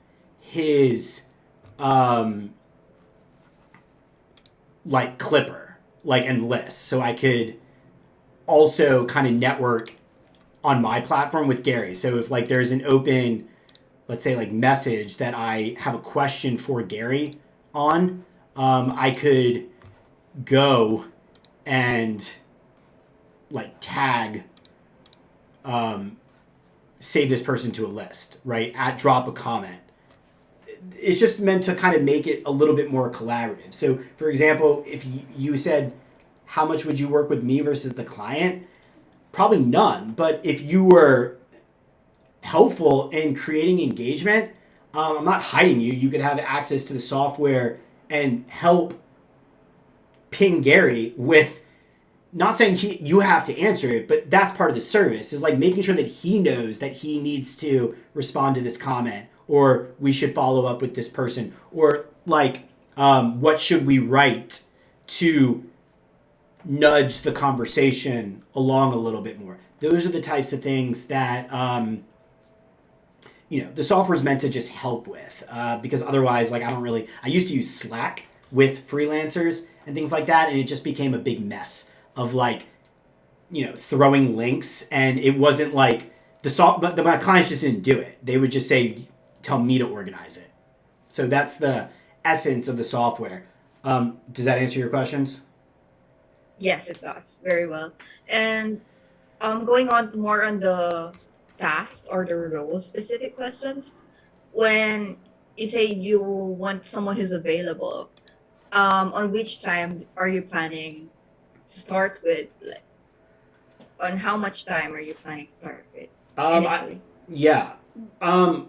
his like Clipper, like, and lists, so I could also kind of network on my platform with Gary. So if like there's an open, let's say, like message that I have a question for Gary on, I could go and like tag, save this person to a list, right? Drop a comment. It's just meant to kind of make it a little bit more collaborative. So for example, if you said, how much would you work with me versus the client? Probably none. But if you were helpful in creating engagement, I'm not hiding you. You could have access to the software and help ping Gary with, not saying you have to answer it, but that's part of the service, is like making sure that he knows that he needs to respond to this comment, or we should follow up with this person, or like What should we write to nudge the conversation along a little bit more? Those are the types of things that the software is meant to just help with, because otherwise, like, I used to use Slack with freelancers and things like that, and it just became a big mess of like, throwing links, and it wasn't like but my clients just didn't do it. They would just say, tell me to organize it. So that's the essence of the software. Does that answer your questions? Yes, it does very well. And going on more on the task or the role specific questions, when you say you want someone who's available, on which time are you planning to start with? Like, on how much time are you planning to start with initially? Yeah. I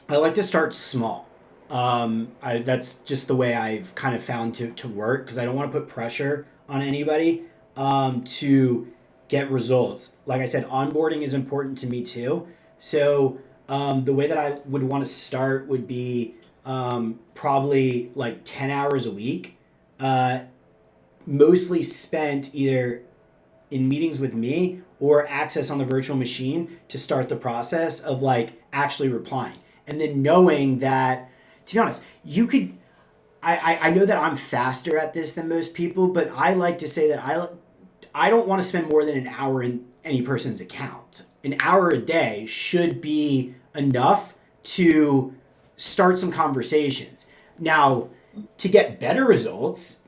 like to start small. That's just the way I've kind of found to work, because I don't want to put pressure on anybody to get results. Like I said, onboarding is important to me too. So the way that I would want to start would be probably like 10 hours a week, mostly spent either in meetings with me or access on the virtual machine to start the process of like actually replying. And then knowing that, to be honest, you could, I know that I'm faster at this than most people, but I like to say that I don't want to spend more than an hour in any person's account. An hour a day should be enough to start some conversations. Now, to get better results,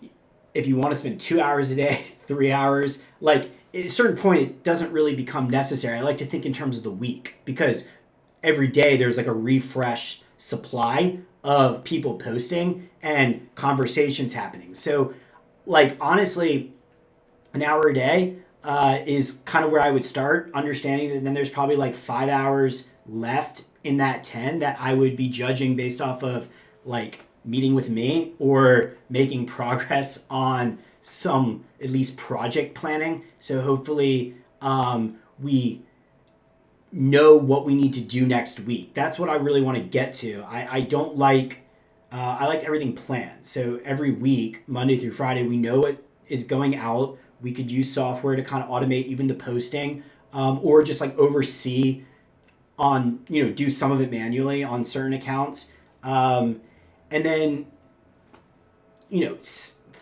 if you want to spend 2 hours a day, 3 hours, like at a certain point, it doesn't really become necessary. I like to think in terms of the week, because every day there's like a refresh supply of people posting and conversations happening. So, like, honestly, an hour a day is kind of where I would start, understanding that then there's probably like 5 hours left in that 10 that I would be judging based off of like meeting with me or making progress on some at least project planning. So hopefully we know what we need to do next week. That's what I really want to get to. I don't like, I like everything planned. So every week, Monday through Friday, we know what is going out. We could use software to kind of automate even the posting, or just like oversee on, do some of it manually on certain accounts. And then,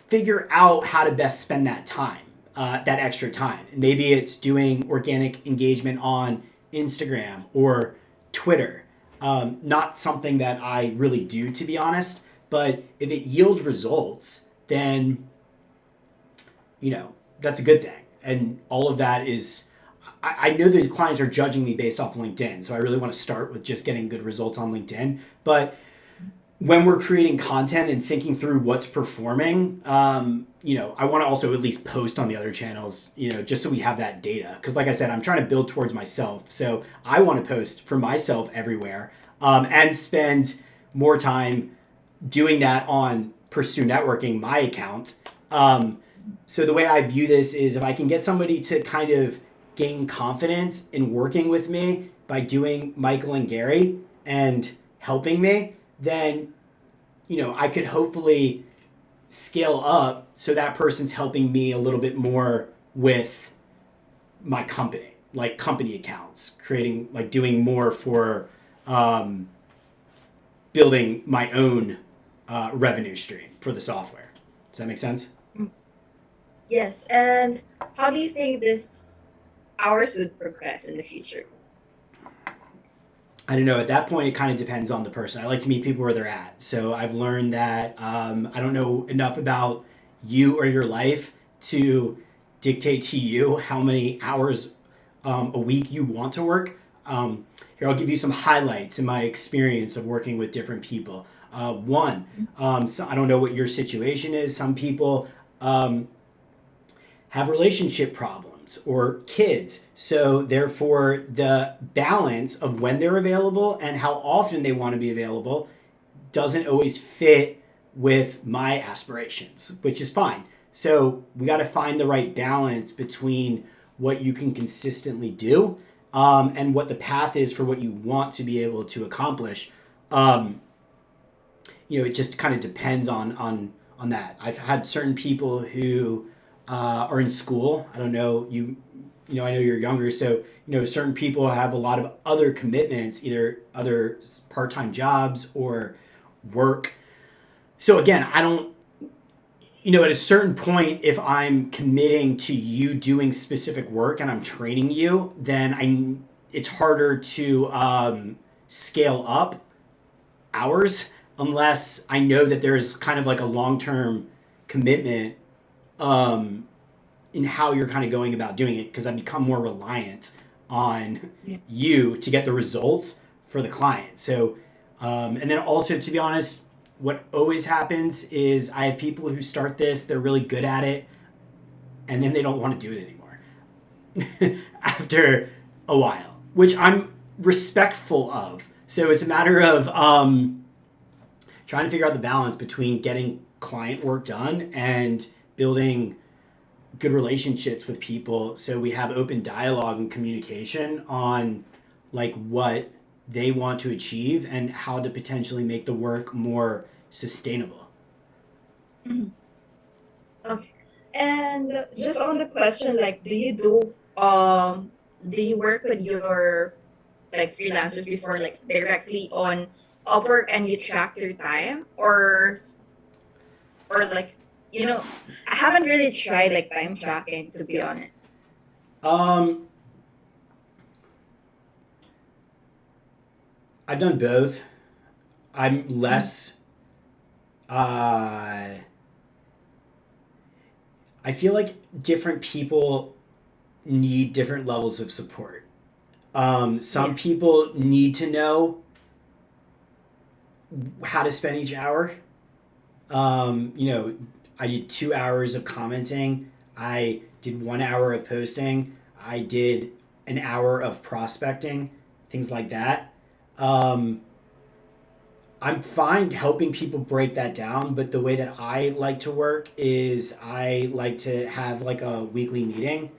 figure out how to best spend that time, that extra time. Maybe it's doing organic engagement on Instagram or Twitter. Not something that I really do, to be honest, but if it yields results, then, that's a good thing. And all of that is, I know the clients are judging me based off LinkedIn, so I really want to start with just getting good results on LinkedIn. But when we're creating content and thinking through what's performing, I want to also at least post on the other channels, just so we have that data. Because like I said, I'm trying to build towards myself. So I want to post for myself everywhere, and spend more time doing that on Pursue Networking, my account. So the way I view this is, if I can get somebody to kind of gain confidence in working with me by doing Michael and Gary and helping me, then I could hopefully scale up so that person's helping me a little bit more with my company, like company accounts, creating, like doing more for building my own revenue stream for the software. Does that make sense? Yes. And how do you think this hours would progress in the future? I don't know. At that point, it kind of depends on the person. I like to meet people where they're at. So I've learned that I don't know enough about you or your life to dictate to you how many hours a week you want to work. Here, I'll give you some highlights in my experience of working with different people. So I don't know what your situation is. Some people have relationship problems or kids. So therefore, the balance of when they're available and how often they want to be available doesn't always fit with my aspirations, which is fine. So we got to find the right balance between what you can consistently do, and what the path is for what you want to be able to accomplish. it just kind of depends on that. I've had certain people who are in school. I don't know I know you're younger, so certain people have a lot of other commitments, either other part-time jobs or work. So again, I don't, at a certain point, if I'm committing to you doing specific work and I'm training you, then it's harder to scale up hours unless I know that there's kind of like a long-term commitment in how you're kind of going about doing it, because I become more reliant on you to get the results for the client. So, and then also, to be honest, what always happens is I have people who start this, they're really good at it, and then they don't want to do it anymore after a while, which I'm respectful of. So it's a matter of trying to figure out the balance between getting client work done and building good relationships with people, so we have open dialogue and communication on like what they want to achieve and how to potentially make the work more sustainable. Okay. And just on the question, like, do you work with your like freelancers before, like directly on Upwork, and you track their time, or like, I haven't really tried like time tracking, to be honest. I've done both. I'm less I feel like different people need different levels of support. Some Yes. people need to know how to spend each hour. I did 2 hours of commenting. I did 1 hour of posting. I did an hour of prospecting, things like that. I'm fine helping people break that down, but the way that I like to work is I like to have like a weekly meeting,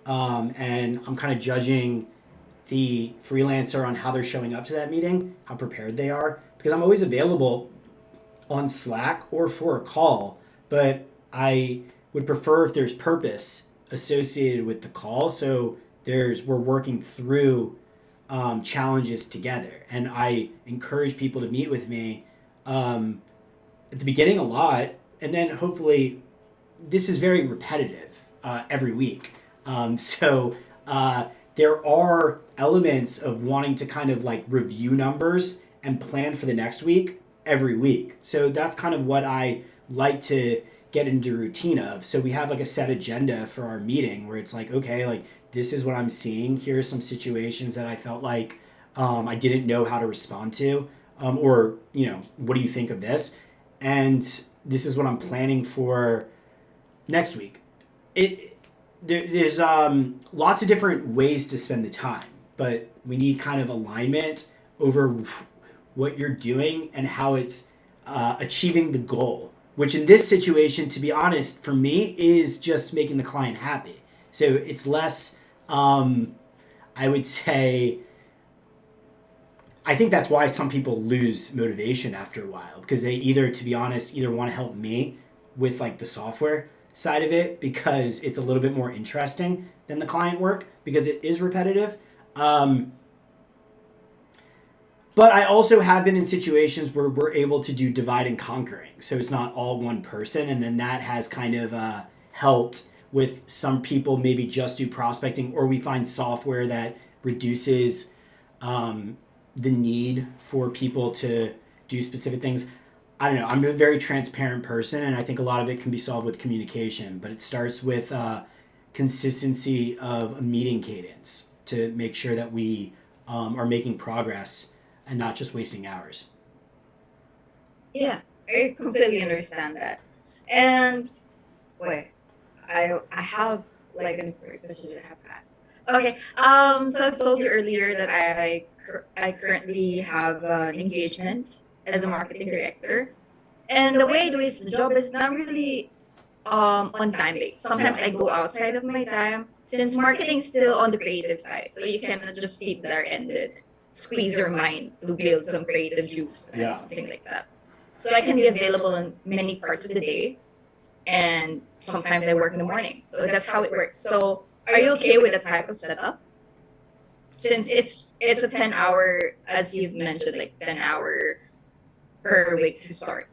and I'm kind of judging the freelancer on how they're showing up to that meeting, how prepared they are, because I'm always available on Slack or for a call, but I would prefer if there's purpose associated with the call. So we're working through challenges together, and I encourage people to meet with me at the beginning a lot, and then hopefully this is very repetitive every week. There are elements of wanting to kind of like review numbers and plan for the next week every week. So that's kind of what I like to get into routine of. So we have like a set agenda for our meeting where it's like, okay, like this is what I'm seeing. Here are some situations that I felt like I didn't know how to respond to, or what do you think of this? And this is what I'm planning for next week. There's lots of different ways to spend the time, but we need kind of alignment over what you're doing and how it's achieving the goal, which in this situation, to be honest, for me, is just making the client happy. So it's less, I would say, I think that's why some people lose motivation after a while, because they to be honest, either want to help me with like the software side of it because it's a little bit more interesting than the client work because it is repetitive. But I also have been in situations where we're able to do divide and conquering. So it's not all one person. And then that has kind of helped with some people maybe just do prospecting, or we find software that reduces the need for people to do specific things. I don't know. I'm a very transparent person, and I think a lot of it can be solved with communication. But it starts with consistency of a meeting cadence to make sure that we are making progress and not just wasting hours. Yeah, I completely understand that. And wait, I have like an important question that I have to ask. Okay, so I've told you earlier that I currently have an engagement as a marketing director, and the way I do this job is not really on time based. Sometimes I go outside of my time since marketing is still on the creative side, so you cannot just sit there and squeeze your mind to build some creative juice and Yeah. something like that. So I can be available in many parts of the day, and sometimes I work in the morning. So that's how it works. So are you okay with that type of setup? Since it's a 10-hour, as you've mentioned, like 10-hour per week to start.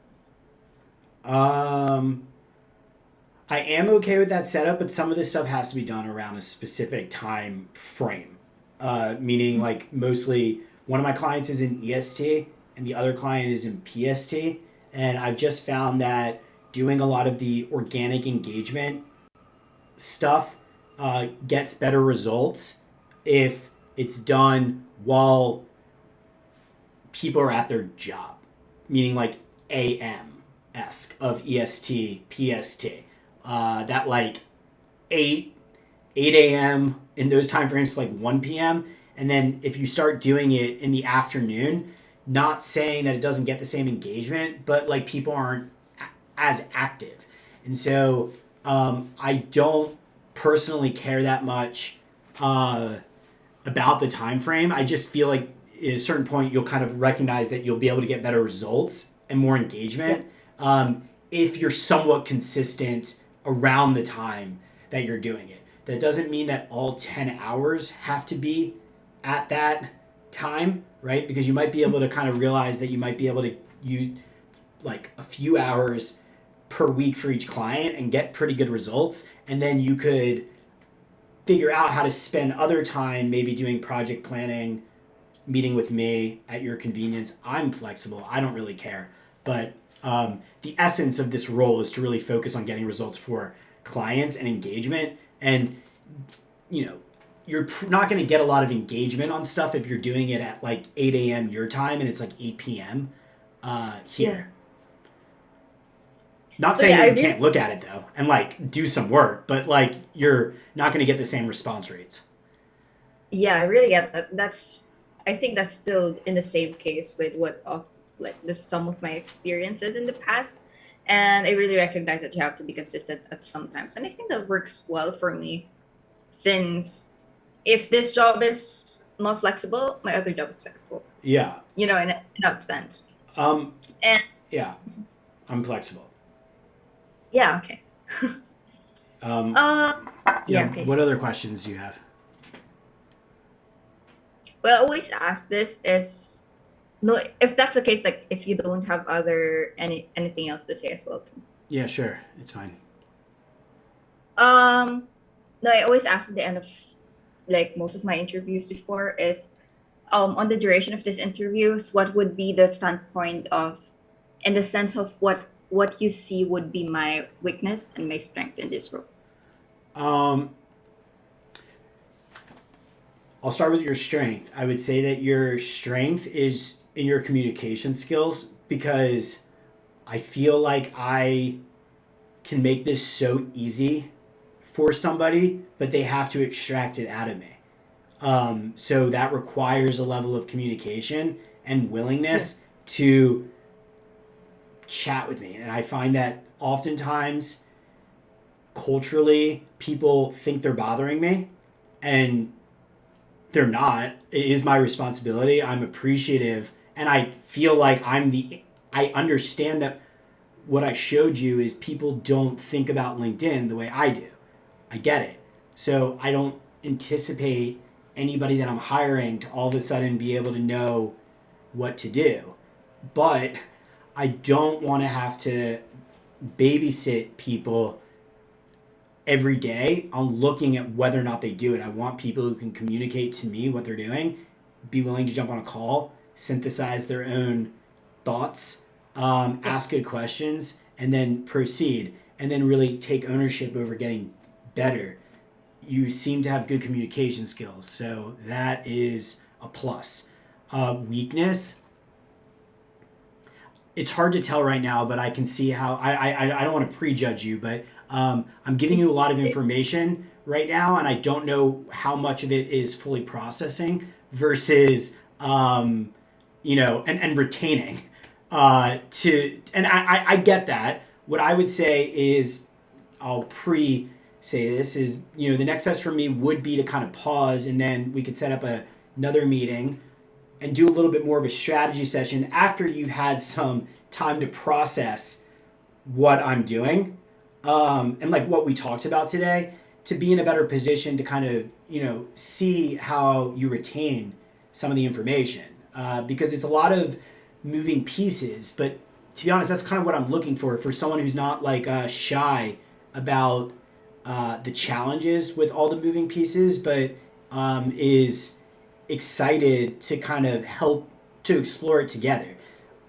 I am okay with that setup, but some of this stuff has to be done around a specific time frame. Meaning, like, mostly one of my clients is in EST and the other client is in PST. And I've just found that doing a lot of the organic engagement stuff gets better results if it's done while people are at their job, meaning like AM-esque of EST, PST. That like 8 a.m. in those time frames to like 1 p.m. And then if you start doing it in the afternoon, not saying that it doesn't get the same engagement, but like people aren't as active. And so I don't personally care that much about the time frame. I just feel like at a certain point you'll kind of recognize that you'll be able to get better results and more engagement if you're somewhat consistent around the time that you're doing it. That doesn't mean that all 10 hours have to be at that time, right? Because you might be able to kind of realize that you might be able to use like a few hours per week for each client and get pretty good results. And then you could figure out how to spend other time maybe doing project planning, meeting with me at your convenience. I'm flexible. I don't really care. But the essence of this role is to really focus on getting results for clients and engagement. And, you know, you're not going to get a lot of engagement on stuff if you're doing it at like 8 a.m. your time and it's like 8 p.m. Here. Yeah. Not saying that you can't look at it though and like do some work, but like you're not going to get the same response rates. Yeah, I really get that. I think that's still in the same case with some of my experiences in the past. And I really recognize that you have to be consistent at some times. And I think that works well for me, since if this job is not flexible, my other job is flexible. Yeah. You know, in that sense. Yeah, I'm flexible. Yeah, okay. Okay. What other questions do you have? Well, I always ask this is, no, if that's the case, like if you don't have anything else to say as well too. Yeah, sure. It's fine. No, I always ask at the end of like most of my interviews before is on the duration of this interviews, what would be the standpoint of, in the sense of what you see would be my weakness and my strength in this role? I'll start with your strength. I would say that your strength is in your communication skills, because I feel like I can make this so easy for somebody, but they have to extract it out of me. So that requires a level of communication and willingness to chat with me. And I find that oftentimes culturally people think they're bothering me, and they're not. It is my responsibility. I'm appreciative, and I feel like I understand that what I showed you is people don't think about LinkedIn the way I do. I get it. So I don't anticipate anybody that I'm hiring to all of a sudden be able to know what to do. But I don't want to have to babysit people every day on looking at whether or not they do it. I want people who can communicate to me what they're doing, be willing to jump on a call, synthesize their own thoughts, ask good questions, and then proceed, and then really take ownership over getting better. You seem to have good communication skills, so that is a plus. Weakness, it's hard to tell right now, but I can see how I don't want to prejudge you, but I'm giving you a lot of information right now, and I don't know how much of it is fully processing versus and retaining. And I get that. What I would say is, I'll say this is, the next steps for me would be to kind of pause, and then we could set up another meeting and do a little bit more of a strategy session after you've had some time to process what I'm doing, and like what we talked about today, to be in a better position to kind of, see how you retain some of the information, because it's a lot of moving pieces. But to be honest, that's kind of what I'm looking for someone who's not like shy about the challenges with all the moving pieces, but is excited to kind of help to explore it together.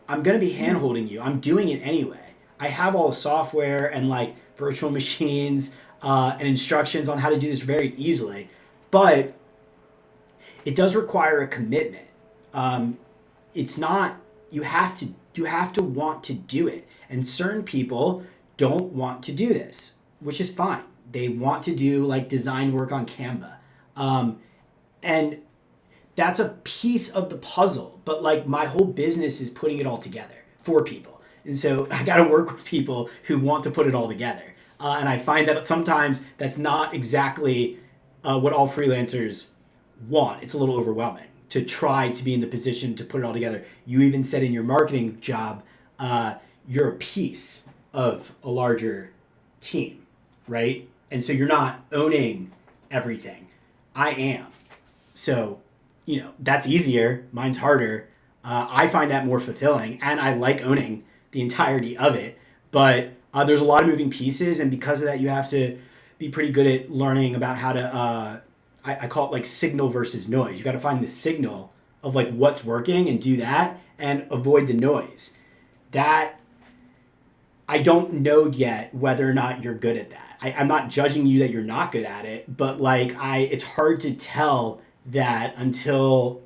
I'm going to be hand-holding you. I'm doing it anyway. I have all the software and like virtual machines and instructions on how to do this very easily, but it does require a commitment. It's not, you have to want to do it. And certain people don't want to do this, which is fine. They want to do like design work on Canva. And that's a piece of the puzzle, but like my whole business is putting it all together for people. And so I got to work with people who want to put it all together. And I find that sometimes that's not exactly what all freelancers want. It's a little overwhelming to try to be in the position to put it all together. You even said in your marketing job, you're a piece of a larger team, right? And so you're not owning everything. I am. So, that's easier. Mine's harder. I find that more fulfilling, and I like owning the entirety of it. But there's a lot of moving pieces, and because of that, you have to be pretty good at learning about how to, I call it like signal versus noise. You got to find the signal of like what's working and do that, and avoid the noise. That, I don't know yet whether or not you're good at that. I'm not judging you that you're not good at it, but like it's hard to tell that until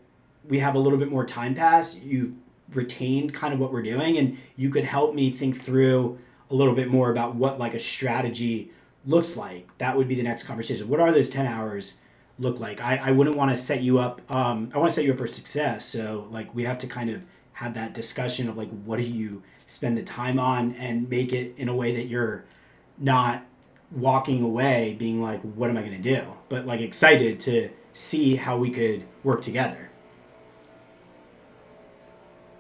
we have a little bit more time pass. You've retained kind of what we're doing, and you could help me think through a little bit more about what like a strategy looks like. That would be the next conversation. What are those 10 hours look like? I wouldn't want to set you up. I want to set you up for success. So like we have to kind of have that discussion of like, what do you spend the time on, and make it in a way that you're not walking away being like, what am I going to do? But like excited to see how we could work together.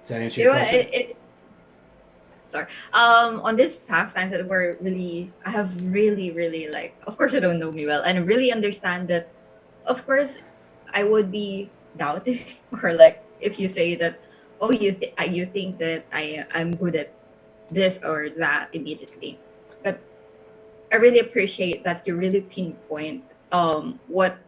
Does that answer your question? Sorry. On this past time that I have really like, of course, I don't know me well, and I really understand that. Of course, I would be doubting, or like if you say that, oh, you think that I'm good at this or that immediately, but I really appreciate that you really pinpoint what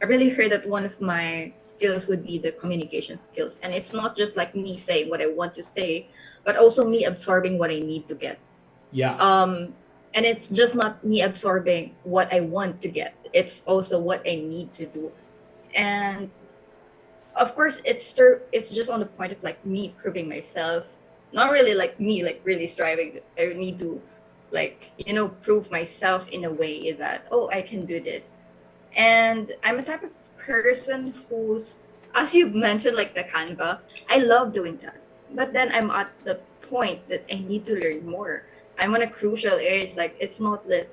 I really heard that one of my skills would be the communication skills. And it's not just like me saying what I want to say, but also me absorbing what I need to get. Yeah. And it's just not me absorbing what I want to get. It's also what I need to do. And of course, it's just on the point of like me proving myself, not really like me, like really striving. I need to like, prove myself in a way that, oh, I can do this. And I'm a type of person who's, as you mentioned, like the Canva, I love doing that. But then I'm at the point that I need to learn more. I'm on a crucial age. Like it's not that,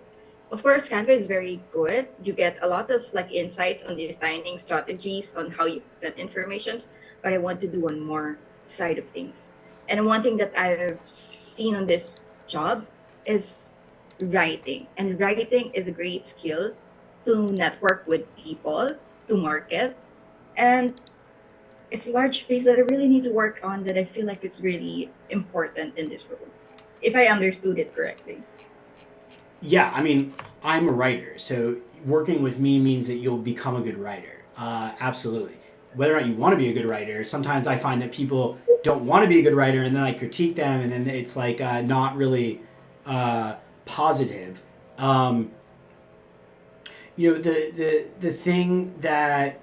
of course, Canva is very good. You get a lot of like insights on designing strategies on how you present informations. But I want to do one more side of things. And one thing that I've seen on this job is writing. And writing is a great skill to network with people, to market. And it's a large piece that I really need to work on, that I feel like is really important in this role, if I understood it correctly. Yeah, I mean, I'm a writer, so working with me means that you'll become a good writer. Absolutely. Whether or not you want to be a good writer, sometimes I find that people don't want to be a good writer, and then I critique them, and then it's like not really positive. The thing that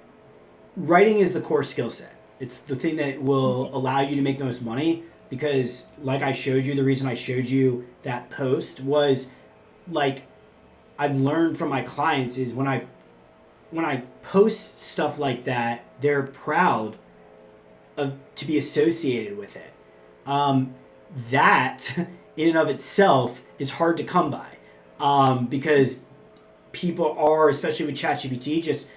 writing is the core skill set. It's the thing that will allow you to make the most money, because like I showed you, the reason I showed you that post was like I've learned from my clients is when I post stuff like that, they're proud to be associated with it. That in and of itself is hard to come by, because people are, especially with ChatGPT, just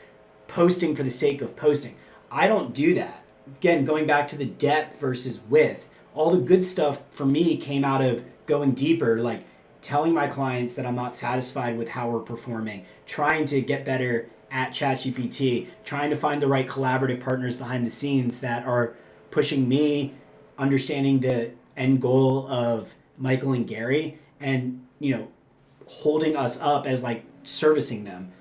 posting for the sake of posting. I don't do that. again, going back to the depth versus width, all the good stuff for me came out of going deeper, like telling my clients that I'm not satisfied with how we're performing, trying to get better at ChatGPT, trying to find the right collaborative partners behind the scenes that are pushing me, understanding the end goal of Michael and Gary, and holding us up as like servicing them.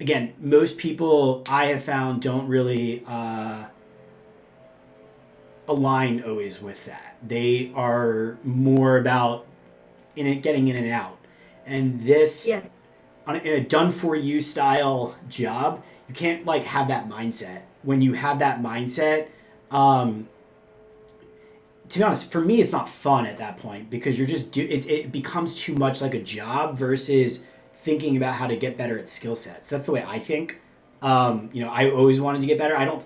Again, most people I have found don't really align always with that. They are more about getting in and out. And this, Yeah. in a done for you style job, you can't like have that mindset. When you have that mindset, to be honest, for me, it's not fun at that point because you're just it becomes too much like a job versus thinking about how to get better at skill sets. That's the way I think. I always wanted to get better. I don't.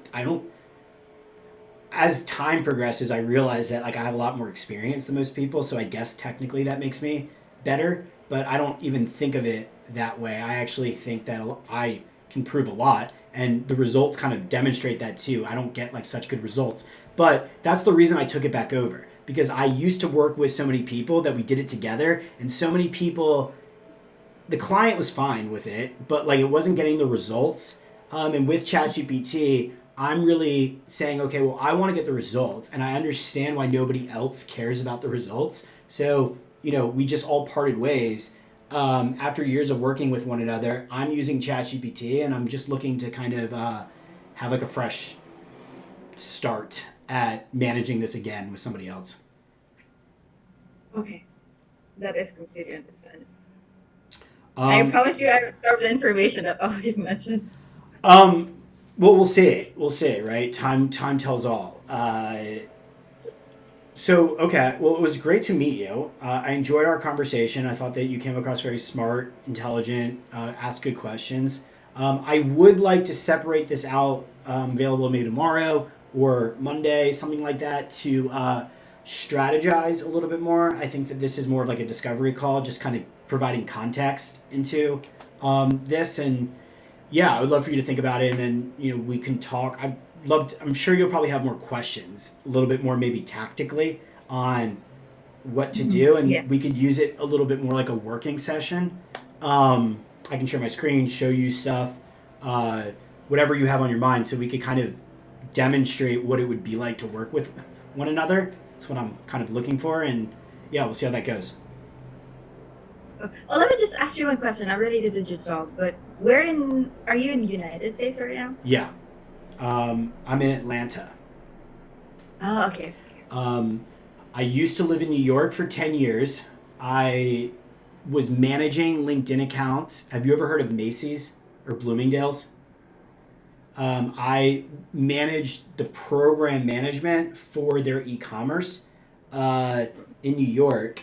As time progresses, I realize that like I have a lot more experience than most people, so I guess technically that makes me better. But I don't even think of it that way. I actually think that I can prove a lot, and the results kind of demonstrate that too. I don't get like such good results, but that's the reason I took it back over, because I used to work with so many people that we did it together, and so many people, the client was fine with it, but like it wasn't getting the results. And with ChatGPT, I'm really saying, okay, well, I want to get the results, and I understand why nobody else cares about the results. So, we just all parted ways. After years of working with one another, I'm using ChatGPT, and I'm just looking to kind of have like a fresh start at managing this again with somebody else. Okay. That is completely understandable. I promise you I absorbed the information that all you've mentioned. Well, we'll see. We'll see, right? Time tells all. So, okay. Well, it was great to meet you. I enjoyed our conversation. I thought that you came across very smart, intelligent, asked good questions. I would like to separate this out, available maybe tomorrow or Monday, something like that, to strategize a little bit more. I think that this is more of like a discovery call, just kind of providing context into this. And yeah, I would love for you to think about it, and then we can talk. I'm sure you'll probably have more questions, a little bit more maybe tactically on what to do, and Yeah. we could use it a little bit more like a working session. I can share my screen, show you stuff, whatever you have on your mind, so we could kind of demonstrate what it would be like to work with one another. That's what I'm kind of looking for, and yeah, we'll see how that goes. Well, let me just ask you one question. I really did your job, but are you in the United States right now? Yeah. I'm in Atlanta. Oh, okay. I used to live in New York for 10 years. I was managing LinkedIn accounts. Have you ever heard of Macy's or Bloomingdale's? I managed the program management for their e-commerce in New York.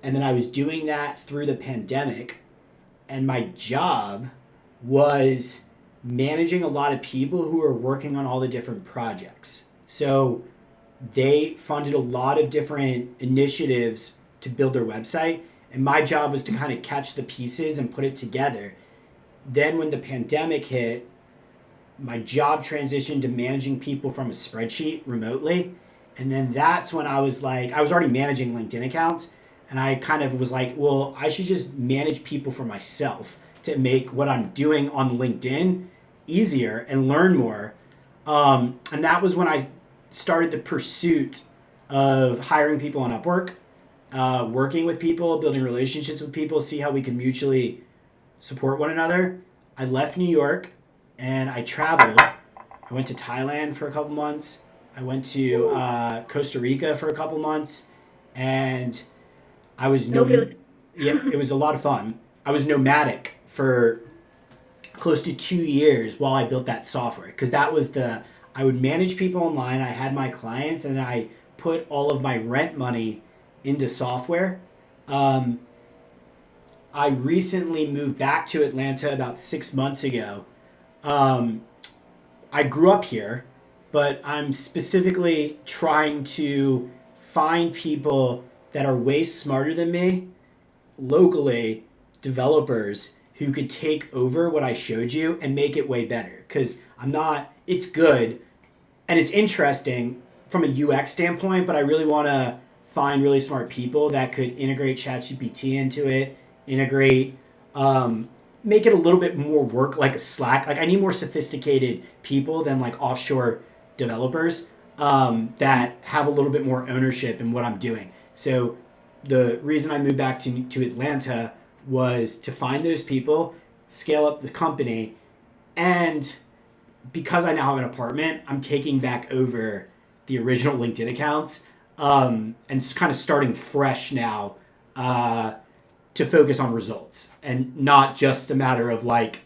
And then I was doing that through the pandemic. And my job was managing a lot of people who are working on all the different projects. So they funded a lot of different initiatives to build their website. And my job was to kind of catch the pieces and put it together. Then when the pandemic hit, my job transitioned to managing people from a spreadsheet remotely. And then that's when I was already managing LinkedIn accounts. And I kind of was like, well, I should just manage people for myself to make what I'm doing on LinkedIn easier and learn more. And that was when I started the pursuit of hiring people on Upwork, working with people, building relationships with people, see how we can mutually support one another. I left New York and I traveled. I went to Thailand for a couple months. I went to Costa Rica for a couple months, and I was it was a lot of fun. I was nomadic for close to 2 years while I built that software, because I would manage people online. I had my clients, and I put all of my rent money into software. I recently moved back to Atlanta about 6 months ago. I grew up here, but I'm specifically trying to find people that are way smarter than me, locally, developers who could take over what I showed you and make it way better. Because I'm not it's good and it's interesting from a UX standpoint, but I really want to find really smart people that could integrate ChatGPT into it, integrate, make it a little bit more work like a Slack. Like I need more sophisticated people than like offshore developers that have a little bit more ownership in what I'm doing. So the reason I moved back to Atlanta was to find those people, scale up the company, and because I now have an apartment, I'm taking back over the original LinkedIn accounts and kind of starting fresh now to focus on results and not just a matter of like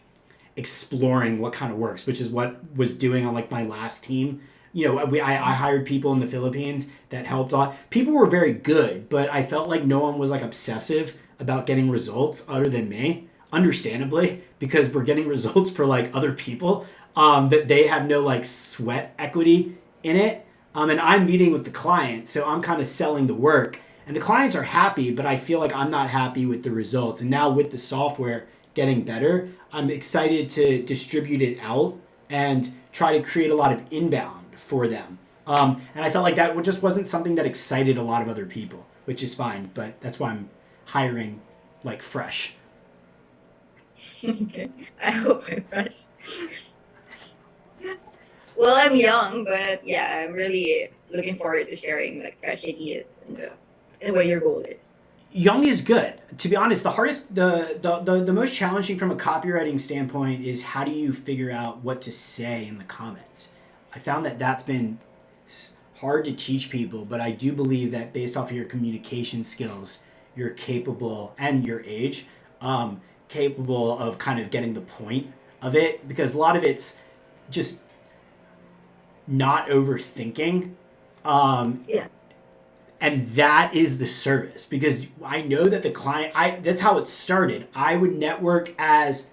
exploring what kind of works, which is what was doing on like my last team. You know, I hired people in the Philippines that helped out. People were very good, but I felt like no one was like obsessive about getting results other than me, understandably, because we're getting results for like other people that they have no like sweat equity in it. And I'm meeting with the client, so I'm kind of selling the work. And the clients are happy, but I feel like I'm not happy with the results. And now with the software getting better, I'm excited to distribute it out and try to create a lot of inbound for them. And I felt like that just wasn't something that excited a lot of other people, which is fine. But that's why I'm hiring like fresh. Okay. I hope I'm fresh. Well, I'm young, but yeah, I'm really looking forward to sharing like fresh ideas and what your goal is. Young is good. To be honest, the hardest, the most challenging from a copywriting standpoint is how do you figure out what to say in the comments. I found that that's been hard to teach people, but I do believe that based off of your communication skills, you're capable, and your age, capable of kind of getting the point of it, because a lot of it's just not overthinking. Yeah. And that is the service, because I know that the client, that's how it started. I would network as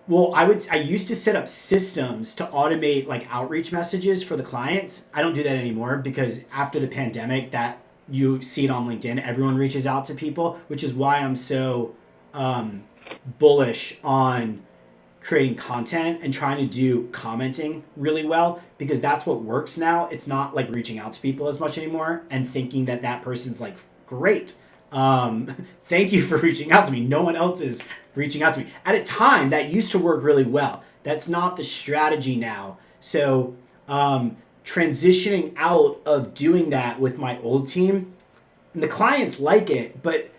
well. I used to set up systems to automate like outreach messages for the clients. I don't do that anymore because after the pandemic, that you see it on LinkedIn, everyone reaches out to people, which is why I'm so bullish on creating content and trying to do commenting really well, because that's what works now. It's not like reaching out to people as much anymore and thinking that that person's like, great, thank you for reaching out to me. No one else is reaching out to me. At a time that used to work really well. That's not the strategy now. So transitioning out of doing that with my old team, and the clients like it, but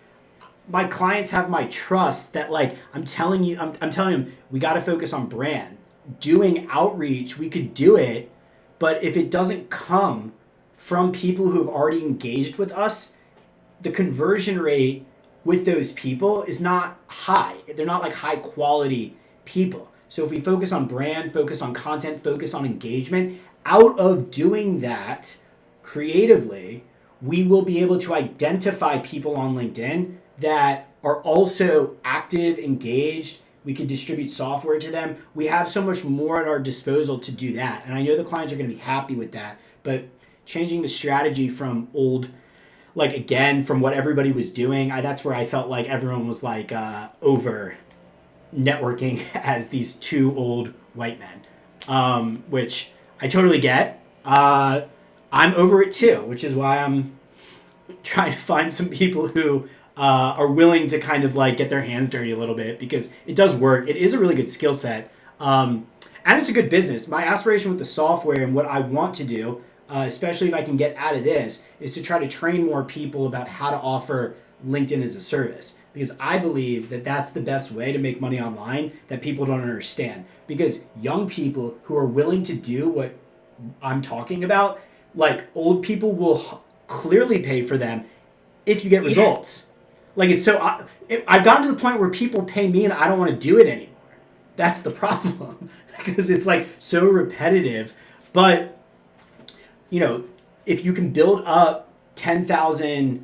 my clients have my trust that like I'm telling them we got to focus on brand. Doing outreach, we could do it, but if it doesn't come from people who have already engaged with us, the conversion rate with those people is not high. They're not like high quality people. So if we focus on brand, focus on content, focus on engagement, out of doing that creatively, we will be able to identify people on LinkedIn that are also active, engaged. We can distribute software to them. We have so much more at our disposal to do that. And I know the clients are going to be happy with that. But changing the strategy from old, like again, from what everybody was doing, that's where I felt like everyone was like over networking as these two old white men, which I totally get. I'm over it too, which is why I'm trying to find some people who are willing to kind of like get their hands dirty a little bit, because it does work. It is a really good skill set. And it's a good business. My aspiration with the software and what I want to do, especially if I can get out of this, is to try to train more people about how to offer LinkedIn as a service, because I believe that that's the best way to make money online that people don't understand. Because young people who are willing to do what I'm talking about, like old people will clearly pay for them if you get results. Like it's so, I've gotten to the point where people pay me and I don't want to do it anymore. That's the problem, because it's like so repetitive. But, you know, if you can build up 10,000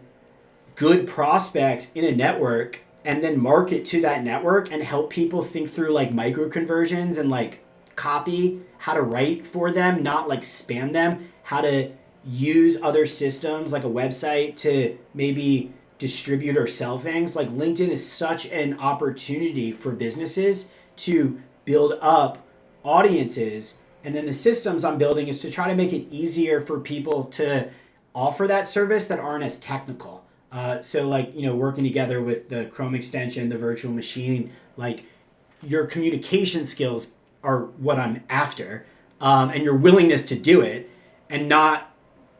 good prospects in a network and then market to that network and help people think through like micro conversions and like copy, how to write for them, not like spam them, how to use other systems like a website to maybe distribute or sell things. Like LinkedIn is such an opportunity for businesses to build up audiences. And then the systems I'm building is to try to make it easier for people to offer that service that aren't as technical. So like, working together with the Chrome extension, the virtual machine, like your communication skills are what I'm after, and your willingness to do it, and not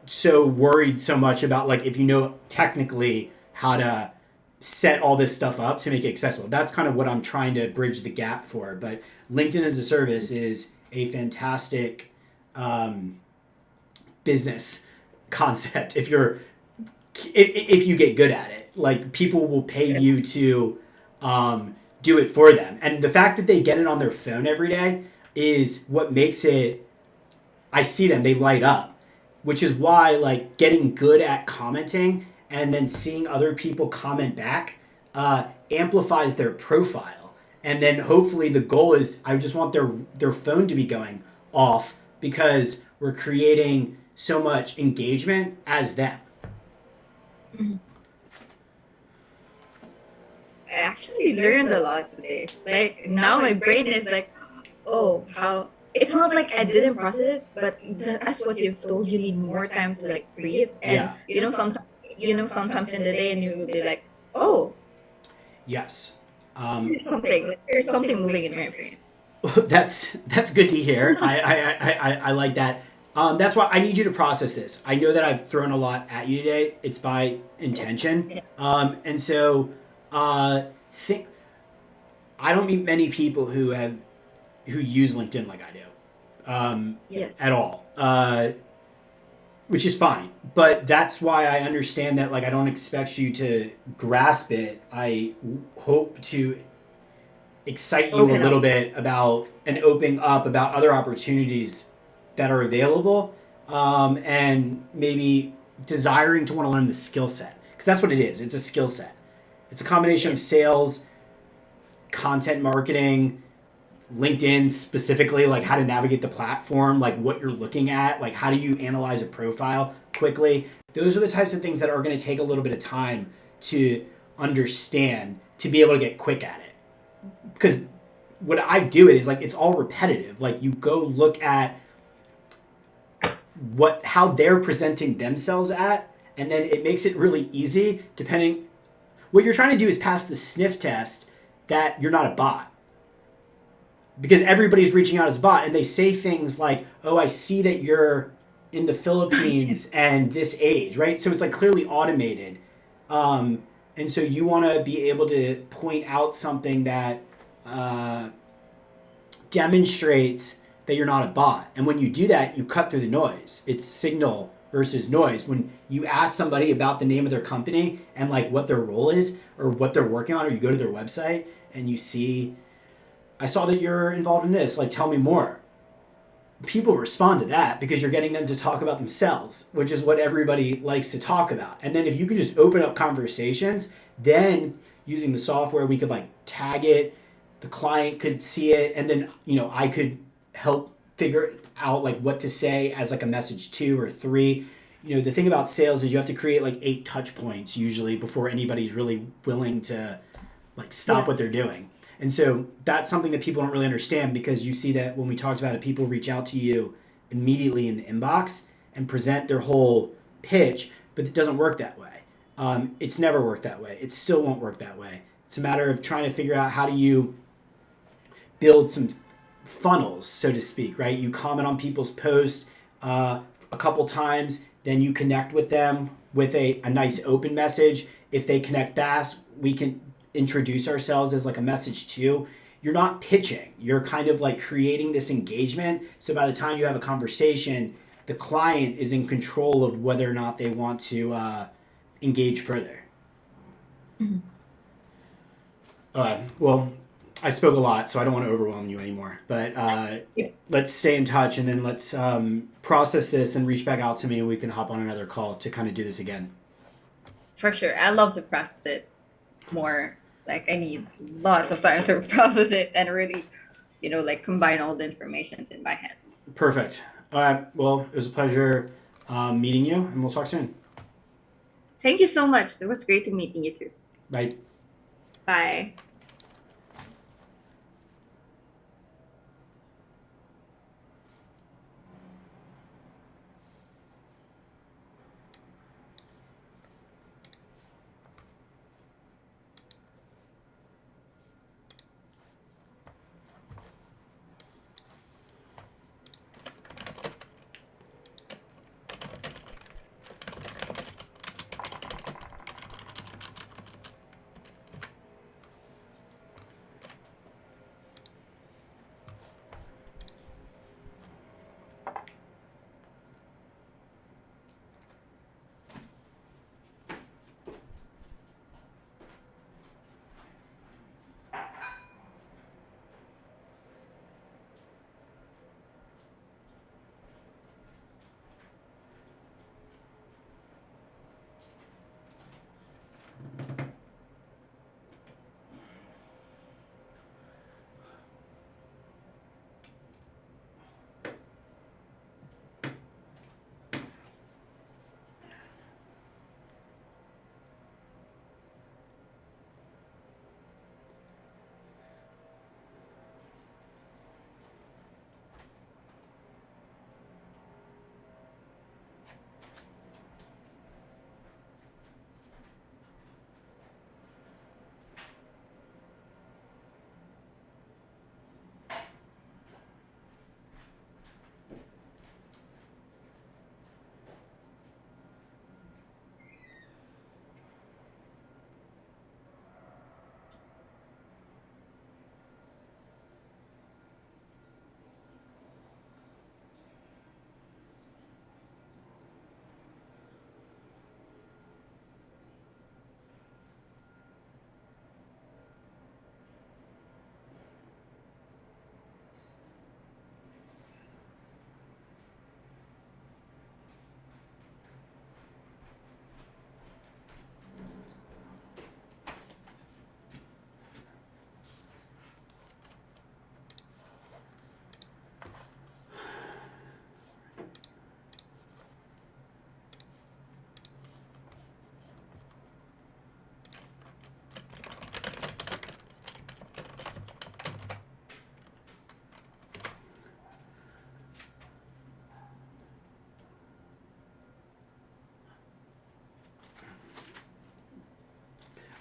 so worried so much about like if you know technically how to set all this stuff up to make it accessible. That's kind of what I'm trying to bridge the gap for. But LinkedIn as a service is a fantastic business concept if you get good at it. Like people will pay you to do it for them, and the fact that they get it on their phone every day is what makes it. I see them, they light up, which is why like getting good at commenting and then seeing other people comment back amplifies their profile. And then hopefully the goal is I just want their phone to be going off because we're creating so much engagement as them. I actually learned a lot today. Like now my brain is like, oh, how it's not like I didn't process it, but that's what you've told. You need more time to like breathe, and sometimes in the day, and you will be like, oh, Yes. There's something moving in my brain. That's good to hear. I like that. That's why I need you to process this. I know that I've thrown a lot at you today. It's by intention. And so I don't meet many people who use LinkedIn like I do at all, which is fine. But that's why I understand that like I don't expect you to grasp it. I hope to excite you a little bit about and open up about other opportunities that are available, and maybe desiring to want to learn the skill set, because that's what it is. It's a skill set. It's a combination of sales, content marketing, LinkedIn specifically, like how to navigate the platform, like what you're looking at, like how do you analyze a profile quickly. Those are the types of things that are going to take a little bit of time to understand to be able to get quick at it. Because what I do it is like it's all repetitive. Like you go look at how they're presenting themselves at, and then it makes it really easy depending. What you're trying to do is pass the sniff test that you're not a bot. Because everybody's reaching out as a bot, and they say things like, oh, I see that you're in the Philippines and this age, right? So it's like clearly automated. And so you want to be able to point out something that demonstrates that you're not a bot. And when you do that, you cut through the noise. It's signal versus noise. When you ask somebody about the name of their company and like what their role is or what they're working on, or you go to their website and you see, I saw that you're involved in this, like tell me more. People respond to that because you're getting them to talk about themselves, which is what everybody likes to talk about. And then if you could just open up conversations, then using the software, we could like tag it, the client could see it, and then, I could help figure out like what to say as like a message 2 or 3. The thing about sales is you have to create like 8 touch points usually before anybody's really willing to like stop what they're doing. And so that's something that people don't really understand, because you see that when we talked about it, people reach out to you immediately in the inbox and present their whole pitch, but it doesn't work that way. It's never worked that way. It still won't work that way. It's a matter of trying to figure out how do you build some funnels, so to speak, right? You comment on people's posts a couple times, then you connect with them with a nice open message. If they connect fast, we can introduce ourselves as like a message 2. You're not pitching. You're kind of like creating this engagement. So by the time you have a conversation, the client is in control of whether or not they want to engage further. Mm-hmm. Well, I spoke a lot, so I don't want to overwhelm you anymore. But let's stay in touch, and then let's process this and reach back out to me, and we can hop on another call to kind of do this again. For sure. I love to process it more. Like I need lots of time to process it and really, like combine all the information in my head. Perfect. All right. Well, it was a pleasure meeting you, and we'll talk soon. Thank you so much. It was great to meeting you too. Bye. Bye.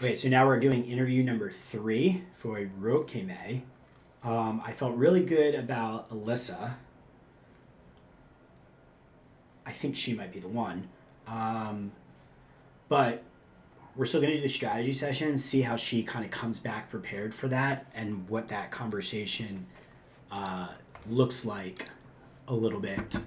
Okay, so now we're doing interview number 3 for Rokeme. I felt really good about Alyssa. I think she might be the one. But we're still going to do the strategy session and see how she kind of comes back prepared for that and what that conversation looks like a little bit.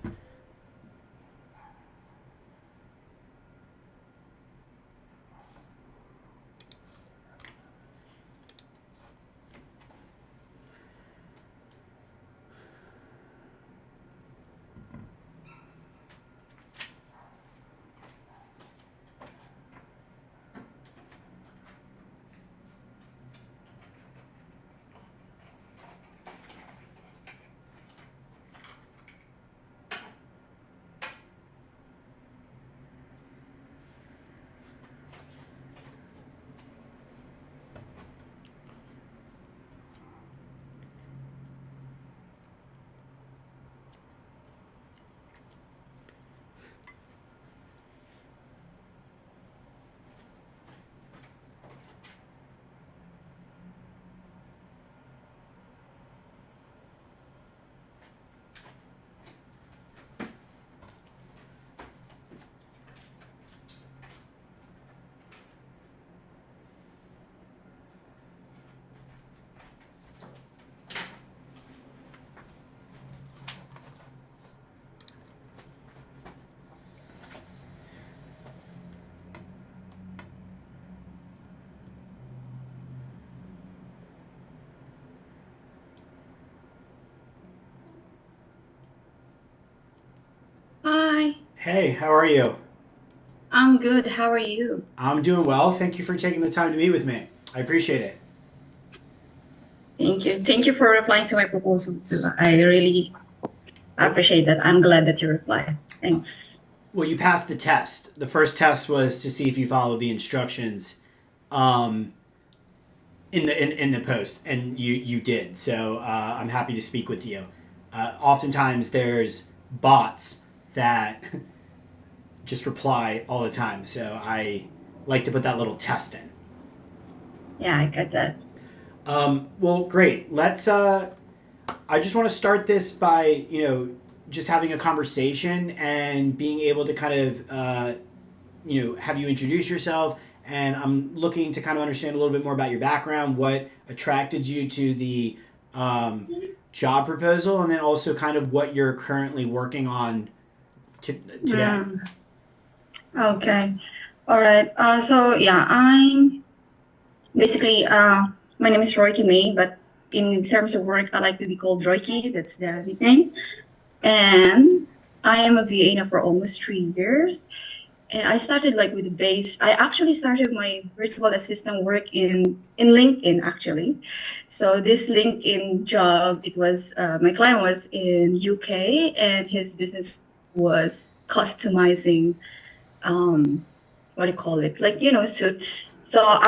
Hi, Hey, how are you? I'm good. How are you? I'm doing well. Thank you for taking the time to meet with me. I appreciate it. Thank you. Thank you for replying to my proposal too. I really appreciate that. I'm glad that you replied. Thanks. Well, you passed the test. The first test was to see if you followed the instructions um, in the post, and you did. So I'm happy to speak with you. Oftentimes, there's bots that just reply all the time, so I like to put that little test in. Yeah, I got that. Well, great. Let's. I just want to start this by just having a conversation and being able to kind of have you introduce yourself. And I'm looking to kind of understand a little bit more about your background, what attracted you to the job proposal, and then also kind of what you're currently working on today. Okay. All right. So yeah, I'm basically my name is Royki May, but in terms of work, I like to be called Royki. That's the nickname. And I am a VA now for almost 3 years. And I started like with the base. I actually started my virtual assistant work in LinkedIn actually. So this LinkedIn job, it was my client was in UK and his business was customizing what do you call it? Like, suits. So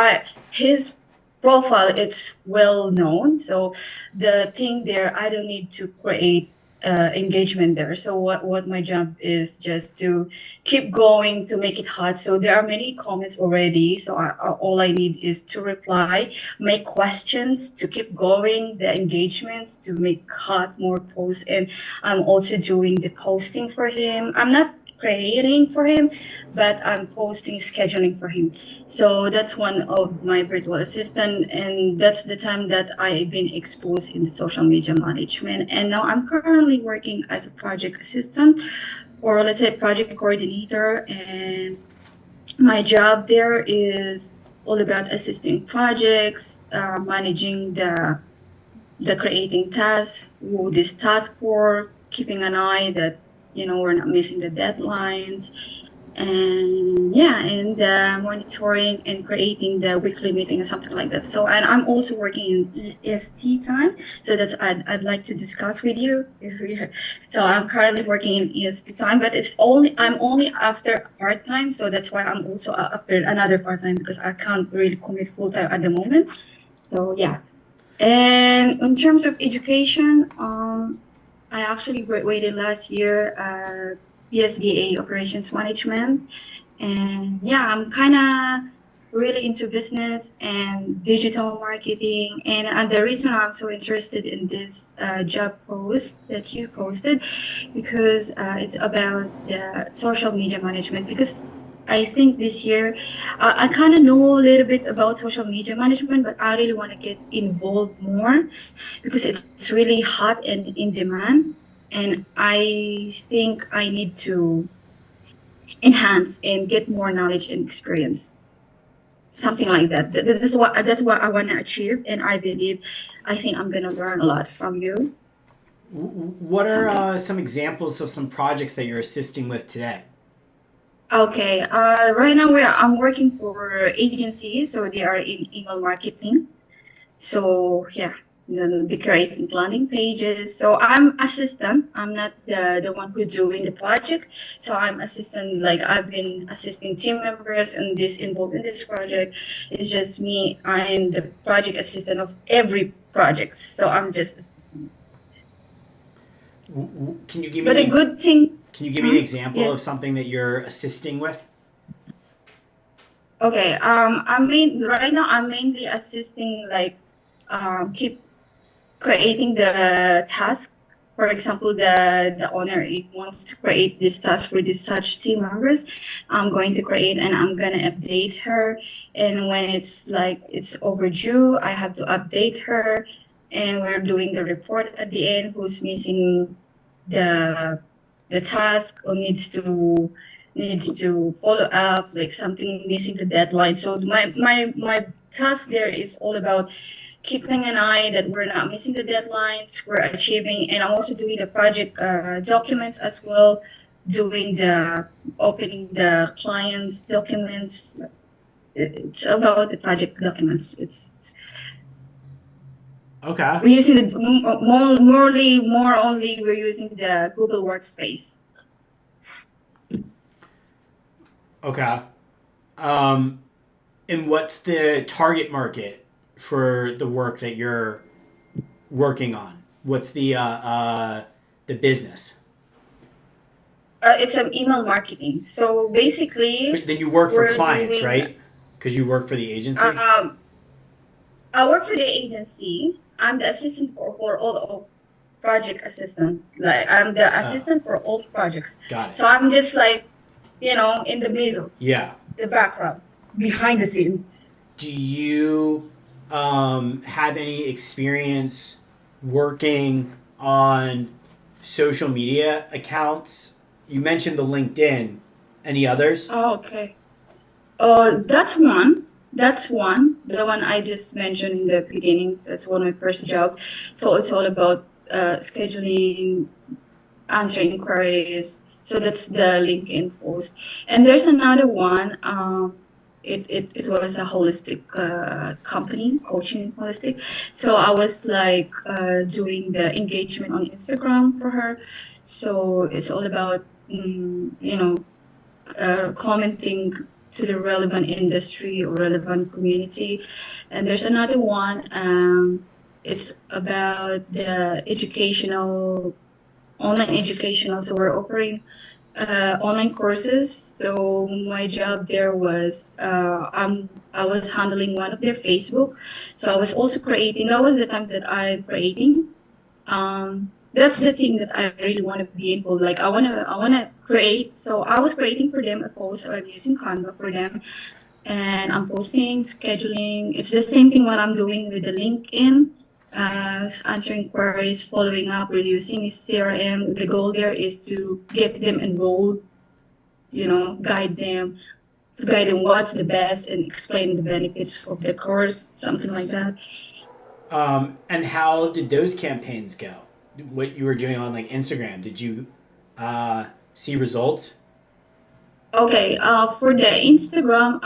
his profile, it's well known. So the thing there, I don't need to create engagement there. So what my job is just to keep going to make it hot. So there are many comments already. So all I need is to reply, make questions to keep going, the engagements to make hot more posts. And I'm also doing the posting for him. I'm not creating for him, but I'm posting scheduling for him. So that's one of my virtual assistant, and that's the time that I've been exposed in the social media management. And now I'm currently working as a project assistant, or let's say project coordinator. And my job there is all about assisting projects, managing the creating tasks, who this task for, keeping an eye that we're not missing the deadlines, and monitoring and creating the weekly meeting and something like that. So, and I'm also working in EST time, so that's I'd like to discuss with you. So I'm currently working in EST time, but I'm only after part time, so that's why I'm also after another part time because I can't really commit full time at the moment. So yeah. And in terms of education, I actually graduated last year PSBA Operations Management, and yeah, I'm kind of really into business and digital marketing. And the reason I'm so interested in this job post that you posted, because it's about the social media management. Because I think this year I kind of know a little bit about social media management, but I really want to get involved more because it's really hot and in demand. And I think I need to enhance and get more knowledge and experience, something like that. That's what I want to achieve, and I think I'm gonna learn a lot from you. What are some examples of some projects that you're assisting with today? Okay, right now I'm working for agencies, so they are in email marketing. So yeah, the creating landing pages. So I'm assistant. I'm not the one who's doing the project. So I'm assistant. Like I've been assisting team members and this involved in this project. It's just me. I'm the project assistant of every project. So I'm just assistant. Can you give But me a good thing. Can you give me an example Yeah. of something that you're assisting with? Okay. Right now I'm mainly assisting, like keep creating the task. For example, the owner wants to create this task for this such team members. I'm going to create and I'm gonna update her. And when it's like it's overdue, I have to update her. And we're doing the report at the end. Who's missing the the task or needs to follow up, like something missing the deadline. So my task there is all about keeping an eye that we're not missing the deadlines, we're achieving, and I'm also doing the project documents as well, doing the opening the client's documents. It's about the project documents. It's Okay. we're using the more only we're using the Google Workspace. Okay. And what's the target market for the work that you're working on? What's the business? It's an email marketing. So basically, But then you work for we're clients, doing. right? Because you work for the agency. I work for the agency. I'm the assistant for all project assistant. Like I'm the assistant for all projects. Got it. So I'm just like, in the middle, Yeah. the background, behind the scene. Do you have any experience working on social media accounts? You mentioned the LinkedIn. Any others? Oh, okay. That's one. That's one. The one I just mentioned in the beginning. That's one of my first job. So it's all about scheduling, answering inquiries. So that's the LinkedIn post. And there's another one. It was a holistic company, coaching holistic. So I was like doing the engagement on Instagram for her. So it's all about, commenting to the relevant industry or relevant community. And there's another one. It's about the online educational. So we're offering online courses. So my job there was I was handling one of their Facebook. So I was also creating. That was the time that I'm creating. That's the thing that I really want to be involved. Like I wanna create. So I was creating for them a post. So I'm using Canva for them, and I'm posting, scheduling. It's the same thing what I'm doing with the LinkedIn, answering queries, following up, reducing his CRM. The goal there is to get them enrolled, guide them what's the best and explain the benefits of the course, something like that. And how did those campaigns go? What you were doing on like Instagram? Did you see results? Okay, for the Instagram,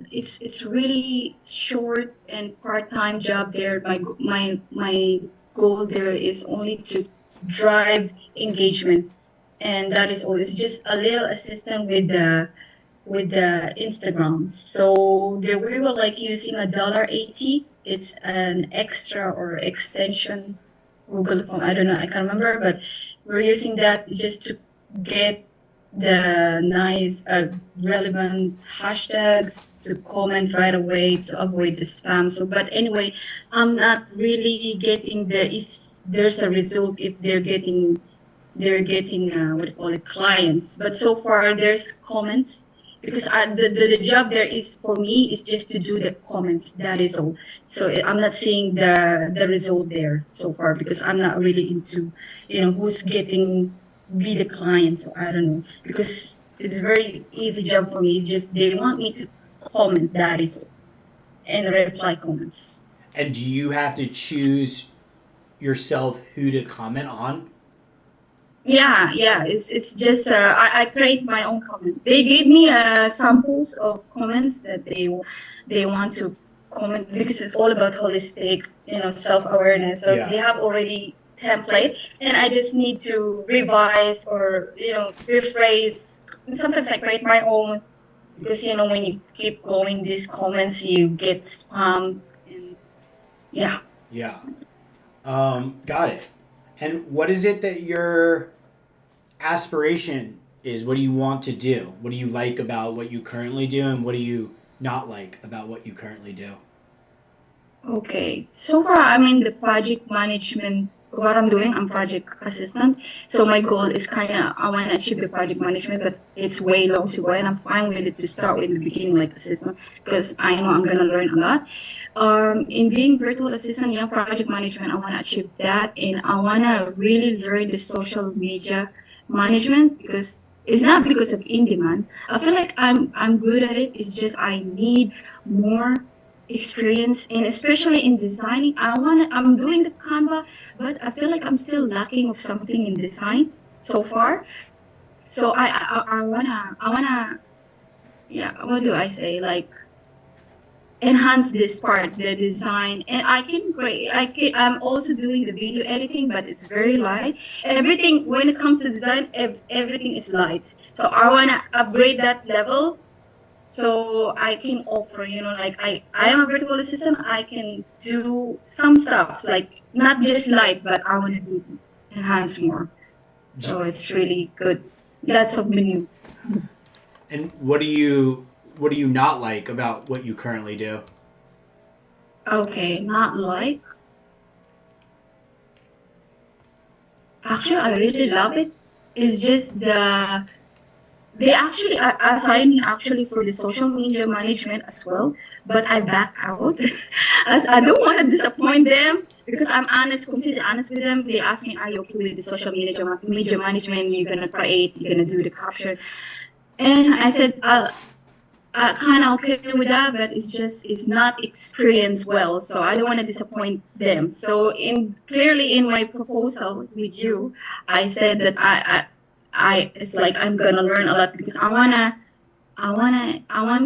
it's really short and part-time job there. My goal there is only to drive engagement, and that is all. It's just a little assistant with the Instagram. So there we were like using $1.80. It's an extra or extension Google Form. I don't know. I can't remember, but we're using that just to get the nice, relevant hashtags to comment right away to avoid the spam. So, but anyway, I'm not really getting if there's a result, if they're getting what do you call it, clients. But so far there's comments because the job there is for me is just to do the comments. That is all. So I'm not seeing the result there so far because I'm not really into who's getting be the client. So I don't know because it's a very easy job for me. It's just they want me to comment. That is all, and reply comments. And do you have to choose yourself who to comment on? Yeah. It's just I create my own comment. They gave me samples of comments that they want to comment because it's all about holistic, self awareness. So Yeah. they have already template, and I just need to revise or rephrase. Sometimes I create my own because when you keep going these comments, you get spam and yeah. Yeah. Got it. And what is it that your aspiration is? What do you want to do? What do you like about what you currently do, and what do you not like about what you currently do? Okay. So far, I'm in the project management. What I'm doing, I'm project assistant. So my goal is I want to achieve the project management, but it's way long to go, and I'm fine with it to start with the beginning, like assistant, because I know I'm gonna learn a lot. In being virtual assistant, yeah, project management, I want to achieve that, and I want to really learn the social media management because it's not because of in demand. I feel like I'm good at it. It's just I need more experience and especially in designing. I'm doing the Canva, but I feel like I'm still lacking of something in design so far. So I wanna yeah, what do I say, like enhance this part, the design, and I'm also doing the video editing, but it's very light. Everything when it comes to design, everything is light, so I want to upgrade that level so I can offer, like I am a virtual assistant. I can do some stuff, like not just light, but I want to do enhance more. So it's really good. That's something new. And what do you not like about what you currently do? Okay, not like. Actually, I really love it. It's just they actually assigned me actually for the social media management as well, but I back out as I don't want to disappoint them because I'm honest, completely honest with them. They asked me, "Are you okay with the social media management? You're gonna create, you're gonna do the capture," and I said, kind of okay with that, but it's not experienced well, so I don't want to disappoint them. So clearly in my proposal with you, I said that I it's like I'm gonna learn a lot because I want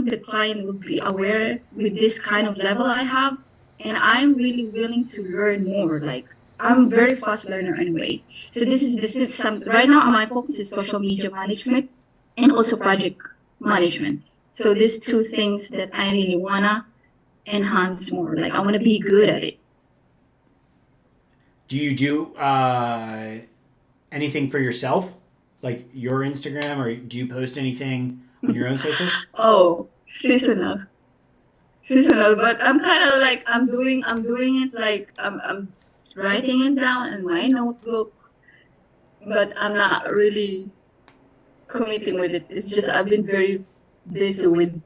the client will be aware with this kind of level I have, and I'm really willing to learn more. Like I'm very fast learner anyway. So this is some right now. My focus is social media management and also project management. So these two things that I really wanna enhance more. Like I wanna be good at it. Do you do anything for yourself, like your Instagram, or do you post anything on your own socials? Oh, seasonal. But I'm kind of like I'm doing it like I'm writing it down in my notebook, but I'm not really committing with it. It's just I've been very busy with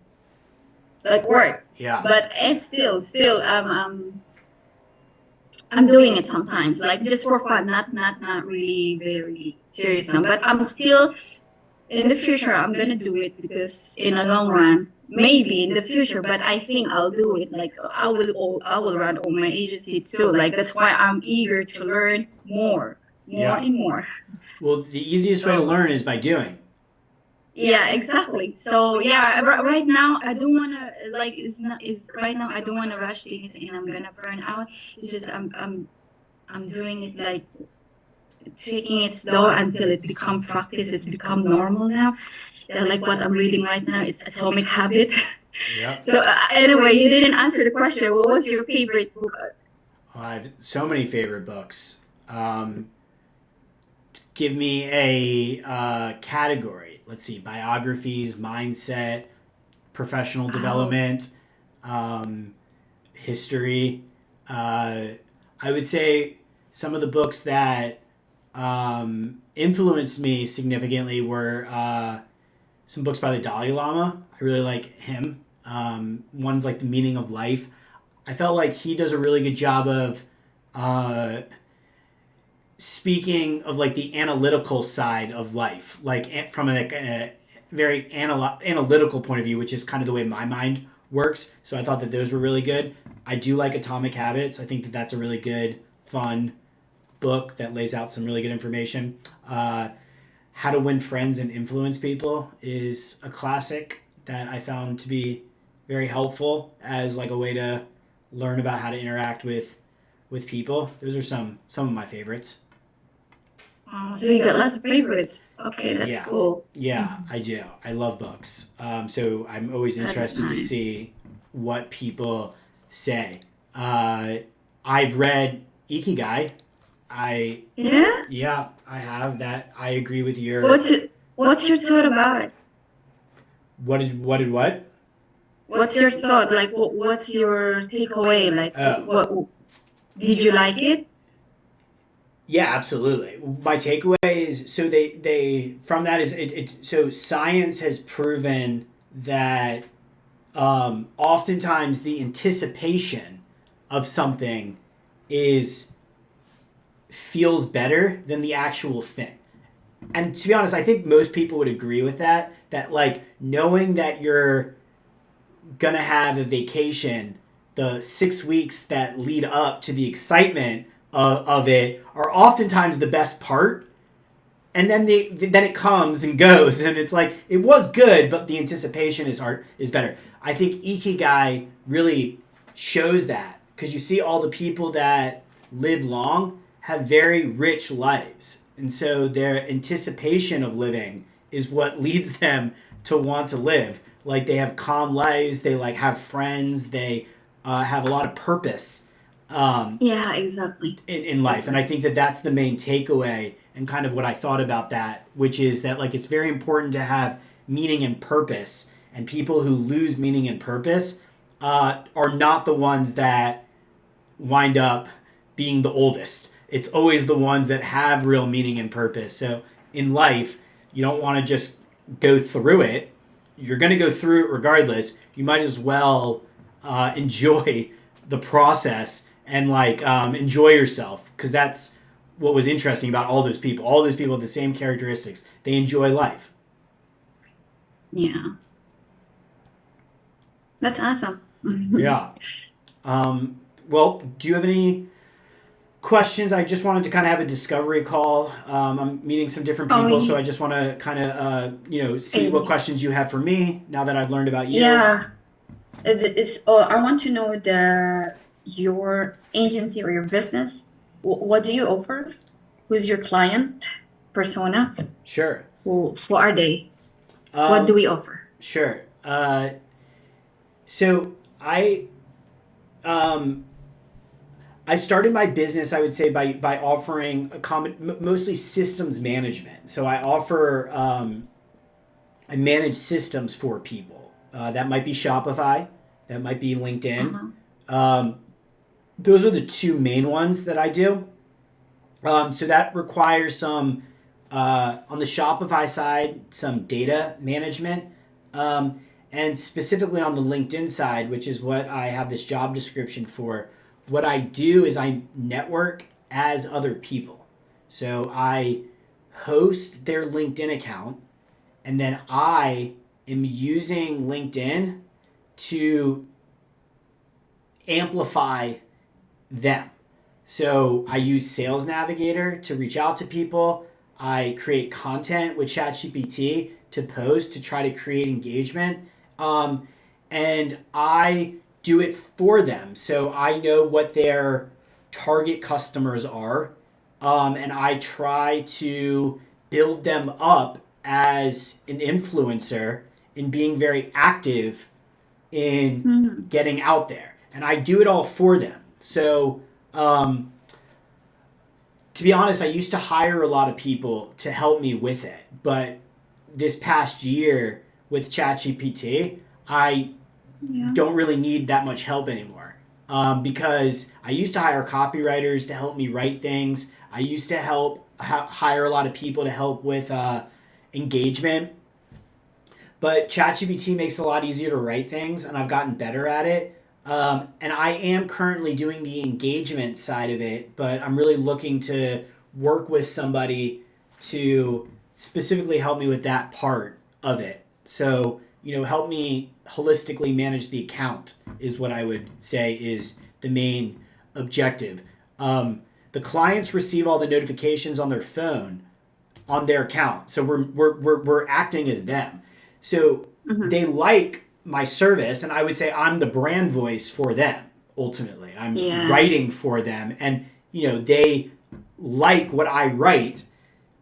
like work, Yeah. but still I'm doing it sometimes, like just for fun, not really very serious now. But I'm still in the future. I'm gonna do it because in the long run, maybe in the future. But I think I'll do it. Like I will run all my agencies too. Like that's why I'm eager to learn more Yeah. and more. Well, the easiest way to learn is by doing. Yeah, exactly. So yeah, right now I don't wanna like it's not is right now I don't wanna rush things and I'm gonna burn out. It's just I'm doing it like taking it slow until it become practice. It's become normal now. Yeah, like what I'm reading right now is Atomic Habit. Yep. So anyway, you didn't answer the question. What was your favorite book? I have so many favorite books. Give me a category. let's see, biographies, mindset, professional Oh, development, history. I would say some of the books that influenced me significantly were some books by the Dalai Lama. I really like him. One's like The Meaning of Life. I felt like he does a really good job of speaking of like the analytical side of life, like from a very analytical point of view, which is kind of the way my mind works. So I thought that those were really good. I do like Atomic Habits. I think that that's a really good, fun book that lays out some really good information. How to Win Friends and Influence People is a classic that I found to be very helpful as like a way to learn about how to interact with people. Those are some of my favorites. so you got lots of favorites. Okay, that's Yeah. cool. Yeah, I do. I love books. So I'm always That's interested to nice. see what people say. I've read Ikigai. Yeah? I have that. I agree with your What's your thought about it? what? What's your thought? Like, what's your takeaway? Like, Oh. what did you like it? Yeah, absolutely. My takeaway is so they from that is so science has proven that oftentimes the anticipation of something feels better than the actual thing. And to be honest, I think most people would agree with that. That like knowing that you're gonna have a vacation, the 6 weeks that lead up to the excitement of it are oftentimes the best part. And then then it comes and goes, and it's like it was good, but the anticipation is better. I think Ikigai really shows that because you see all the people that live long have very rich lives, and so their anticipation of living is what leads them to want to live. Like they have calm lives, they like have friends, they have a lot of purpose Yeah, exactly. in life. And I think that that's the main takeaway and kind of what I thought about that, which is that like it's very important to have meaning and purpose. And people who lose meaning and purpose are not the ones that wind up being the oldest. It's always the ones that have real meaning and purpose. So in life, you don't want to just go through it. You're going to go through it regardless. You might as well enjoy the process and like enjoy yourself, because that's what was interesting about all those people. All those people have the same characteristics. They enjoy life. Yeah. That's awesome. Yeah. Well, do you have any questions? I just wanted to kind of have a discovery call. I'm meeting some different Oh, people, so ye- I just want to kind of see what questions you have for me now that I've learned about you. yeah. It's I want to know your agency or your business. What do you offer? Who's your client persona? Sure. Who are they? What do we offer? Sure. So I started my business, I would say, by offering mostly systems management. So I offer I manage systems for people. That might be Shopify, that might be LinkedIn. Those are the two main ones that I do. So that requires some on the Shopify side, some data management. And specifically on the LinkedIn side, which is what I have this job description for, what I do is I network as other people. So I host their LinkedIn account, and then I am using LinkedIn to amplify them. So I use Sales Navigator to reach out to people. I create content with ChatGPT to post to try to create engagement. And I do it for them. So I know what their target customers are. And I try to build them up as an influencer in being very active in getting out there. And I do it all for them. So, to be honest, I used to hire a lot of people to help me with it. But this past year with ChatGPT, I Yeah. don't really need that much help anymore. Because I used to hire copywriters to help me write things. I used to hire a lot of people to help with engagement. But ChatGPT makes it a lot easier to write things, and I've gotten better at it. And I am currently doing the engagement side of it, but I'm really looking to work with somebody to specifically help me with that part of it. So, help me holistically manage the account is what I would say is the main objective. The clients receive all the notifications on their phone on their account. So we're acting as them. So they like my service, and I would say I'm the brand voice for them. Ultimately, I'm writing for them, and they like what I write,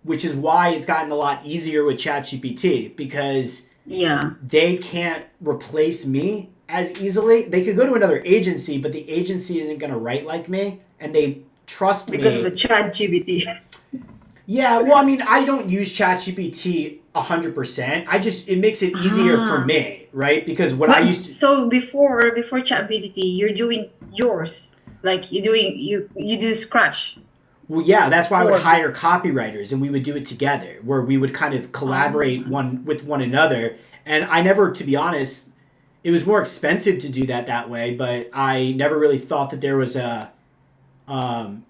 which is why it's gotten a lot easier with ChatGPT, because they can't replace me as easily. They could go to another agency, but the agency isn't going to write like me, and they trust me because of the ChatGPT. Yeah, well, I mean, I don't use ChatGPT 100%. It makes it easier for me, right? Because what I used to... So before ChatGPT, you're doing yours, like you do Scratch. Well, yeah, that's why I would hire copywriters, and we would do it together, where we would kind of collaborate one with one another. And I never, to be honest, it was more expensive to do that way, but I never really thought that there was a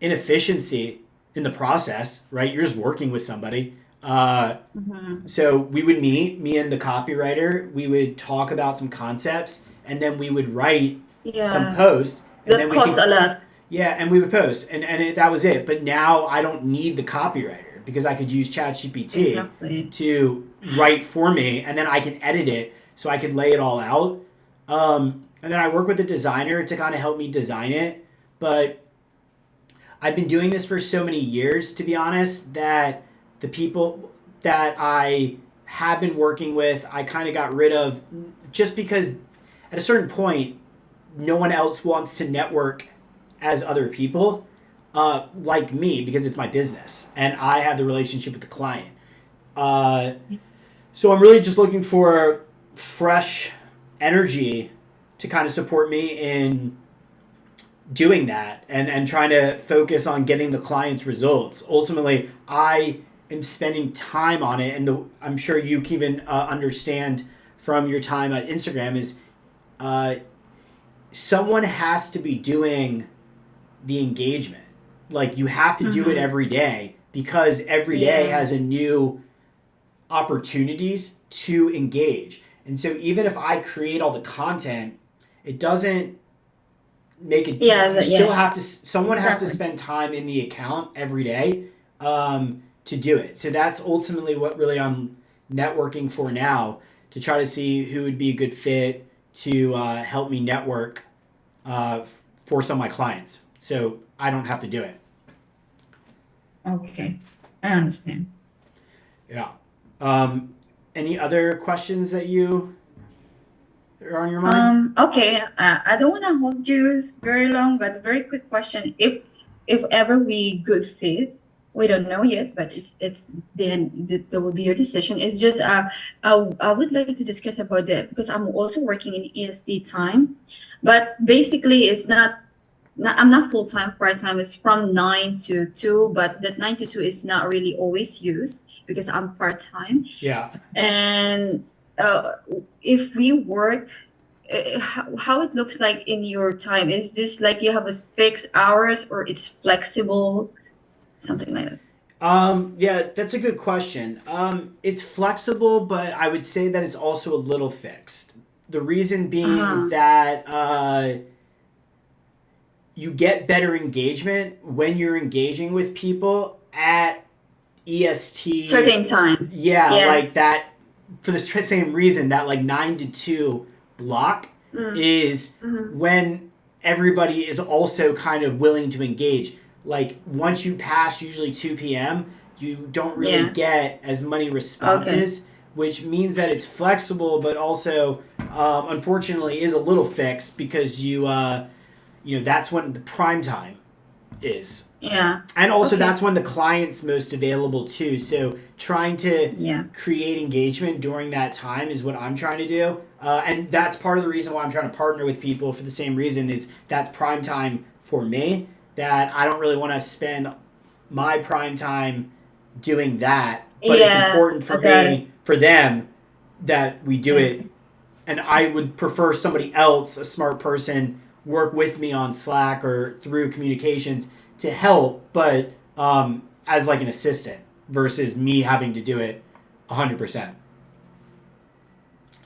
inefficiency in the process, right? You're just working with somebody. So we would meet, me and the copywriter, we would talk about some concepts, and then we would write some post. And that costs a lot. Yeah, and we would post, and that was it. But now I don't need the copywriter, because I could use ChatGPT to write for me, and then I can edit it, so I could lay it all out. And then I work with a designer to kind of help me design it. But I've been doing this for so many years, to be honest, that the people that I have been working with, I kind of got rid of, just because at a certain point, no one else wants to network as other people like me, because it's my business and I have the relationship with the client. So I'm really just looking for fresh energy to kind of support me in doing that and trying to focus on getting the client's results. Ultimately, I am spending time on it, and I'm sure you can even understand from your time at Instagram is someone has to be doing the engagement. Like, you have to do it every day, because every day has a new opportunities to engage. And so even if I create all the content, it doesn't make it. Someone has to spend time in the account every day to do it. So that's ultimately what really I'm networking for now, to try to see who would be a good fit to help me network for some of my clients, so I don't have to do it. Okay, I understand. Yeah. Any other questions that are on your mind? Okay, I don't want to hold you very long, but very quick question. If ever we good fit, we don't know yet, but it's then that will be your decision. It's just I would like to discuss about that, because I'm also working in EST time, but basically it's not I'm not full time, part time. It's from 9 to 2, but that 9 to 2 is not really always used because I'm part time. Yeah. And if we work, how it looks like in your time, is this like you have a fixed hours, or it's flexible, something like that? Yeah, that's a good question. It's flexible, but I would say that it's also a little fixed. The reason being that you get better engagement when you're engaging with people at EST. Certain time. Yeah, like that, for the same reason that like 9 to 2 block is when everybody is also kind of willing to engage. Like, once you pass usually 2 p.m., you don't really get as many responses, which means that it's flexible, but also, unfortunately, is a little fixed, because you know, that's when the prime time is. Yeah. And also Okay. that's when the client's most available too. So trying to Yeah. create engagement during that time is what I'm trying to do. And that's part of the reason why I'm trying to partner with people for the same reason is that's prime time for me, that I don't really want to spend my prime time doing that, but it's Yeah. important for I got it. me, for them, that we do Yeah. it. And I would prefer somebody else, a smart person, work with me on Slack or through communications to help, but as like an assistant versus me having to do it 100%.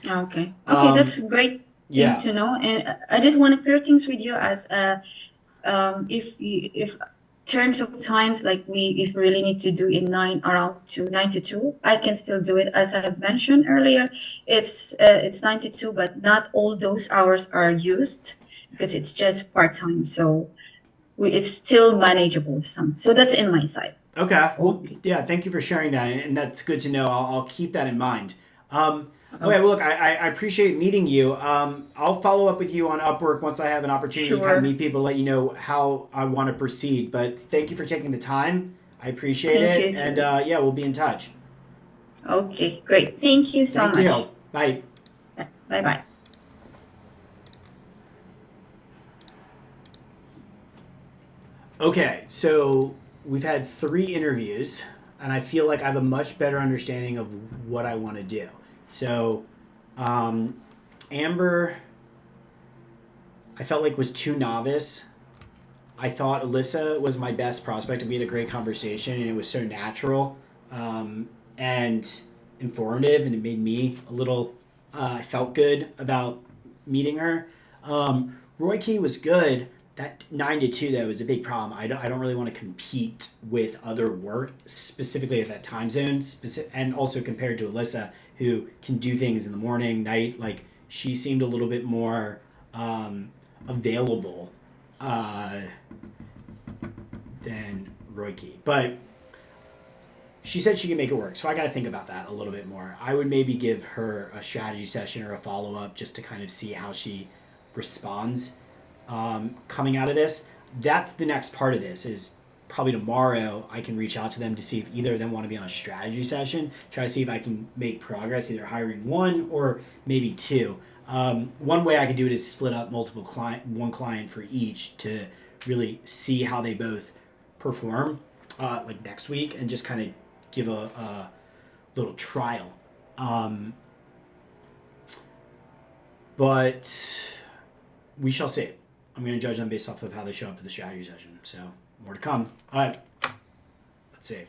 Okay. Okay, that's a great thing Yeah. to know. And I just want to clear things with you as if terms of times like if we really need to do in 9 to 2, I can still do it. As I mentioned earlier, it's 9 to 2, but not all those hours are used because it's just part time. So it's still manageable. So that's in my side. Okay. Well, Okay. yeah, thank you for sharing that. And that's good to know. I'll keep that in mind. Okay, well, look, I appreciate meeting you. I'll follow up with you on Upwork once I have an opportunity to kind of Sure. meet people, let you know how I want to proceed. But thank you for taking the time. I appreciate Thank it. you And too. yeah, we'll be in touch. Okay, great. Thank you so Thank much. you. Bye. Bye bye. Okay, so we've had 3 interviews, and I feel like I have a much better understanding of what I want to do. So, Amber, I felt like was too novice. I thought Alyssa was my best prospect, and we had a great conversation, and it was so natural and informative, and it made me a little. I felt good about meeting her. Roy Key was good. That 9 to 2 though is a big problem. I don't really want to compete with other work specifically at that time zone, and also compared to Alyssa who can do things in the morning, night. Like she seemed a little bit more available than Roy Key, but she said she can make it work. So I got to think about that a little bit more. I would maybe give her a strategy session or a follow up just to kind of see how she responds coming out of this. That's the next part of this is probably tomorrow I can reach out to them to see if either of them want to be on a strategy session, try to see if I can make progress, either hiring 1 or maybe 2. One way I could do it is split up one client for each to really see how they both perform like next week and just kind of give a little trial. But we shall see. I'm going to judge them based off of how they show up at the strategy session. So more to come. All right. Let's see.